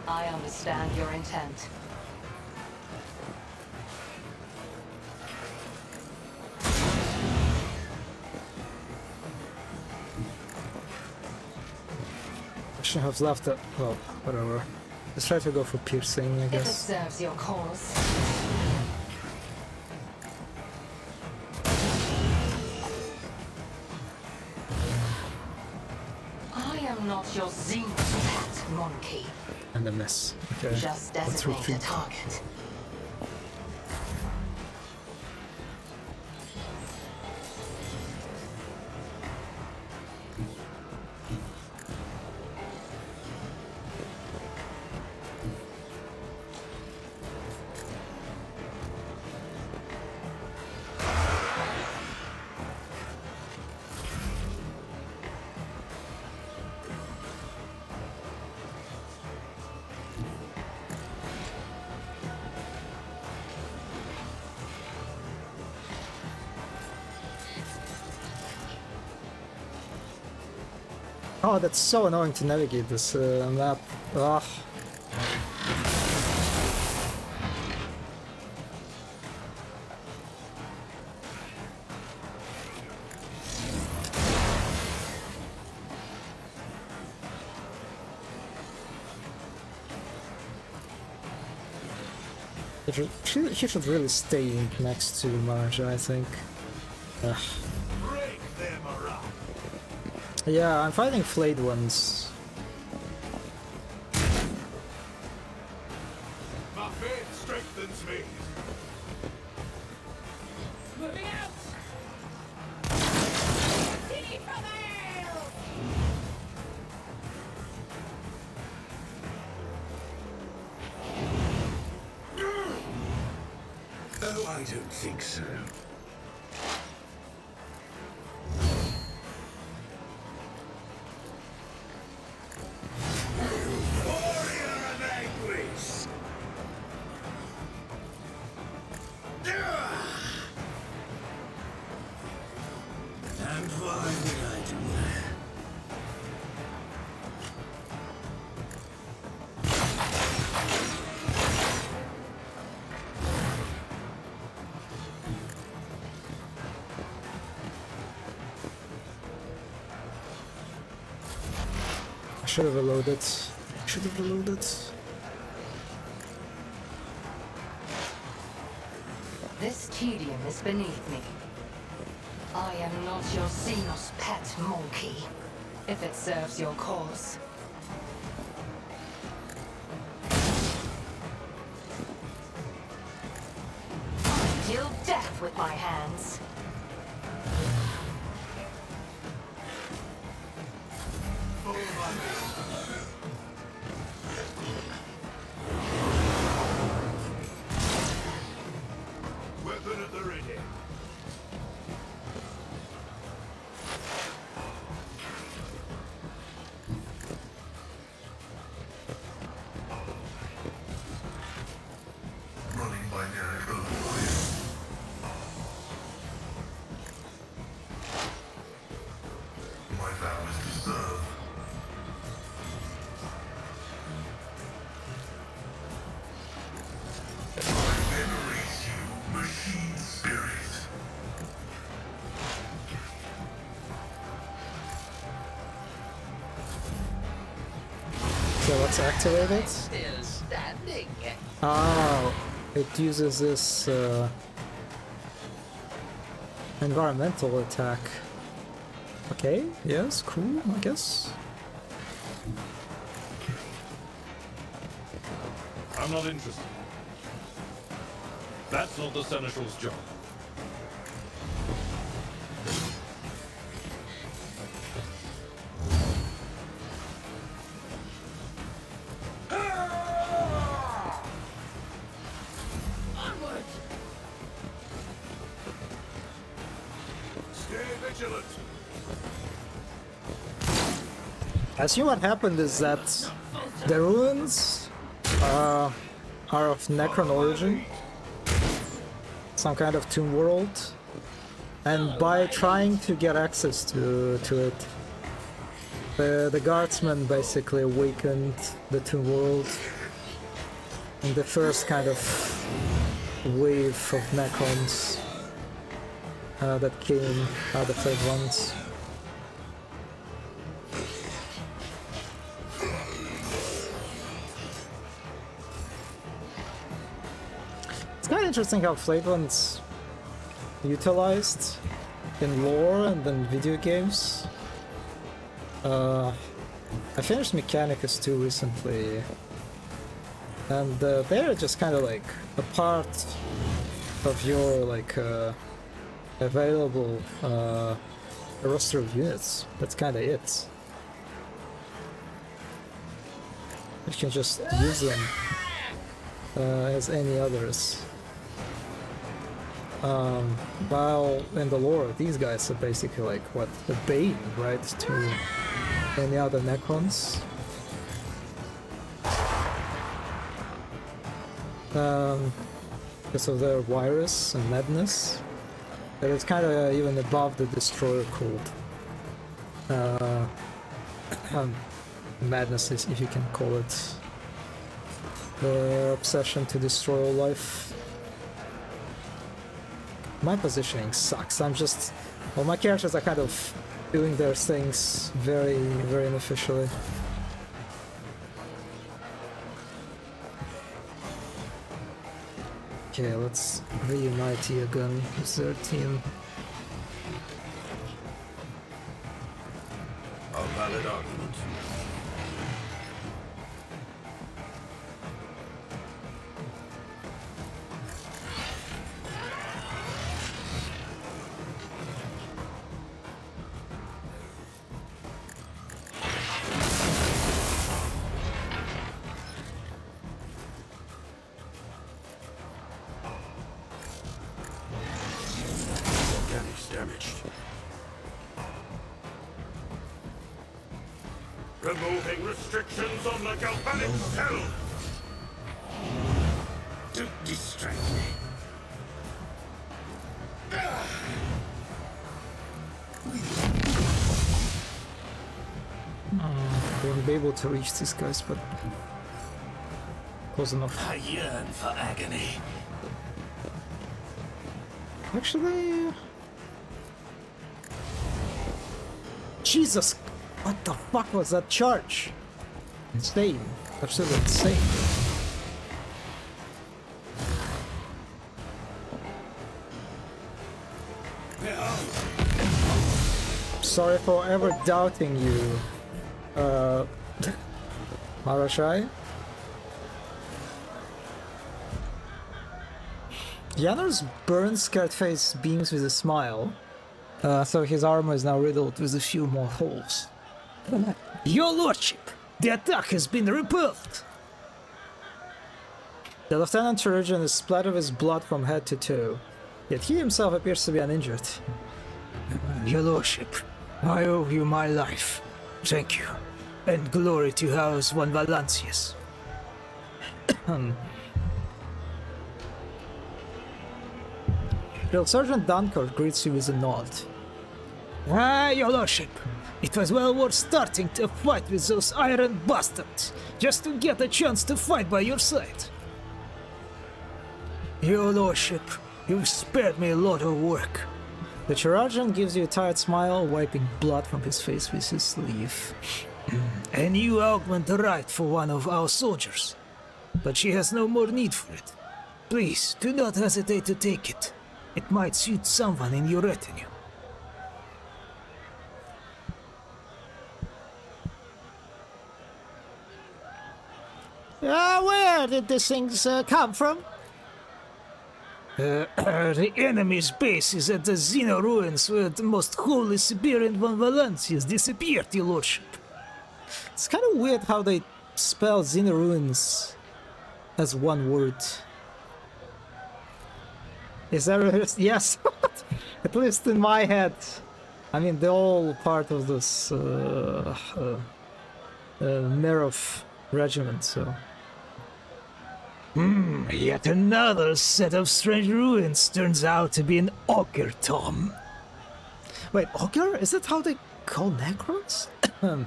I understand your intent. I should have left it. Well, whatever. Let's try to go for piercing, I If it guess. serves your cause. I am not your Zin's pet monkey. And a miss. Okay. Just Let's designate a retreat. target. Oh, that's so annoying to navigate this map. Ugh. He should really stay next to Marja, I think. Ugh. Break their morale. Yeah, I'm fighting flayed ones. My faith strengthens me. Moving out! don't think so. Warrior of anguish! And why did I do that? I should have reloaded. Should have reloaded. This tedium is beneath me. I am not your Xenos pet monkey, if it serves your cause. I deal death with my hands. Weapon at the ready. Running by miracle. My vow is to serve. I venerate you, machine spirit. So let's activate it. Still standing. Oh, it uses this environmental attack. Okay, yes, cool, I guess. I'm not interested. That's not the Seneschal's job. Stay vigilant. I assume what happened is that the ruins are of Necron origin, some kind of tomb world, and by trying to get access to it, the guardsmen basically awakened the tomb world, and the first kind of wave of Necrons that came are the third ones. It's kind of interesting how Flaveland's utilized in lore and in video games. I finished Mechanicus 2 recently, and they're just kind of like a part of your like available roster of units. That's kind of it. You can just use them as any others. While in the lore, these guys are basically like what, the bane, right, to any other Necrons. Because of their virus and madness, that it's kind of even above the Destroyer cult. Madness, if you can call it. The obsession to destroy all life. My positioning sucks. I'm just... Well, my characters are kind of doing their things very, very unofficially. Okay, let's reunite here again with their team. A valid argument. Removing restrictions on the galvanic cell! Don't distract me. Won't be able to reach these guys, but close enough. I yearn for agony. Actually, Jesus, what the fuck was that charge? Insane, absolutely insane. Sorry for ever doubting you, Marashai. Yanor's burned, scared face beams with a smile, so his armor is now riddled with a few more holes. Your lordship, the attack has been repelled. The lieutenant chirurgeon is splattered with blood from head to toe, yet he himself appears to be uninjured. Your lordship, I owe you my life. Thank you. And glory to House One Valancius. Drill Sergeant Dunkirk greets you with a nod. Ah, your lordship, it was well worth starting to fight with those iron bastards, just to get a chance to fight by your side. Your lordship, you've spared me a lot of work. The chirurgeon gives you a tired smile, wiping blood from his face with his sleeve. A new augment right for one of our soldiers, but she has no more need for it. Please, do not hesitate to take it. It might suit someone in your retinue. Where did these things come from? The enemy's base is at the Xeno ruins where the most holy Siberian von Valancius disappeared, your lordship. It's kind of weird how they spell Xena ruins as one word. Is that yes? At least in my head. I mean, they're all part of this Merov regiment, so. Yet another set of strange ruins turns out to be an auger tomb. Wait, auger? Is that how they call Necrons? I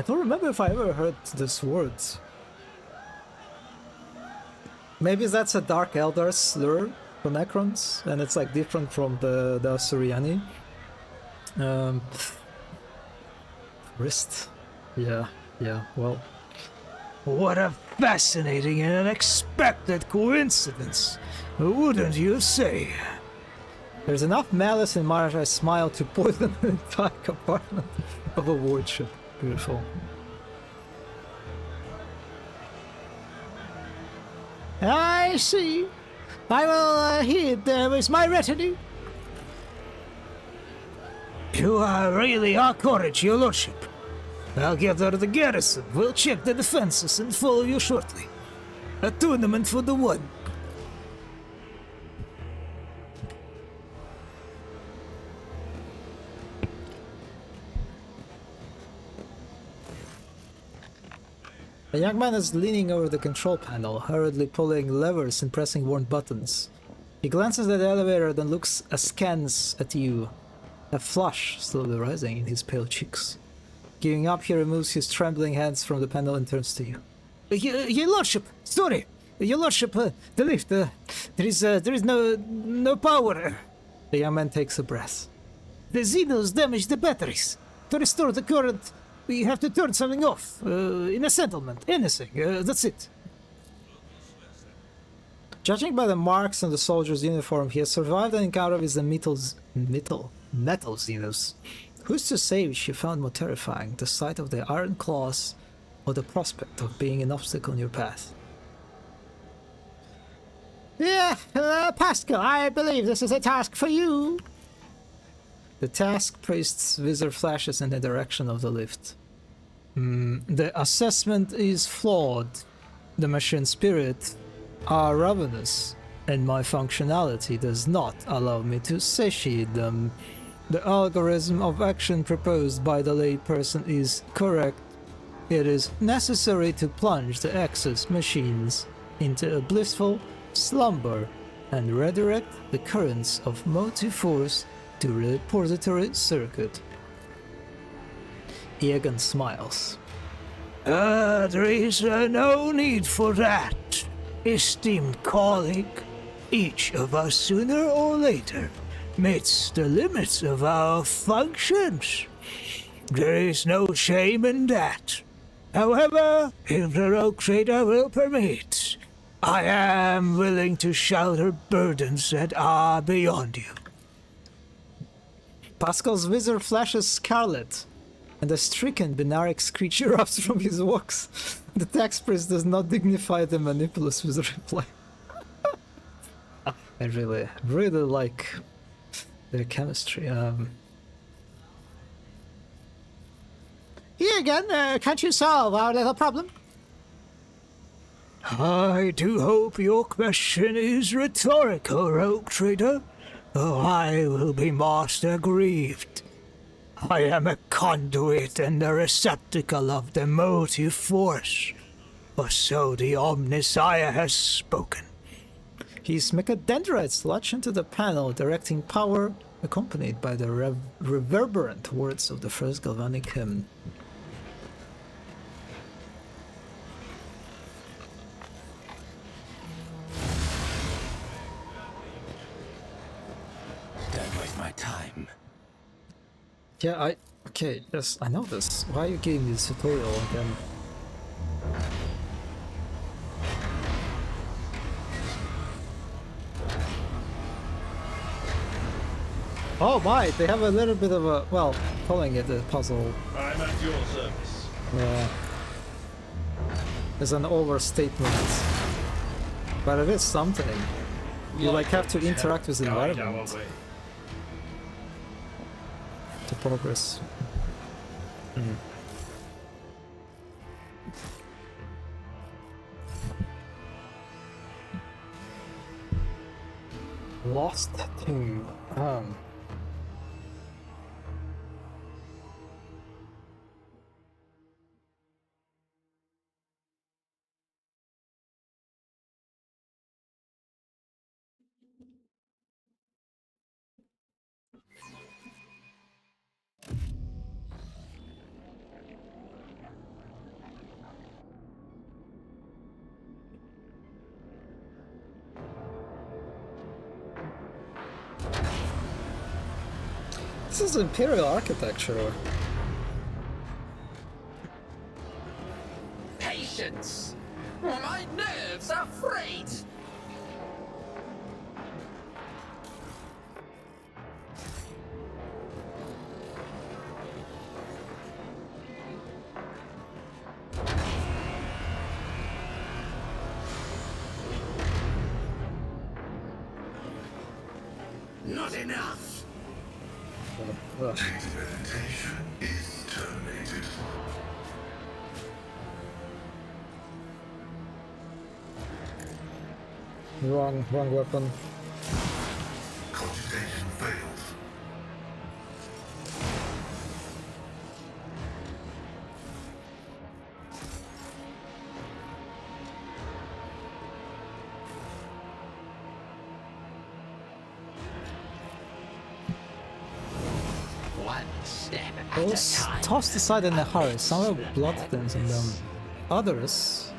don't remember if I ever heard this word. Maybe that's a Dark Eldar slur for Necrons, and it's like different from the Asuryani. Wrist. Yeah, well. What a fascinating and unexpected coincidence, wouldn't you say? There's enough malice in Marashai's smile to poison the entire compartment of a warship. Beautiful. I see. I will heed with my retinue. You are really our courage, your lordship. I'll gather the garrison, we'll check the defenses and follow you shortly. A tournament for the one. A young man is leaning over the control panel, hurriedly pulling levers and pressing worn buttons. He glances at the elevator, then looks askance at you, a flush slowly rising in his pale cheeks. Giving up, he removes his trembling hands from the panel and turns to you. Your lordship, sorry, your lordship, the lift, there is no power. The young man takes a breath. The Xenos damaged the batteries. To restore the current, we have to turn something off, in a settlement, anything, that's it. Judging by the marks on the soldier's uniform, he has survived an encounter with the metal Xenos. Who's to say which you found more terrifying, the sight of the iron claws or the prospect of being an obstacle in your path? Yeah, Pascal, I believe this is a task for you. The task priest's visor flashes in the direction of the lift. The assessment is flawed. The machine spirit are ravenous, and my functionality does not allow me to satiate them. the algorithm of action proposed by the layperson is correct, it is necessary to plunge the access machines into a blissful slumber and redirect the currents of motive force to repository circuit. Egan smiles. There is no need for that, esteemed colleague. Each of us sooner or later meets the limits of our functions. There is no shame in that. However, if the rogue trader will permit, I am willing to shoulder burdens that are beyond you. Pascal's visor flashes scarlet, and a stricken binaric screech erupts from his walks. The tax priest does not dignify the manipulous with a reply. I really like their chemistry. Here again, can't you solve our little problem? I do hope your question is rhetorical, rogue trader. Oh, I will be most aggrieved. I am a conduit and a receptacle of the motive force, or so the Omnissiah has spoken. His mechadendrites latch into the panel, directing power, accompanied by the reverberant words of the first galvanic hymn. Don't waste my time. Yeah, okay, yes, I know this. Why are you giving me this tutorial again? Oh my, they have a little bit of a, well, calling it a puzzle. I'm at your service. Yeah. It's an overstatement. But it is something. You like have to interact with the environment to progress. Lost Tomb. This is Imperial architecture. Patience! My nerves are frayed! Not enough. Meditation is terminated. Wrong weapon. Cogitation failed. One step at Those a time. tossed aside in a hurry, some have blood stains on them. Others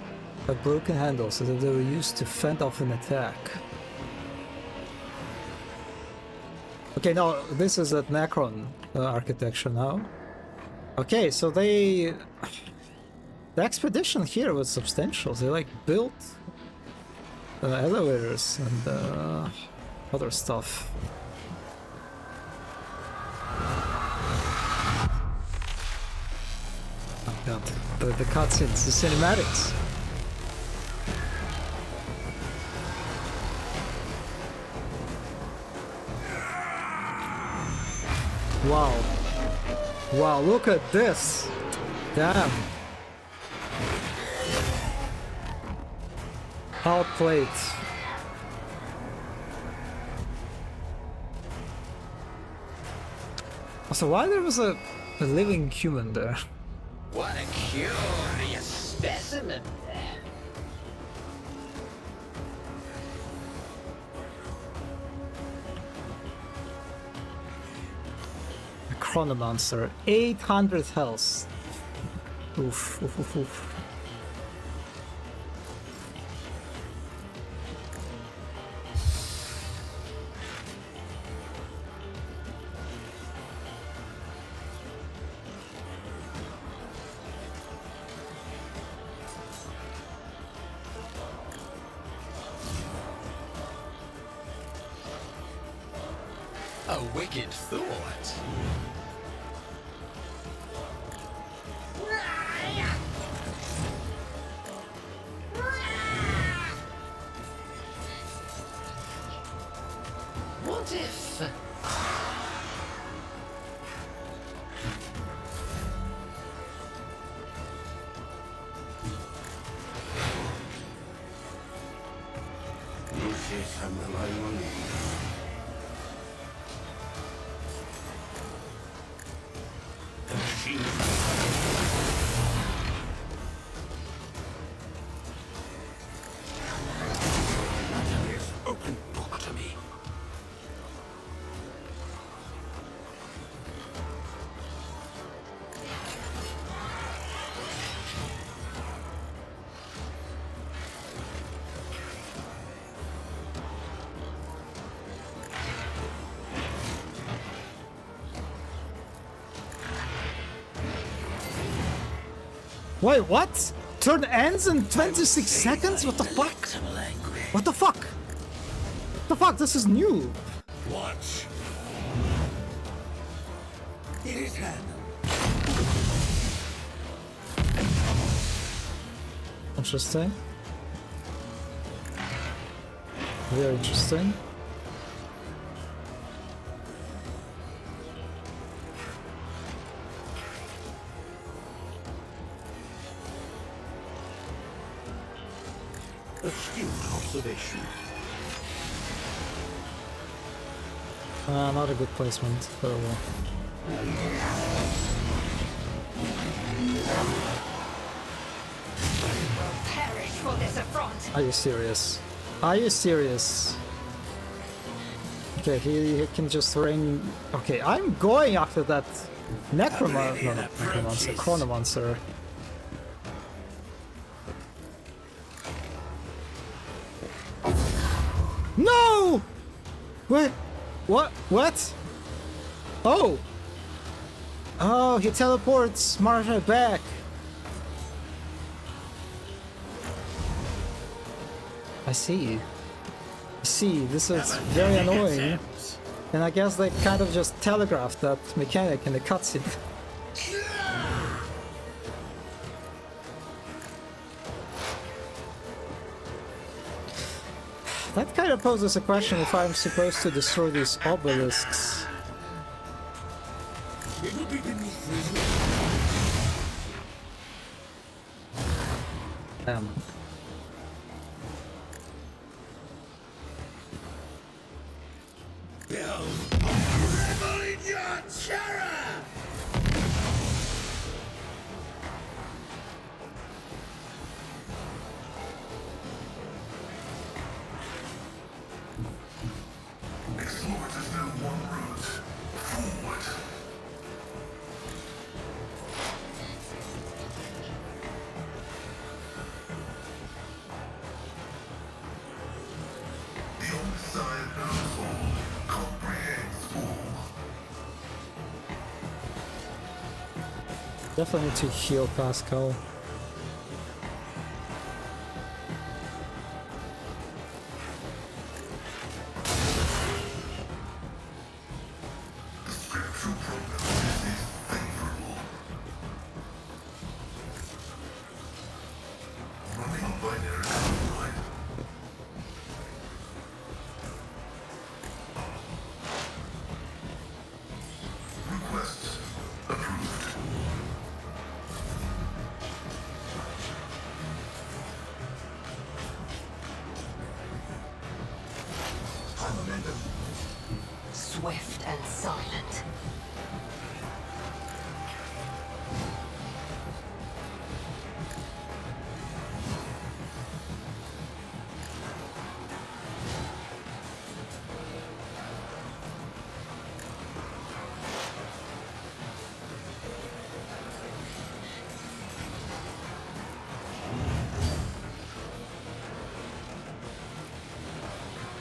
have broken handles as if they were used to fend off an attack. Okay, now this is at Necron architecture now. Okay, so the expedition here was substantial. They like built elevators and other stuff. Oh god, the cutscenes, the cinematics. Wow. Wow, look at this. Damn. Outplayed. So why there was a living human there? What a curious specimen. A chronomancer, 800 health. Oof, oof, oof, oof. A wicked thought. What if... Open book to me. Wait, what? Turn ends in 26 seconds? What the fuck? What the fuck? What the fuck? This is new. Watch. It is handled. Interesting. Very interesting. Astute observation. Not a good placement. Oh well. Perish for this affront. Are you serious? Are you serious? Okay, he can just rain. Okay, I'm going after that necromancer. No, not necromancer. Chronomancer. No! Wait. What? What? Oh! Oh, he teleports Martha back. I see. I see, this is very annoying. And I guess they kind of just telegraphed that mechanic in the cutscene. That kind of poses a question if I'm supposed to destroy these obelisks. It will be beneath me. Damn. Revel in your terror! Explore there's no one route. Forward. The old side knows all, comprehends all. Definitely need to heal Pascal. Spectral prognosis is favorable. Running on binary code. Request approved. Momentum. swift and silent.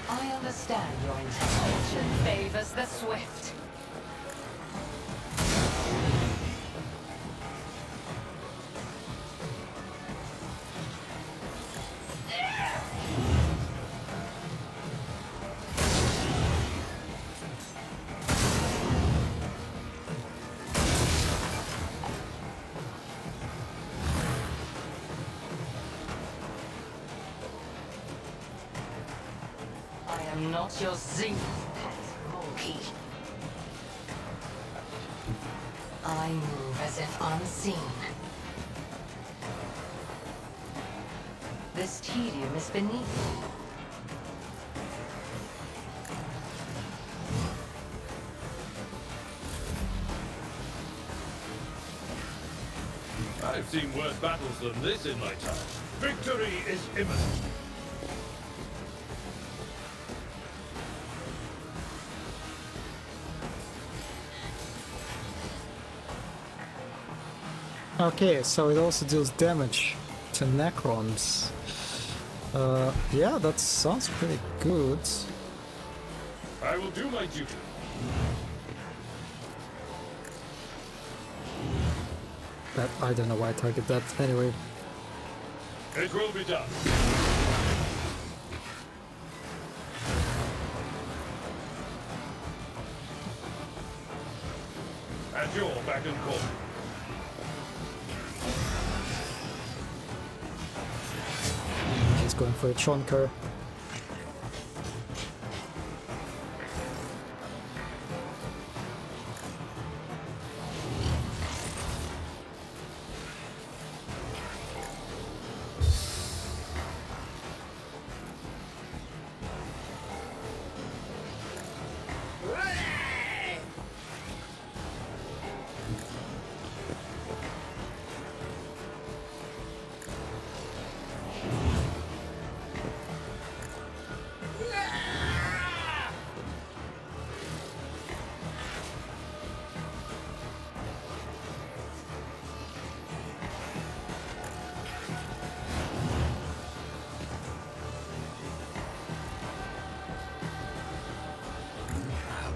I understand your intention favors the swift. I am not your Xenos pet, monkey. I move as if unseen. This tedium is beneath me. I've seen worse battles than this in my time. Victory is imminent. Okay, so it also deals damage to Necrons. Yeah, that sounds pretty good. I will do my duty. That, I don't know why I target that. Anyway, It will be done. At your back and call. he's going for a chonker.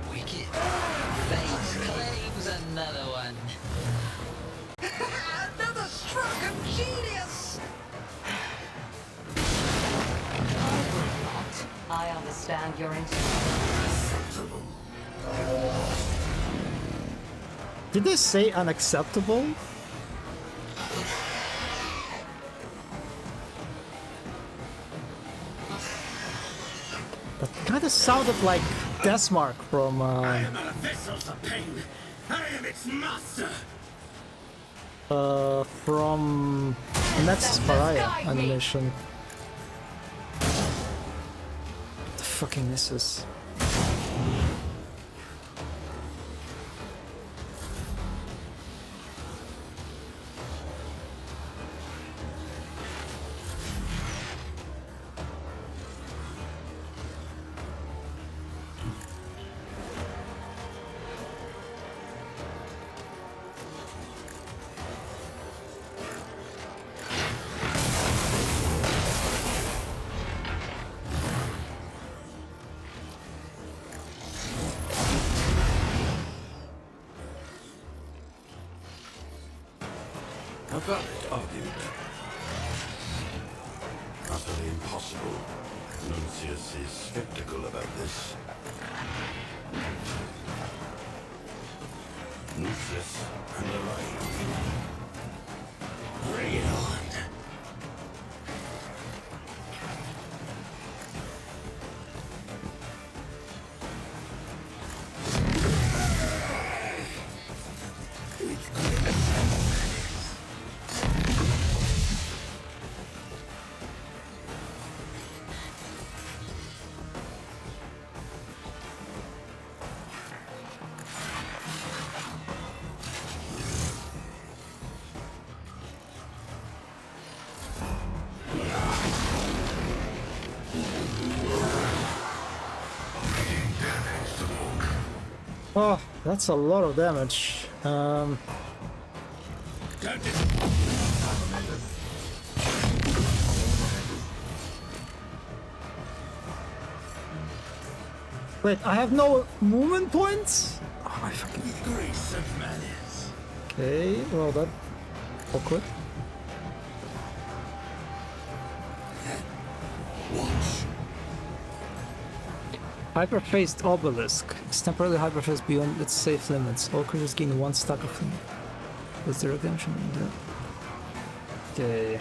Wicked. Fate claims another one. Another stroke of genius! I understand your intention. Did they say unacceptable? That kind of sounded like Deathmark from I am a vessel of pain. I am its master. from Nexus Pariah animation. The fucking misses. A valid argument. Utterly impossible. Lucius is skeptical about this. Lucius and Elaine. Bring it on. Oh, that's a lot of damage. Wait, I have no movement points? Oh, I fucking... Grace and malice. Okay, well that... awkward. Watch. Hyperphased obelisk. It's temporarily hyperphased beyond its safe limits. All creatures gain 1 stack of them. What's the redemption? Okay.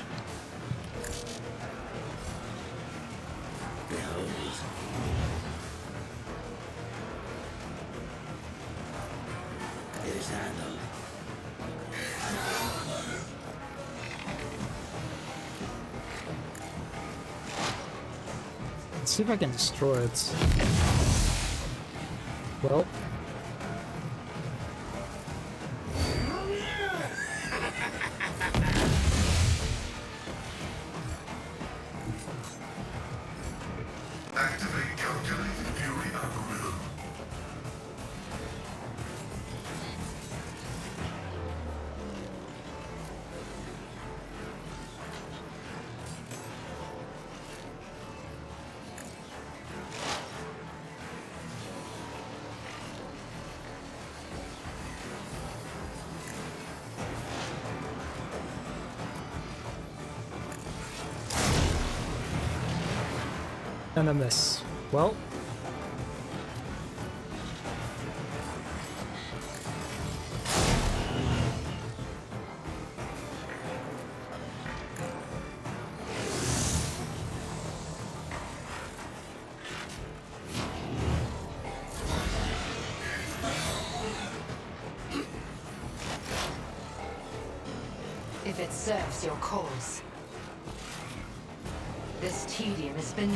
Behold. It is handled. Let's see if I can destroy it. Well. Activate calculated fury algorithm. And a miss. Well. If it serves your cause. This tedium has been...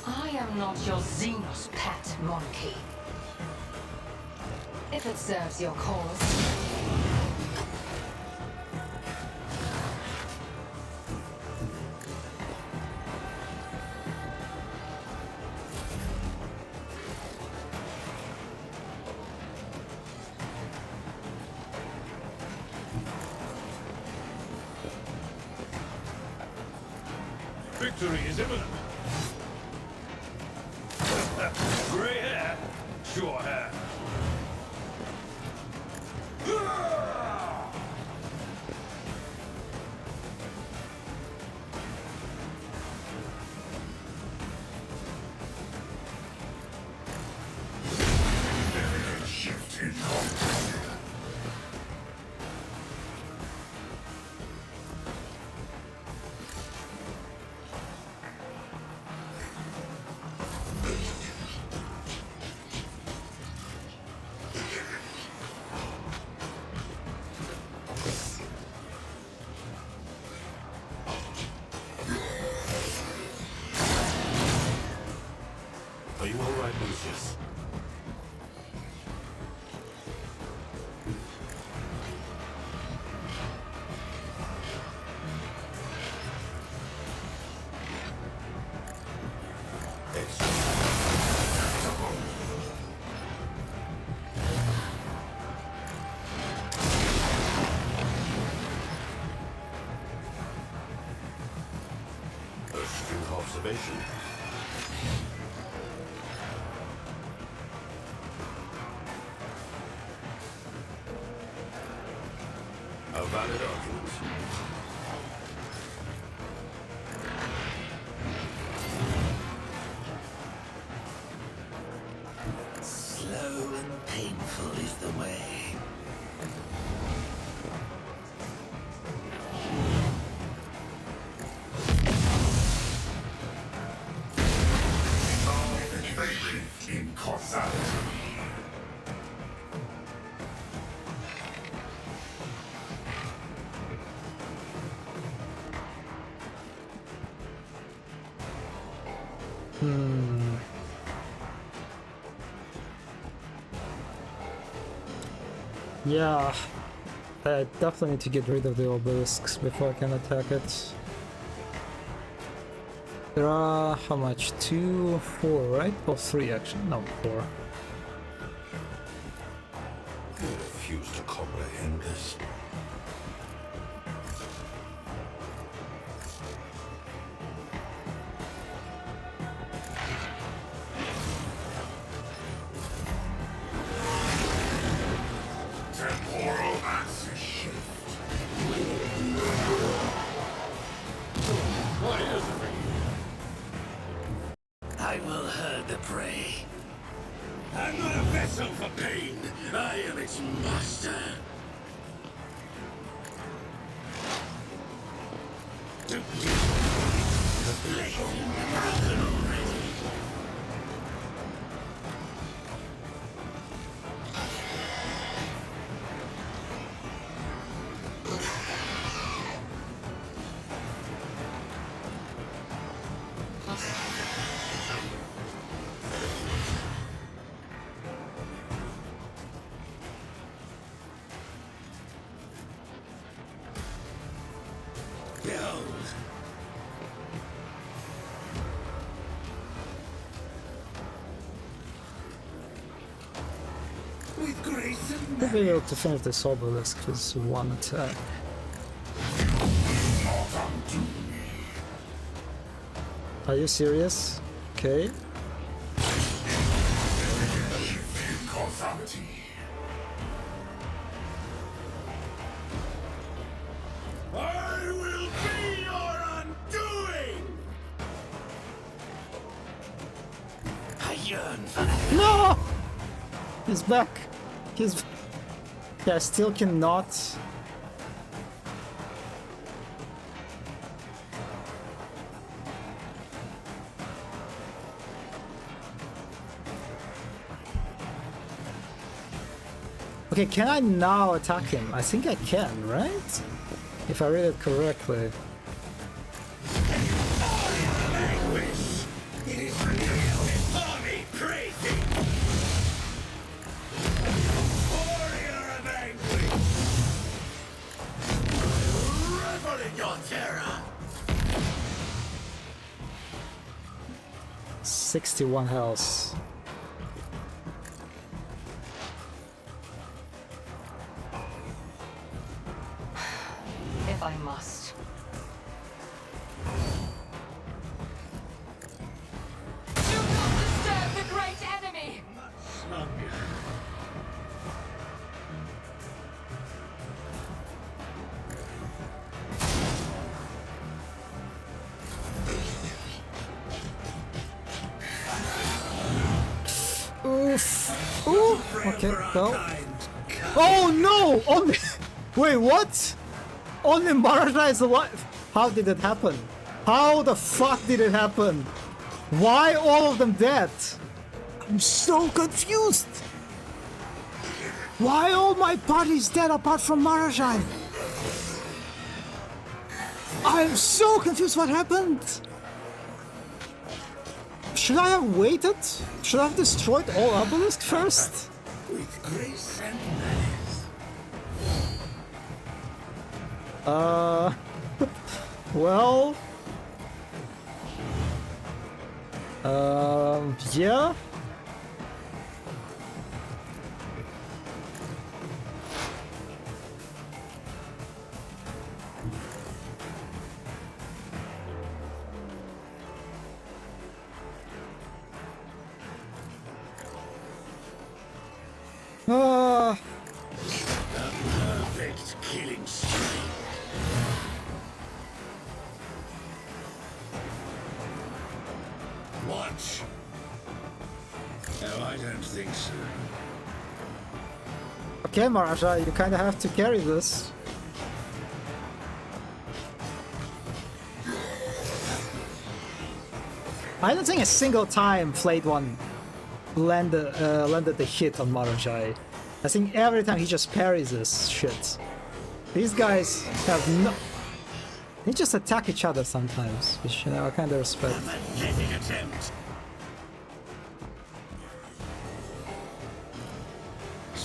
I am not your Xenos pet, monkey. If it serves your cause. Victory is imminent. Gray hair, sure hair. Shift in Are you all right, Lucius? Astute observation. A valid argument. slow and painful is the way. In causality. Yeah. I definitely need to get rid of the obelisks before I can attack it. There are how much? 2, 4, right? Oh, 3 actually. No, 4. I refuse to comprehend this. Temporal axis shift. I will herd the prey. I'm not a vessel for pain. I am its master. To the blade broken already. Behold. With grace and I'll be able to finish this obelisk with one attack. Are you serious? Okay. causality. I will be your undoing! I yearn for that. No! He's back. He's... Yeah, I still cannot... Okay, can I now attack him? I think I can, right? If I read it correctly. Anguish! It is real for me, praising! Warrior of anguish! Revel in your terror! 61 health. If I must. Do not disturb the great enemy! Oof. Ooh. Okay, well. Oh no! Only... Wait, what? Only Maharaja is alive? How did it happen? How the fuck did it happen? Why all of them dead? I'm so confused! Why all my party's dead apart from Maharaja? I'm so confused what happened! Should I have waited? Should I have destroyed all obelisks first? With grace and malice. Well... yeah? Perfect killing spree. Watch. No, I don't think so. Okay, Maharaja, you kinda have to carry this. I don't think a single time Flayed One landed the hit on Maharaja. I think every time he just parries this shit. These guys have no... They just attack each other sometimes, which, you know, I kinda respect. Pathetic attempt.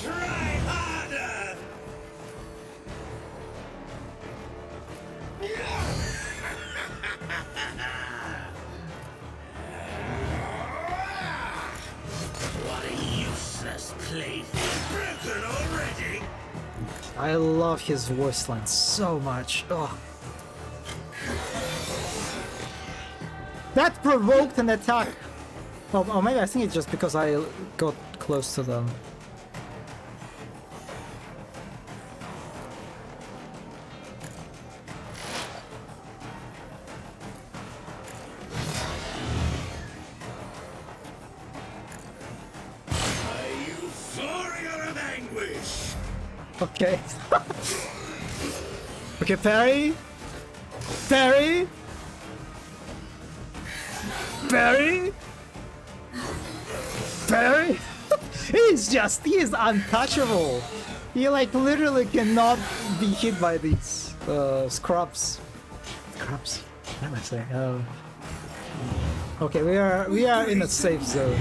Try harder. I love his voice line so much. Oh. That provoked an attack. Or maybe I think it's just because I got close to them. Okay. Okay, parry. Parry. Parry. Parry. He is untouchable. He like literally cannot be hit by these scrubs. Scrubs? What am I saying? Okay, we are in a safe zone.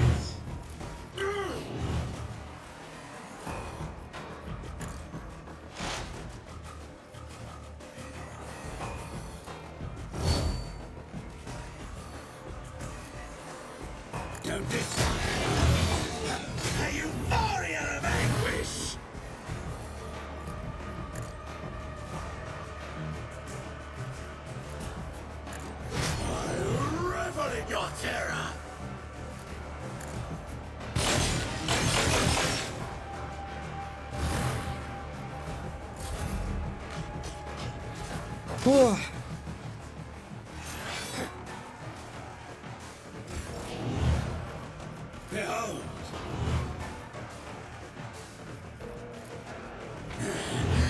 Behold!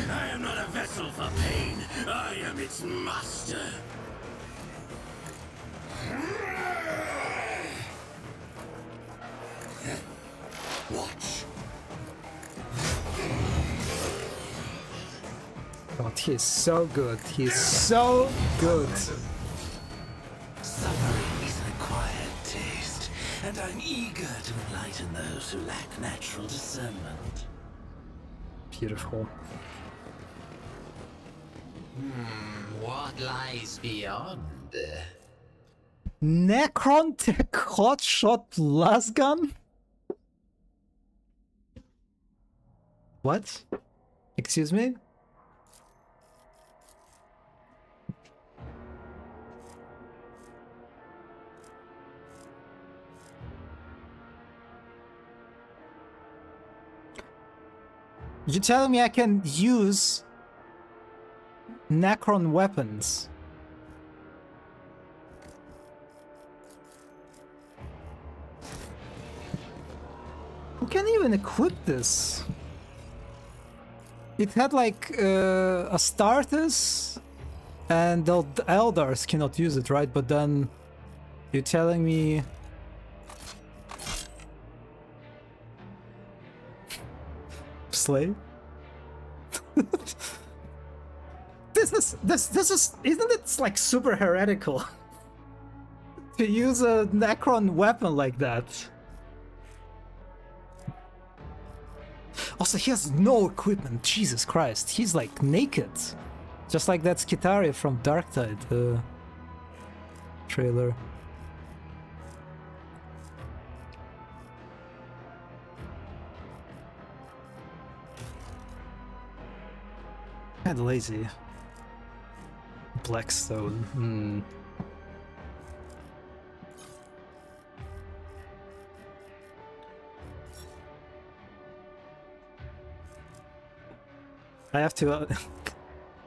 I am not a vessel for pain. I am its master. Watch. God, he's so good. He's so good. Suffering is an acquired taste, and I'm eager to enlighten those who lack natural discernment. Beautiful. What lies beyond? Necron Tech Hotshot Lasgun? What? Excuse me? You telling me I can use Necron weapons? Who can even equip this? It had like Astartes, and the Eldars cannot use it, right? But then you're telling me Slay? This is isn't it like super heretical to use a Necron weapon like that? Also, he has no equipment. Jesus Christ, he's like naked, just like that Skitaria from Darktide trailer. Kinda lazy. Blackstone. I have to.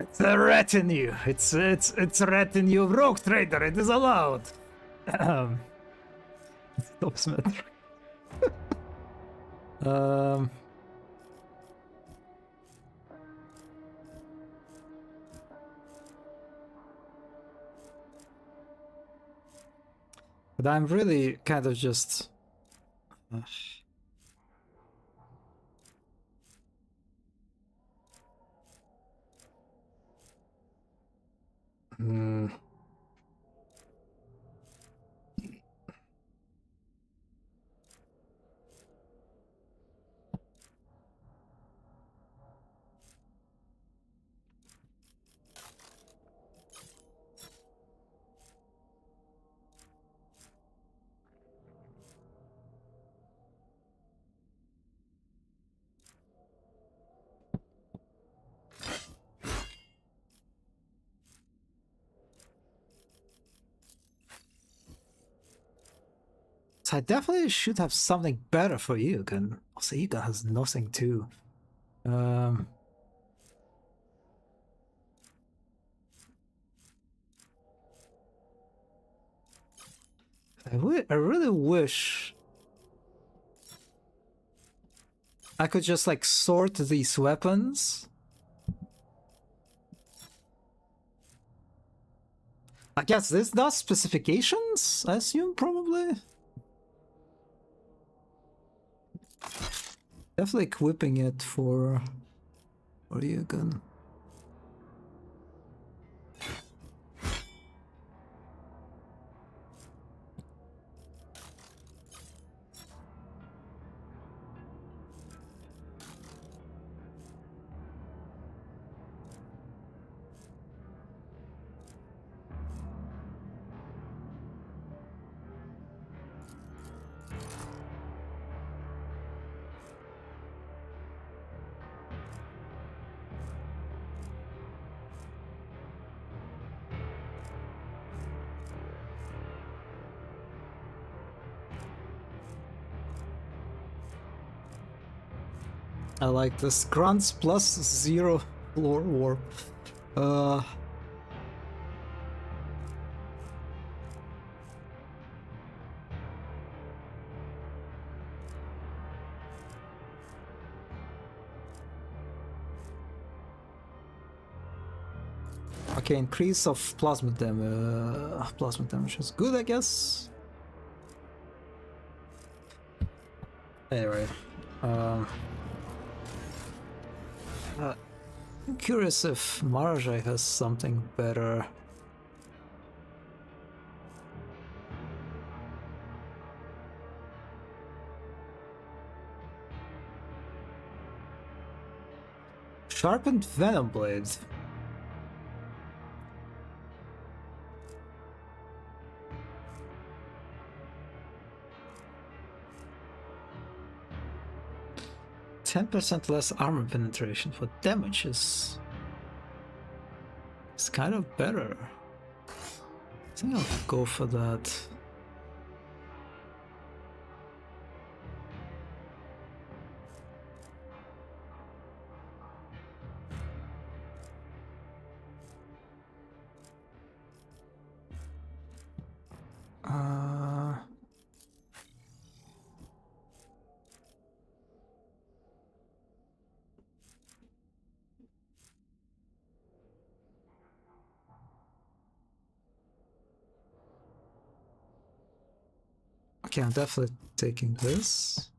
It's a retinue. It's a retinue of Rogue Trader. It is allowed. Stop Smith. But I'm really kind of just. So I definitely should have something better for Yugen. Also, Yugen has nothing too. I really wish I could just like sort these weapons. I guess this not specifications, I assume, probably. Definitely equipping it for Yugen. I like this. Grunts plus 0 floor warp. Okay, increase of plasma damage. Plasma damage is good, I guess. Anyway, I'm curious if Marjai has something better. Sharpened Venom Blade. %, less armor penetration for damage is kind of better. I think I'll go for that. Okay, I'm definitely taking this.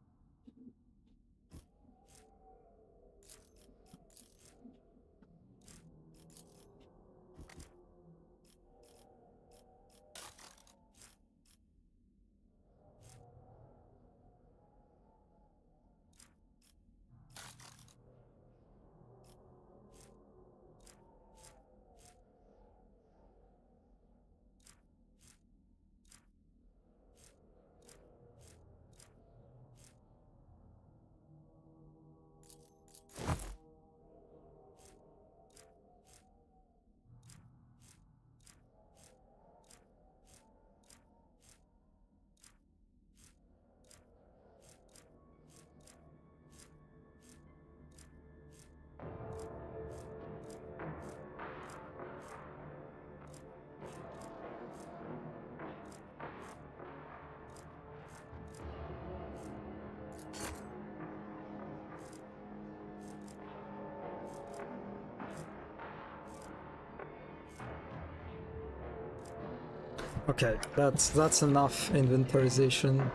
Okay, that's enough inventorization.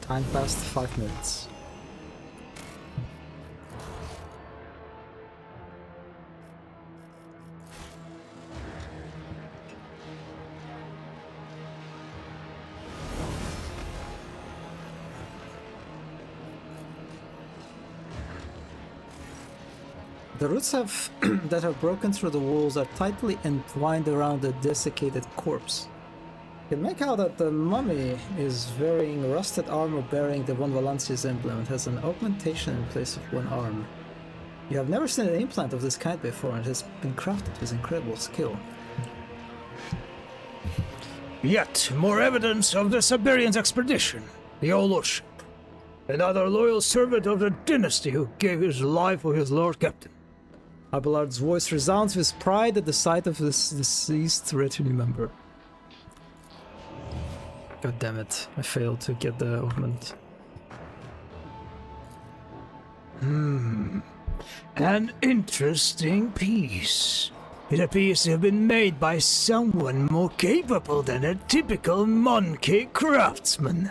Time passed 5 minutes. The roots that have broken through the walls are tightly entwined around the desiccated corpse. You can make out that the mummy is wearing rusted armor bearing the Von Valancius emblem and has an augmentation in place of one arm. You have never seen an implant of this kind before, and it has been crafted with incredible skill. Yet more evidence of the Siberian expedition, your lordship. Another loyal servant of the dynasty who gave his life for his lord captain. Abelard's voice resounds with pride at the sight of this deceased retinue member. God damn it, I failed to get the augment. An interesting piece. It appears to have been made by someone more capable than a typical monkey craftsman.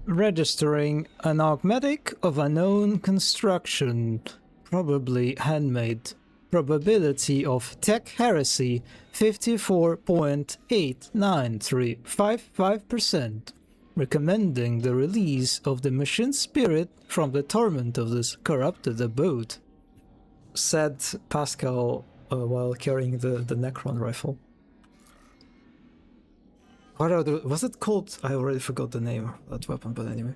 Registering an augmetic of unknown construction, probably handmade. Probability of tech heresy 54.89355%. Recommending the release of the machine spirit from the torment of this corrupted abode, said Pascal while carrying the Necron rifle. What are the, was it called? I already forgot the name of that weapon, but anyway.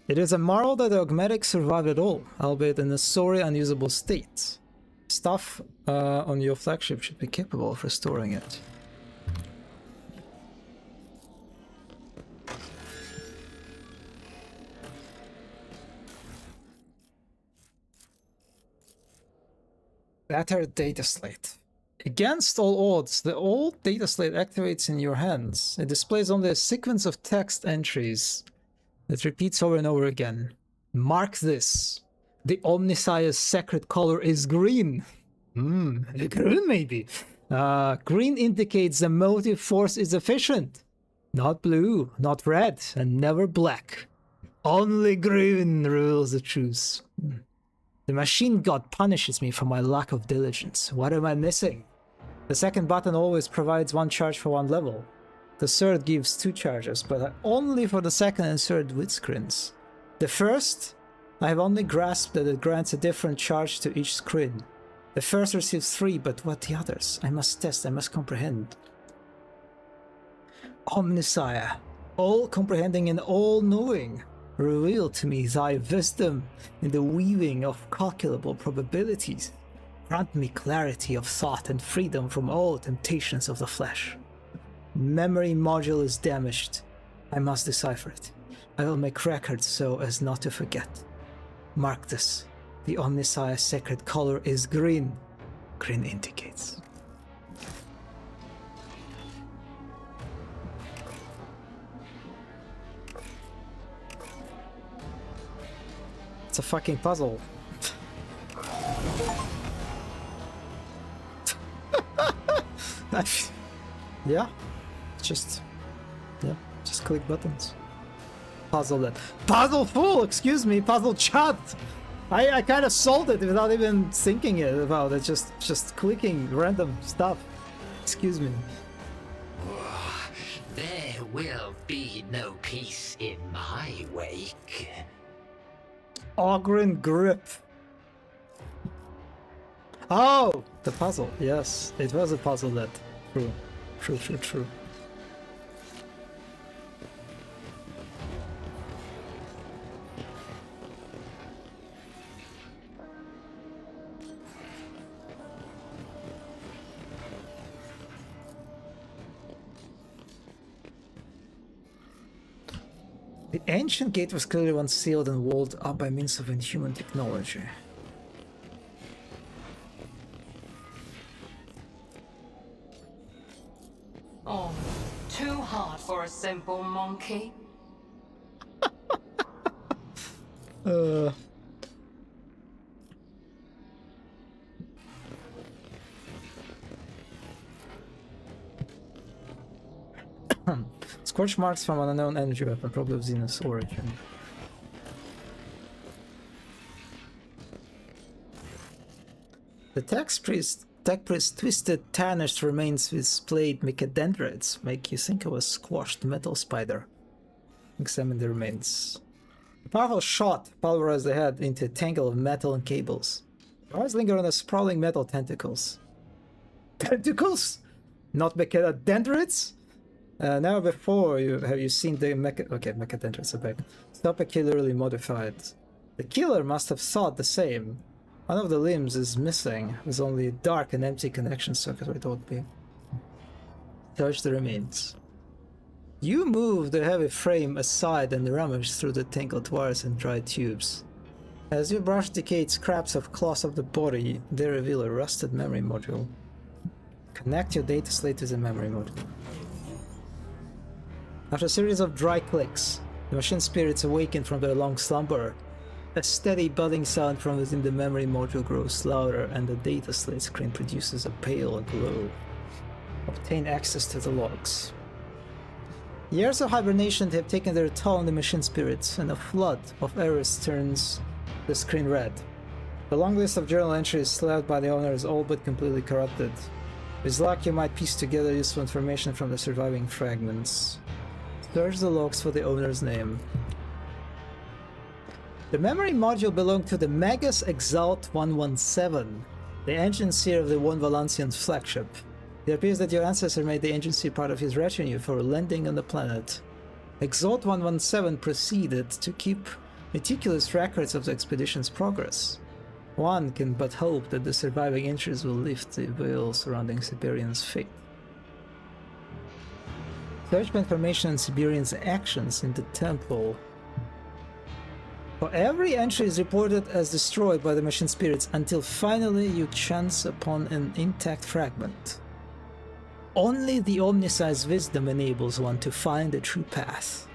It is a marvel that the augmetic survived at all, albeit in a sorry, unusable state. Stuff on your flagship should be capable of restoring it. Better data slate. Against all odds, the old data slate activates in your hands. It displays only a sequence of text entries that repeats over and over again. Mark this. The Omnissiah's sacred color is green. Green maybe. Green indicates the motive force is efficient. Not blue, not red, and never black. Only green rules the truth. The machine god punishes me for my lack of diligence. What am I missing? The second button always provides one charge for one level. The third gives 2 charges, but only for the second and third windscreens. The first, I have only grasped that it grants a different charge to each screen. The first receives 3, but what the others? I must test, I must comprehend. Omnissiah, all-comprehending and all-knowing, reveal to me thy wisdom in the weaving of calculable probabilities. Grant me clarity of thought and freedom from all temptations of the flesh. Memory module is damaged. I must decipher it. I will make records so as not to forget. Mark this. The Omnissiah's sacred color is green. Green indicates. It's a fucking puzzle. Yeah, just click buttons. Puzzle that. Puzzle fool, excuse me, puzzle chat. I kind of solved it without even thinking about it, just clicking random stuff. Excuse me. There will be no peace in my wake. Ogren grip. Oh, the puzzle. Yes, it was a puzzle that. True. The ancient gate was clearly once sealed and walled up by means of inhuman technology. Oh, too hard for a simple monkey. Scorch marks from an unknown energy weapon, probably of Xenos origin. The tech priest twisted tarnished remains with splayed mechadendrites make you think of a squashed metal spider. Examine the remains. A powerful shot pulverized the head into a tangle of metal and cables. Your eyes linger on the sprawling metal tentacles. Tentacles? Not mechadendrites? Now before you have you seen the mechadendrites are back. Spectacularly modified. The killer must have thought the same. One of the limbs is missing, with only a dark and empty connection circuit where it ought to be. Search the remains. You move the heavy frame aside and rummage through the tangled wires and dry tubes. As you brush decayed scraps of cloth of the body, they reveal a rusted memory module. Connect your data slate to the memory module. After a series of dry clicks, the machine spirits awaken from their long slumber. A steady buzzing sound from within the memory module grows louder, and the data slate screen produces a pale glow. Obtain access to the logs. Years of hibernation have taken their toll on the machine spirits, and a flood of errors turns the screen red. The long list of journal entries left by the owner is all but completely corrupted. With luck, you might piece together useful information from the surviving fragments. Search the logs for the owner's name. The memory module belonged to the Magus Exalt 117, the agency of the One Valancian's flagship. It appears that your ancestor made the agency part of his retinue for landing on the planet. Exalt 117 proceeded to keep meticulous records of the expedition's progress. One can but hope that the surviving entries will lift the veil surrounding Siberian's fate. Search for information on Siberian's actions in the temple. For every entry is reported as destroyed by the machine spirits until finally you chance upon an intact fragment. Only the Omnisci's wisdom enables one to find the true path.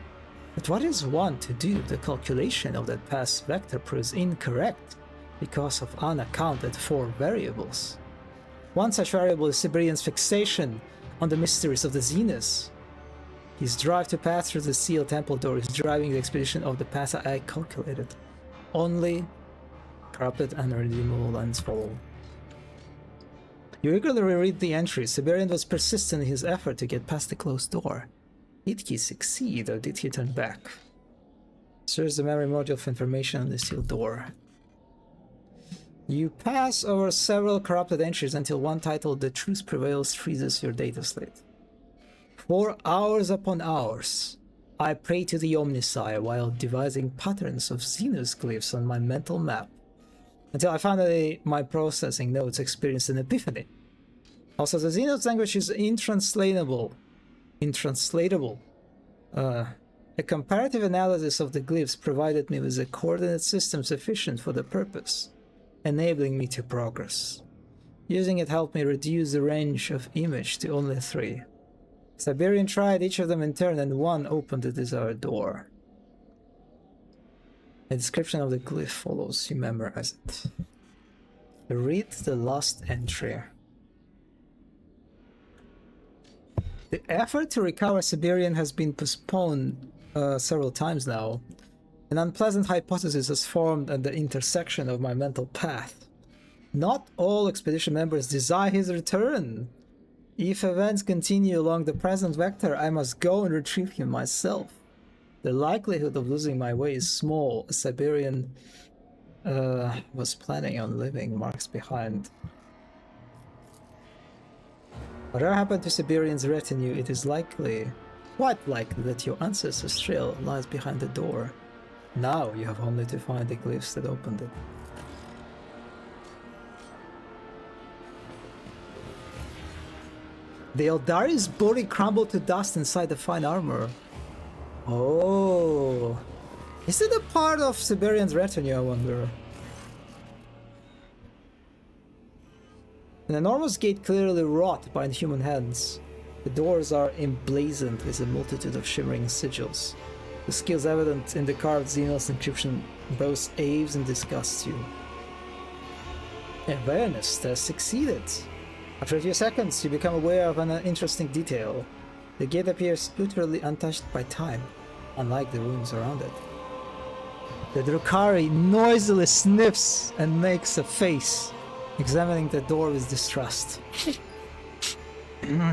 But what is one to do if the calculation of that path's vector proves incorrect because of unaccounted for variables? One such variable is Siberian's fixation on the mysteries of the Zenith. His drive to pass through the sealed temple door is driving the expedition of the path I calculated. Only corrupted and irredeemable lines follow. You eagerly reread the entries. Siberian was persistent in his effort to get past the closed door. Did he succeed, or did he turn back? Search the memory module for information on the sealed door. You pass over several corrupted entries until one titled "The Truth Prevails" freezes your data slate. For hours upon hours, I pray to the Omnisci while devising patterns of Xenos glyphs on my mental map, until I finally, my processing nodes experienced an epiphany. Also, the Xenos language is intranslatable. A comparative analysis of the glyphs provided me with a coordinate system sufficient for the purpose, enabling me to progress. Using it helped me reduce the range of image to only 3. Siberian tried each of them in turn, and one opened the desired door. A description of the glyph follows. You memorize it. Read the last entry. The effort to recover Siberian has been postponed several times now. An unpleasant hypothesis has formed at the intersection of my mental path. Not all expedition members desire his return. If events continue along the present vector, I must go and retrieve him myself. The likelihood of losing my way is small. Siberian was planning on leaving marks behind. Whatever happened to Siberian's retinue, it is likely, quite likely, that your ancestor's trail lies behind the door. Now you have only to find the glyphs that opened it. The Eldari's body crumbled to dust inside the fine armor. Oh. Is it a part of Siberian's retinue, I wonder? An enormous gate clearly wrought by inhuman hands. The doors are emblazoned with a multitude of shimmering sigils. The skills evident in the carved Xenos inscription both aves and disgusts you. Awareness has succeeded. After a few seconds, you become aware of an interesting detail. The gate appears utterly untouched by time, unlike the rooms around it. The Drukhari noisily sniffs and makes a face, examining the door with distrust.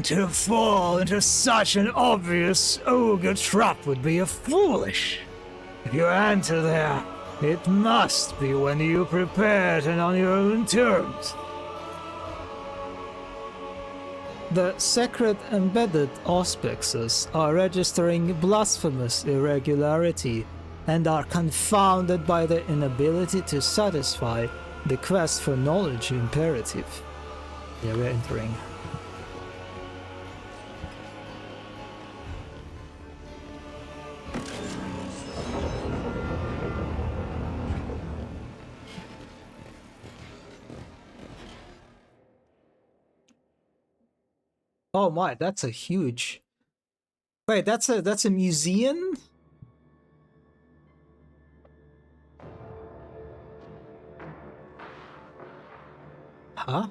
To fall into such an obvious ogre trap would be foolish. If you enter there, it must be when you prepared and on your own terms. The sacred embedded auspexes are registering blasphemous irregularity and are confounded by the inability to satisfy the quest for knowledge imperative. Yeah, we're entering. Oh my, that's a huge... Wait, that's a Museion? Huh?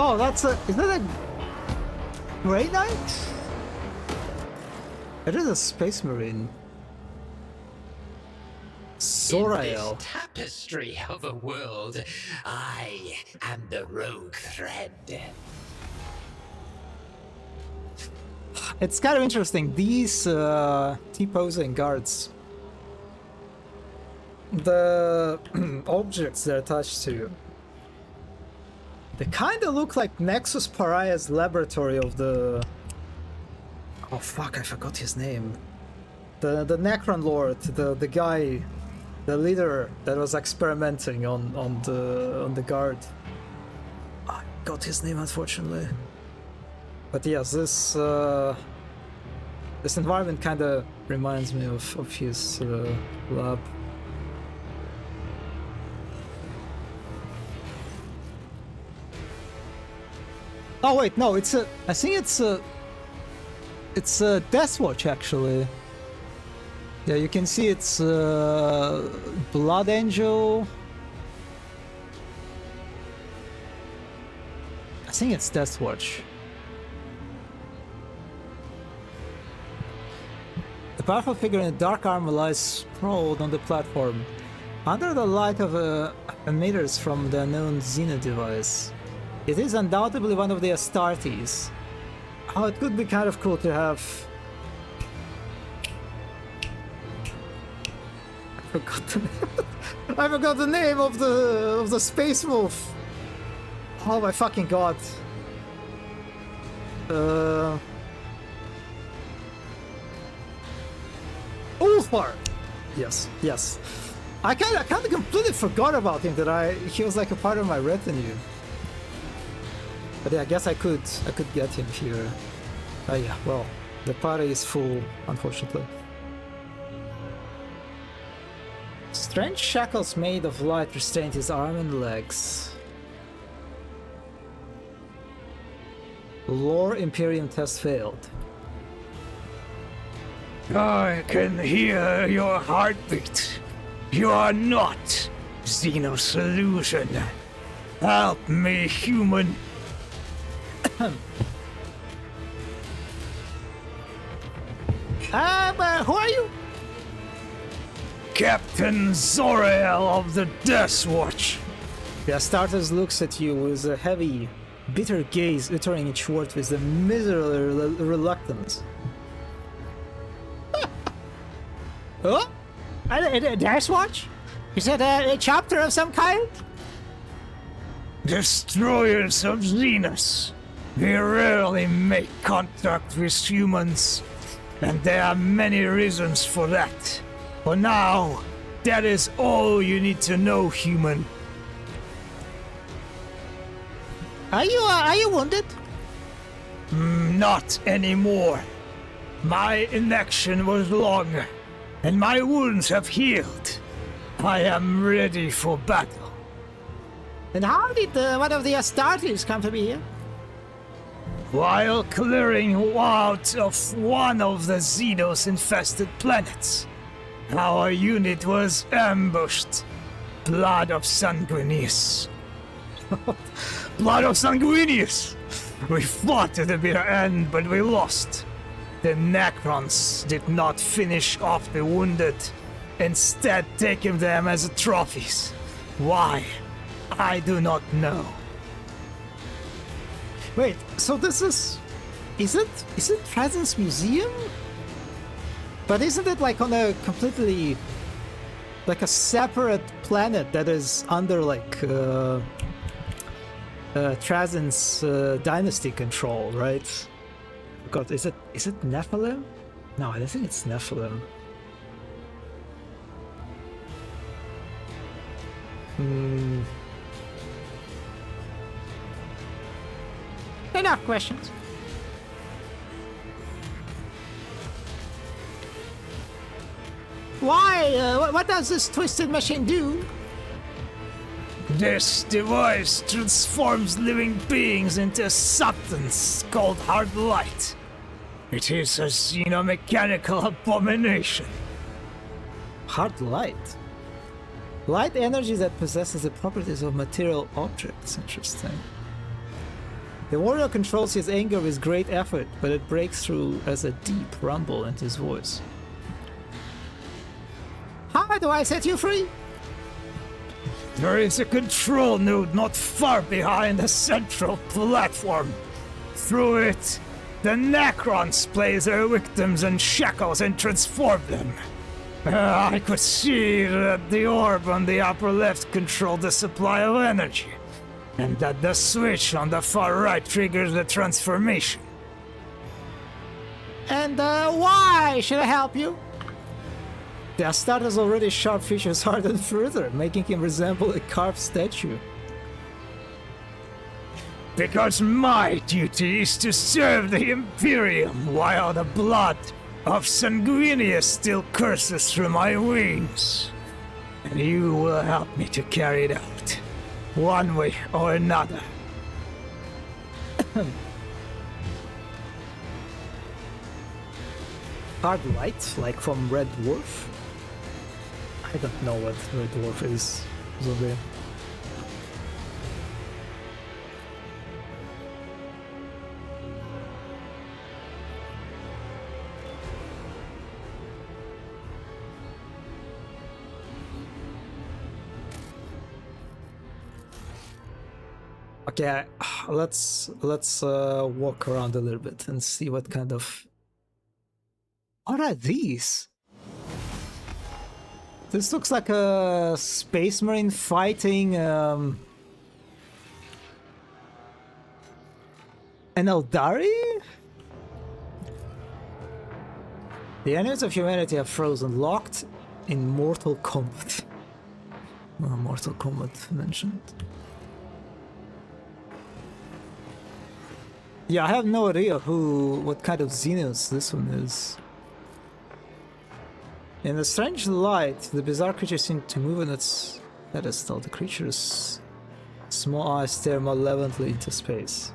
Oh, that's a... Is that a... Grey Knight? It is a Space Marine. In Zorael. this tapestry of a world, I am the rogue thread. It's kind of interesting. These T-posing guards, the objects they're attached to, they kind of look like Nexus Pariah's laboratory of the... Oh fuck, I forgot his name. The Necron Lord, the guy, the leader that was experimenting on the guard. I got his name, unfortunately. But yes, this environment kind of reminds me of his lab. Oh wait, no, it's a... I think it's a Death Watch, actually. Yeah, you can see it's Blood Angel. I think it's Death Watch. The powerful figure in dark armor lies sprawled on the platform, under the light of emitters from the unknown Xena device. It is undoubtedly one of the Astartes. Oh, it could be kind of cool to have... I forgot the name of the Space Wolf. Oh my fucking god. Ulfar! Yes, yes. I kinda completely forgot about him, that he was like a part of my retinue. But yeah, I guess I could get him here. Oh yeah, well, the party is full, unfortunately. Strange shackles made of light restrained his arm and legs. Lore Imperium test failed. I can hear your heartbeat. You are not Xenos illusion. Help me, human. Who are you? Captain Zorael of the Death Watch. The Astartes looks at you with a heavy, bitter gaze, uttering each word with a miserable reluctance. Oh? A Death Watch? Is that a chapter of some kind? Destroyers of Xenos. We rarely make contact with humans, and there are many reasons for that. For now, that is all you need to know, human. Are you wounded? Not anymore. My inaction was long, and my wounds have healed. I am ready for battle. And how did one of the Astartes come to be here? While clearing out of one of the Xenos-infested planets, our unit was ambushed Blood of Sanguinius. Blood of Sanguinius! We fought to the bitter end, but we lost. The Necrons did not finish off the wounded, instead taking them as trophies. Why? I do not know. Wait, so this is... Is it Presence Museum? But isn't it like on a completely... like a separate planet that is under like... Trajan's dynasty control, right? God, is it Nephilim? No, I don't think it's Nephilim. Enough questions. Why? What does this twisted machine do? This device transforms living beings into a substance called hard light. It is a xenomechanical abomination. Hard light? Light energy that possesses the properties of material objects. Interesting. The warrior controls his anger with great effort, but it breaks through as a deep rumble in his voice. How do I set you free? There is a control node not far behind the central platform. Through it, the Necrons place their victims in shackles and transform them. I could see that the orb on the upper left controlled the supply of energy, and that the switch on the far right triggers the transformation. And why should I help you? The Astartes already sharp features hardened further, making him resemble a carved statue. Because my duty is to serve the Imperium while the blood of Sanguinius still courses through my veins. And you will help me to carry it out, one way or another. Hard light, like from Red Dwarf? I don't know what Red Dwarf is, Zombie. Okay, let's walk around a little bit and see what kind of... What are these? This looks like a space marine fighting an Eldari? The enemies of humanity are frozen, locked in Mortal Kombat. Mortal Kombat mentioned. Yeah, I have no idea what kind of Xenos this one is. In the strange light, the bizarre creature seemed to move on its pedestal. The creature's small eyes stare malevolently into space.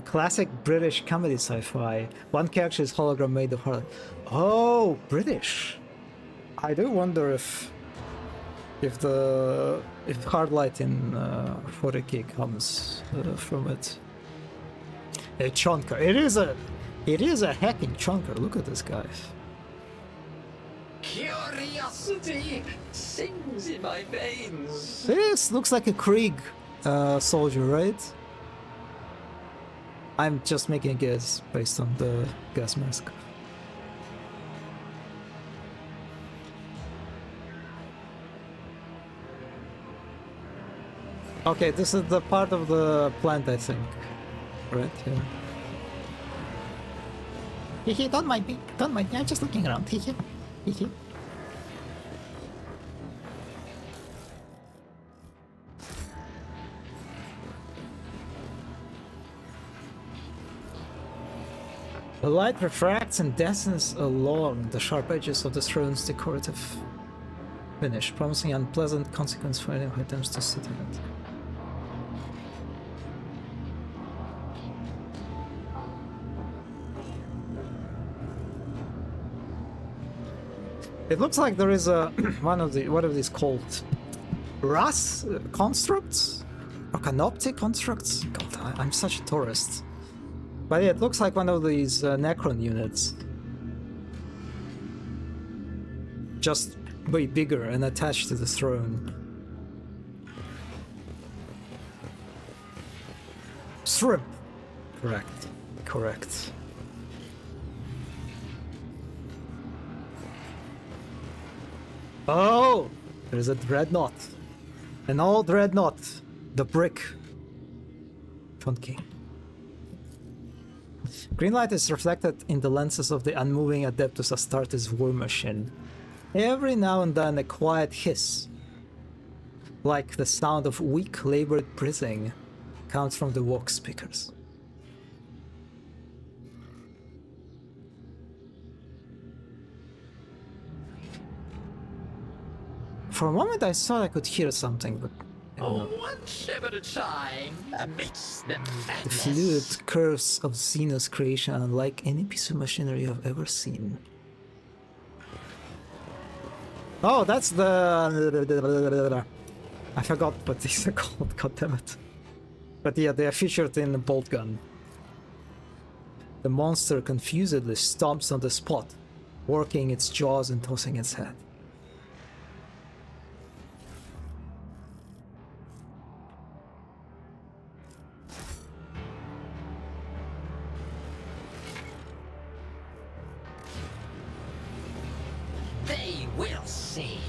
Classic British comedy sci-fi. One character is hologram made of hard. Oh, British. I do wonder if hard light in 40k comes from it. A chunker. It is a hacking chunker. Look at this guy. Curiosity sings in my veins. It is. Looks like a Krieg soldier, right? I'm just making a guess based on the gas mask. Okay, this is the part of the plant, I think. Right here. Hehe, don't mind me. Don't mind me. I'm just looking around. Hehe. Hehe. The light refracts and destines along the sharp edges of the throne's decorative finish, promising unpleasant consequence for any who attempts to sit on it. It looks like there is a one of these called RAS constructs or canoptic constructs. God, I'm such a tourist. But yeah, it looks like one of these Necron units, just way bigger and attached to the throne. Shrimp. Correct. Oh, there's a dreadnought. An old dreadnought. The brick. Funky. Green light is reflected in the lenses of the unmoving Adeptus Astartes war machine. Every now and then a quiet hiss, like the sound of weak labored breathing, comes from the walk speakers. For a moment I thought I could hear something, but I don't know. One ship at a time, amidst the The madness. fluid curves of Xenos creation are unlike any piece of machinery I've ever seen. Oh, that's the... I forgot what these are called, goddammit. But yeah, they are featured in the bolt gun. The monster confusedly stomps on the spot, working its jaws and tossing its head. They will see.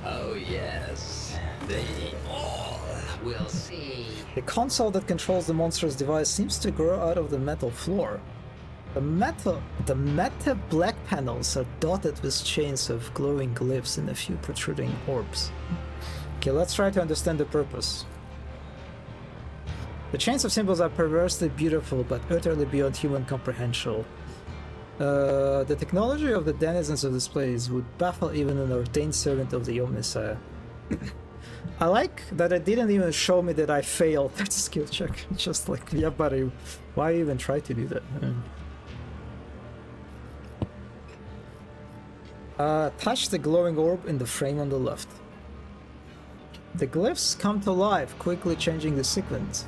Oh yes, they all will see. The console that controls the monster's device seems to grow out of the metal floor. The meta black panels are dotted with chains of glowing glyphs and a few protruding orbs. Okay, let's try to understand the purpose. The chains of symbols are perversely beautiful but utterly beyond human comprehension. The technology of the denizens of this place would baffle even an ordained servant of the Omnissiah. I like that it didn't even show me that I failed that skill check. Just like, yeah, buddy, why even try to do that? Touch the glowing orb in the frame on the left. The glyphs come to life, quickly changing the sequence.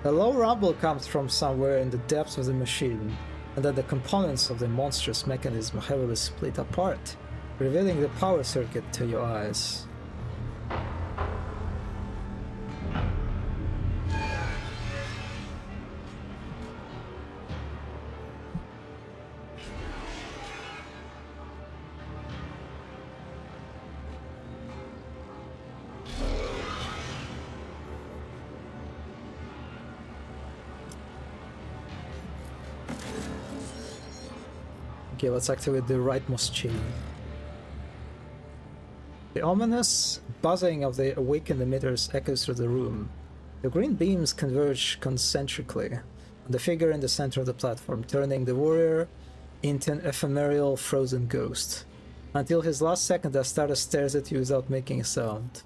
A low rumble comes from somewhere in the depths of the machine, and then the components of the monstrous mechanism heavily split apart, revealing the power circuit to your eyes. Okay, let's activate the rightmost chain. The ominous buzzing of the awakened emitters echoes through the room. The green beams converge concentrically on the figure in the center of the platform, turning the warrior into an ephemeral frozen ghost. Until his last second, Astartes stares at you without making a sound.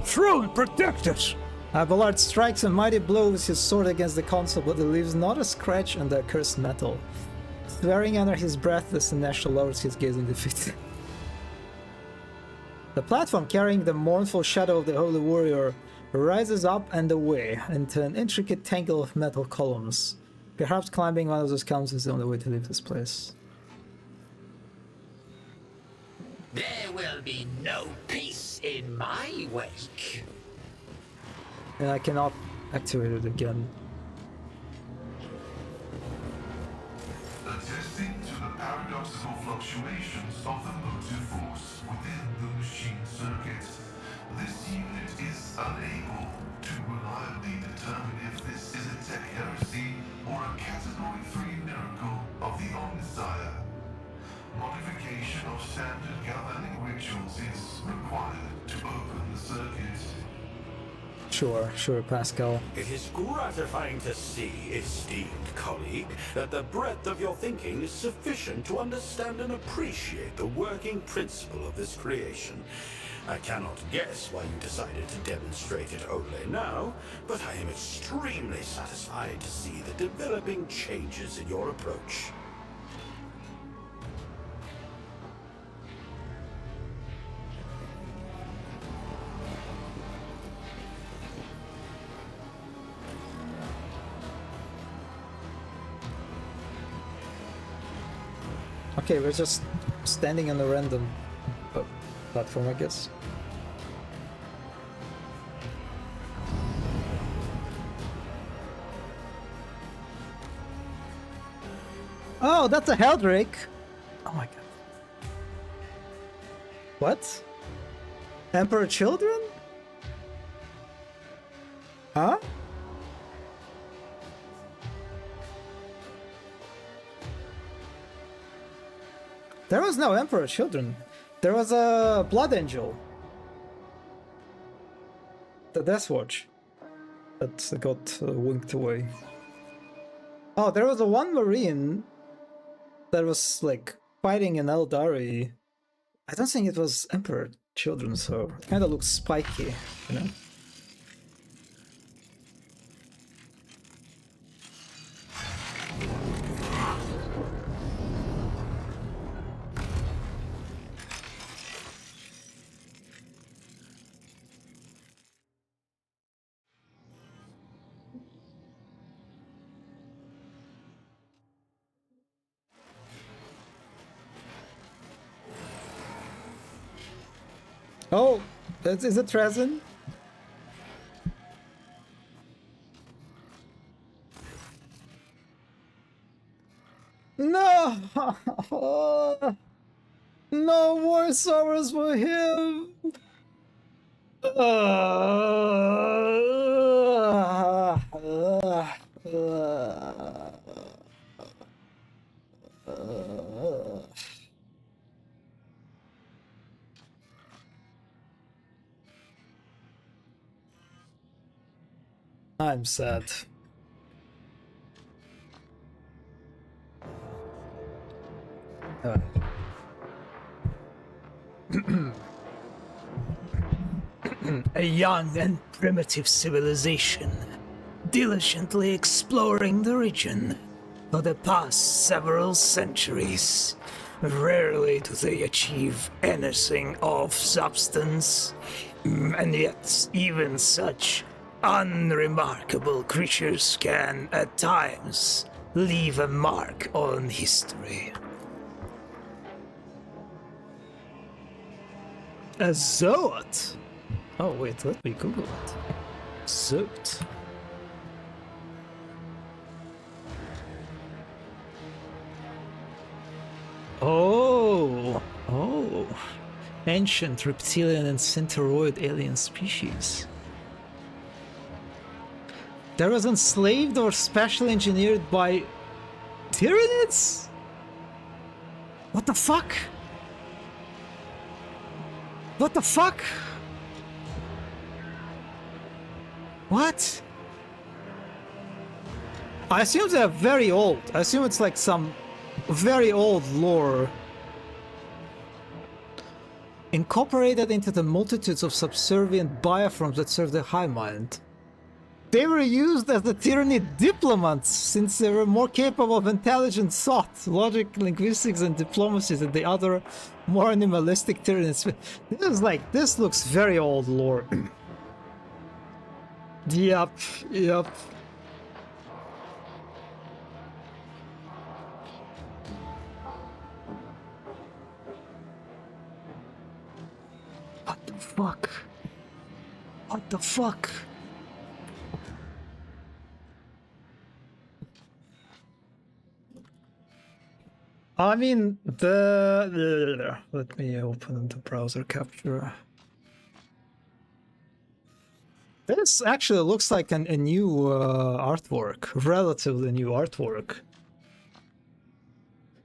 Throne, protect us! Abelard strikes a mighty blow with his sword against the console, but it leaves not a scratch on the accursed metal. Swearing under his breath, the Sinestro lowers his gaze in defeat. The platform carrying the mournful shadow of the Holy Warrior rises up and away into an intricate tangle of metal columns. Perhaps climbing one of those columns is the only way to leave this place. There will be no peace in my wake. And I cannot activate it again. Attesting to the paradoxical fluctuations of the motive force within the machine circuit, this unit is unable to reliably determine if this is a tech heresy or a Category 3 miracle of the Omnissiah. Modification of standard galvanic rituals is required to open the circuit. Sure, Pascal. It is gratifying to see, esteemed colleague, that the breadth of your thinking is sufficient to understand and appreciate the working principle of this creation. I cannot guess why you decided to demonstrate it only now, but I am extremely satisfied to see the developing changes in your approach. Okay, we're just standing on a random platform, I guess. Oh, that's a Heldrick. Oh my god. What? Emperor Children? Huh? There was no Emperor Children. There was a Blood Angel. The Death Watch. That got winked away. Oh, there was a one Marine that was like fighting in Eldari. I don't think it was Emperor Children, so it kind of looks spiky, you know? Oh, is it resin? No! No more sorrows for him! I'm sad. A young and primitive civilization, diligently exploring the region for the past several centuries. Rarely do they achieve anything of substance, and yet even such unremarkable creatures can, at times, leave a mark on history. A Zoat? Oh wait, let me Google it. Zoat. Oh! Ancient reptilian and centauroid alien species. That was enslaved or specially engineered by Tyranids? What the fuck? What the fuck? What? I assume they're very old. I assume it's like some very old lore incorporated into the multitudes of subservient bioforms that serve the high mind. They were used as the Tyranid diplomats since they were more capable of intelligent thought, logic, linguistics, and diplomacy than the other more animalistic Tyranids. This looks very old lore. Yep. What the fuck? What the fuck? I mean, let me open the browser capture. This actually looks like a new artwork, relatively new artwork.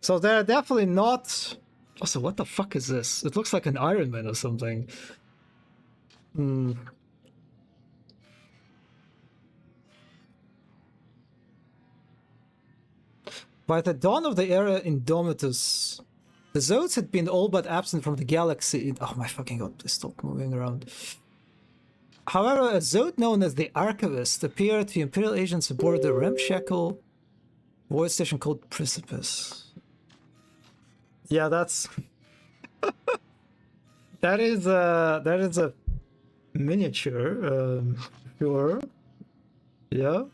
So they're definitely not... Also, what the fuck is this? It looks like an Iron Man or something. By the dawn of the era Indomitus, the Zodes had been all but absent from the galaxy. Oh my fucking god, please stop moving around. However, a Zode known as the Archivist appeared to Imperial agents aboard the ramshackle void station called Precipice. Yeah, that's... that is a miniature, sure. Yeah.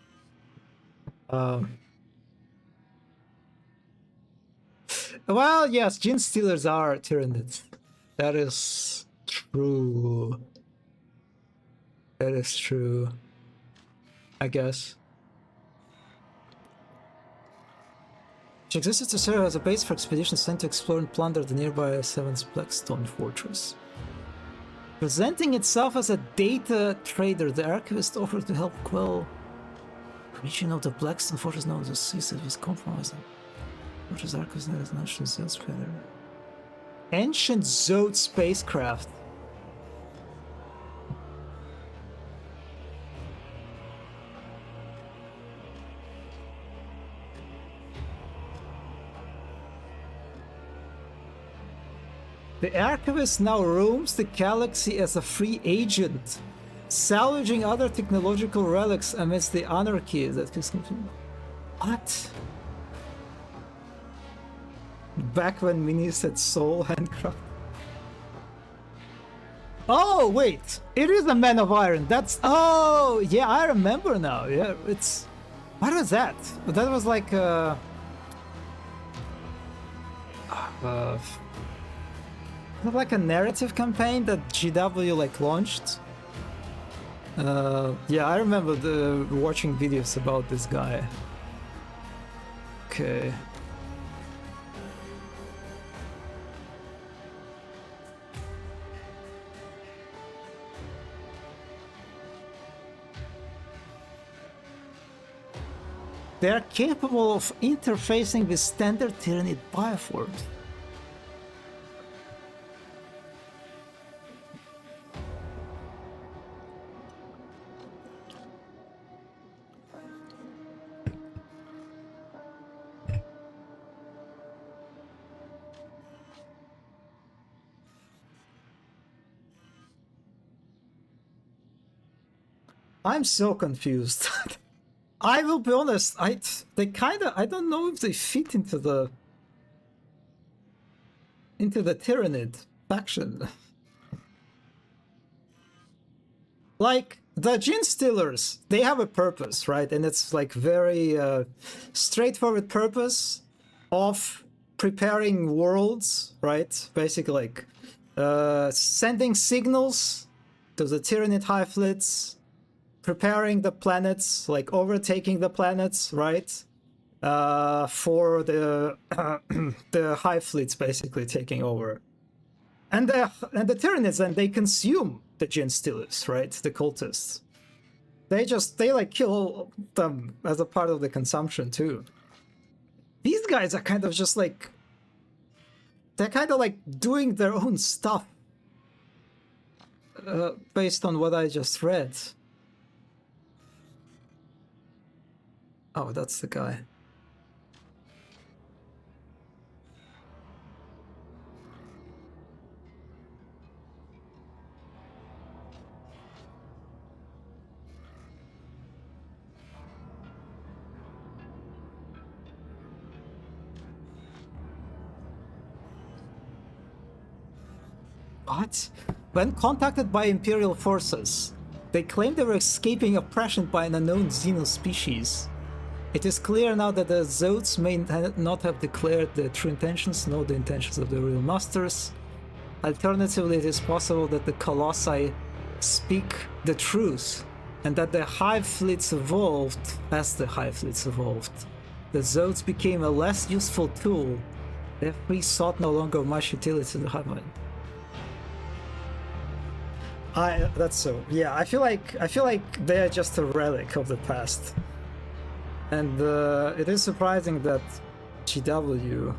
Well, yes, Gene Stealers are Tyranids. That is true. That is true. I guess. She existed to serve as a base for expeditions sent to explore and plunder the nearby Seven's Blackstone Fortress. Presenting itself as a data trader, the Archivist offered to help quell the region of the Blackstone Fortress known as the Seas that was compromised. Fortress Archivist is an ancient Zode spacecraft. Ancient Zode spacecraft. The Archivist now roams the galaxy as a free agent, salvaging other technological relics amidst the anarchy that is continuing. What? Back when Mini said soul handcraft. Oh, wait! It is a Man of Iron. That's... Oh, yeah, I remember now. Yeah, it's... What was that? That was like like a narrative campaign that GW like launched. Yeah, I remember watching videos about this guy. Okay. They are capable of interfacing with standard Tyranid bioforms. I'm so confused. I will be honest, I don't know if they fit into the Tyranid faction. Like, the Gene Stealers, they have a purpose, right? And it's like very straightforward purpose of preparing worlds, right? Basically like sending signals to the Tyranid high fleets, preparing the planets, like overtaking the planets, right? For the the high fleets basically taking over, and the Tyranids, and they consume the Gene Stealers, right? The cultists. They like kill them as a part of the consumption too. These guys are kind of just like, they're kind of like doing their own stuff based on what I just read. Oh, that's the guy. What? When contacted by Imperial forces, they claimed they were escaping oppression by an unknown xenospecies. It is clear now that the Zodes may not have declared their true intentions, nor the intentions of the real masters. Alternatively, it is possible that the Colossi speak the truth, and that the Hive fleets evolved as the Hive fleets evolved. The Zodes became a less useful tool. Their free thought no longer much utility to the Hive mind. That's so. Yeah, I feel like they are just a relic of the past. And it is surprising that GW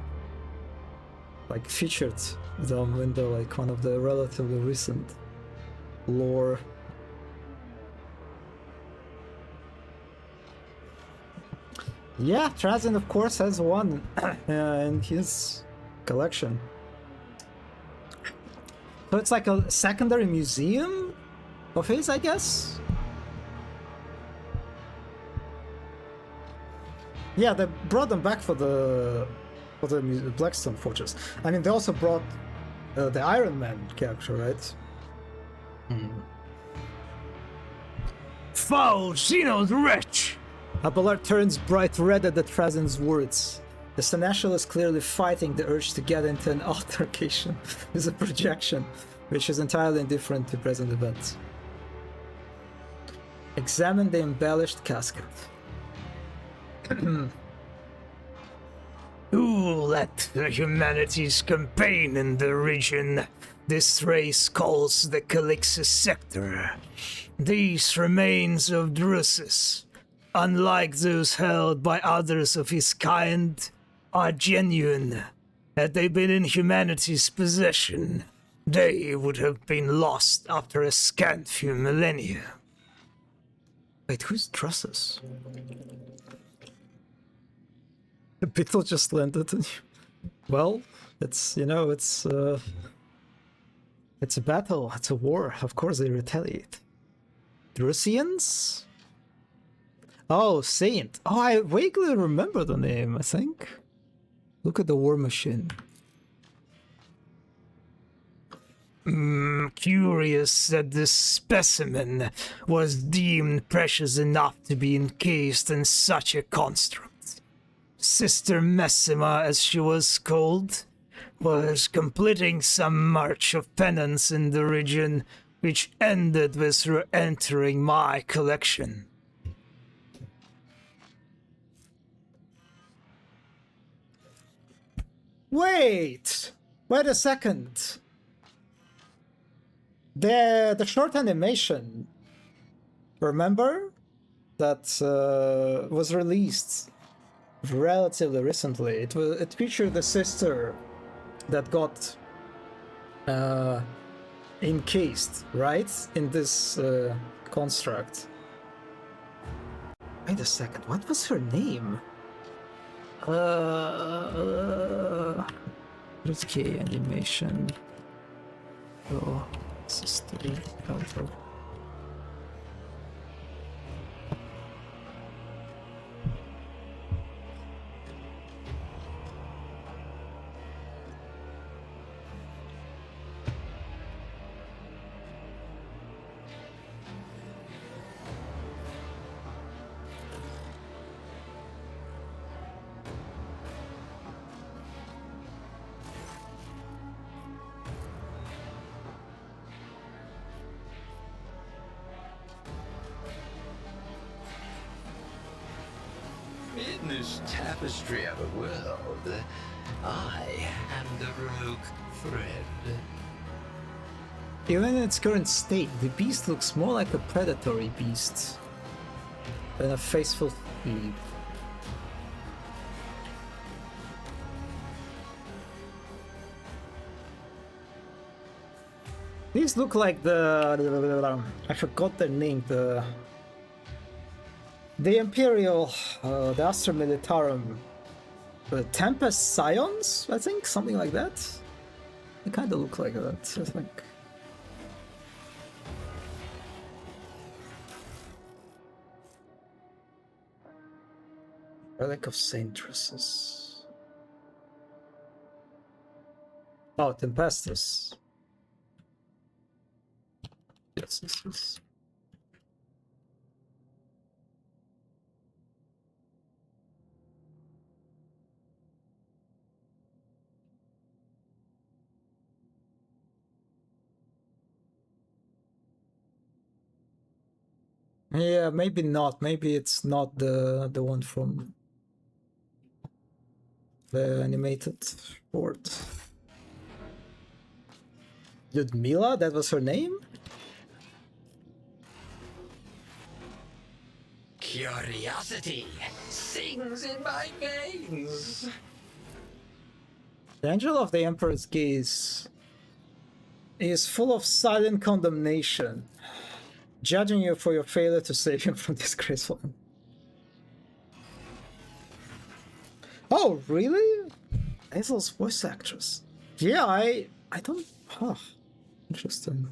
like featured them in the like one of the relatively recent lore. Yeah, Trajan of course has one in his collection. So it's like a secondary museum of his, I guess? Yeah, they brought them back for the Blackstone Fortress. I mean, they also brought the Iron Man character, right? Foul Xeno's wretch! Abelard turns bright red at the Trajan's words. The Seneschal is clearly fighting the urge to get into an altercation with a projection, which is entirely indifferent to present events. Examine the embellished casket. Who let the humanities campaign in the region this race calls the Calixus sector? These remains of Drusus, unlike those held by others of his kind, are genuine. Had they been in humanity's possession, they would have been lost after a scant few millennia. Wait, who's Drusus? The beetle just landed on you. Well, it's, you know, it's a battle, it's a war. Of course they retaliate. Drusians? Oh, Saint. Oh, I vaguely remember the name, I think. Look at the war machine. Curious that this specimen was deemed precious enough to be encased in such a construct. Sister Messima, as she was called, was completing some march of penance in the region, which ended with her entering my collection. Wait a second. The short animation, remember, that was released relatively recently. It featured the sister that got encased, right, in this construct. Wait a second, what was her name? Risky animation. Oh, sister. In this tapestry of a world, I am the rogue friend. Even in its current state, the beast looks more like a predatory beast than a faithful thief. These look like the I forgot their name. The Imperial, the Astra Militarum, the Tempest Scions, I think, something like that. They kind of look like that, I think. Relic of Saint Drusus. Oh, Tempestus. Yes. Yeah, maybe not. Maybe it's not the one from the animated port. Ludmila, that was her name? Curiosity sings in my veins. The Angel of the Emperor's Gaze is full of silent condemnation, judging you for your failure to save him from disgraceful. Oh, really? Hazel's voice actress. Yeah, I don't. Huh. Interesting.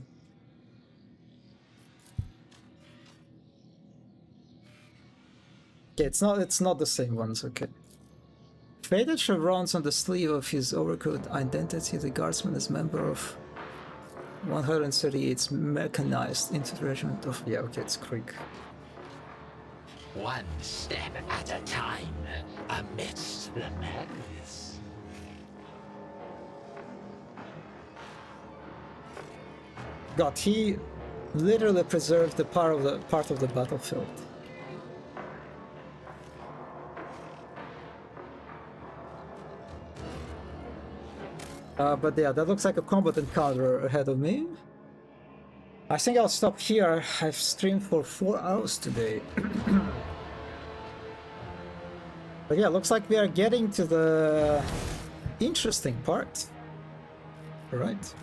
Okay, it's not the same ones. Okay. Faded chevrons on the sleeve of his overcoat identity the guardsman is member of 138's mechanized into the regiment of. Yeah, okay, it's Krieg. One step at a time amidst the madness. God, he literally preserved the part of the battlefield. But yeah, that looks like a combat encounter ahead of me. I think I'll stop here. I've streamed for 4 hours today. But yeah, looks like we are getting to the interesting part. Alright.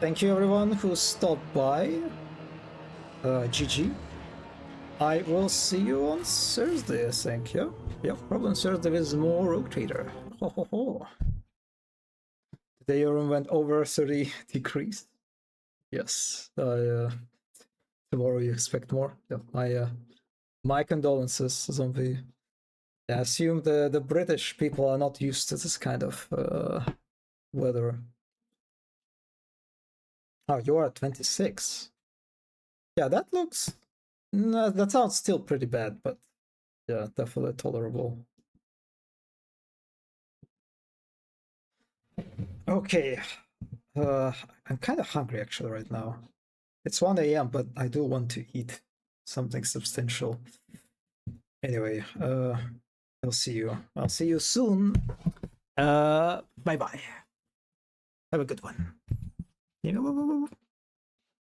Thank you everyone who stopped by. GG. I will see you on Thursday, I think, yeah? Yep, probably on Thursday with more Rogue Trader. Ho ho ho. Today your room went over 30 degrees. Yes. Tomorrow you expect more. Yeah, my condolences, Zombie. Yeah, I assume the British people are not used to this kind of weather. Oh, you are at 26. Yeah, that looks... No, that sounds still pretty bad, but yeah, definitely tolerable. Okay. I'm kind of hungry actually right now. It's 1 a.m., but I do want to eat something substantial. Anyway, I'll see you. I'll see you soon. Bye-bye. Have a good one.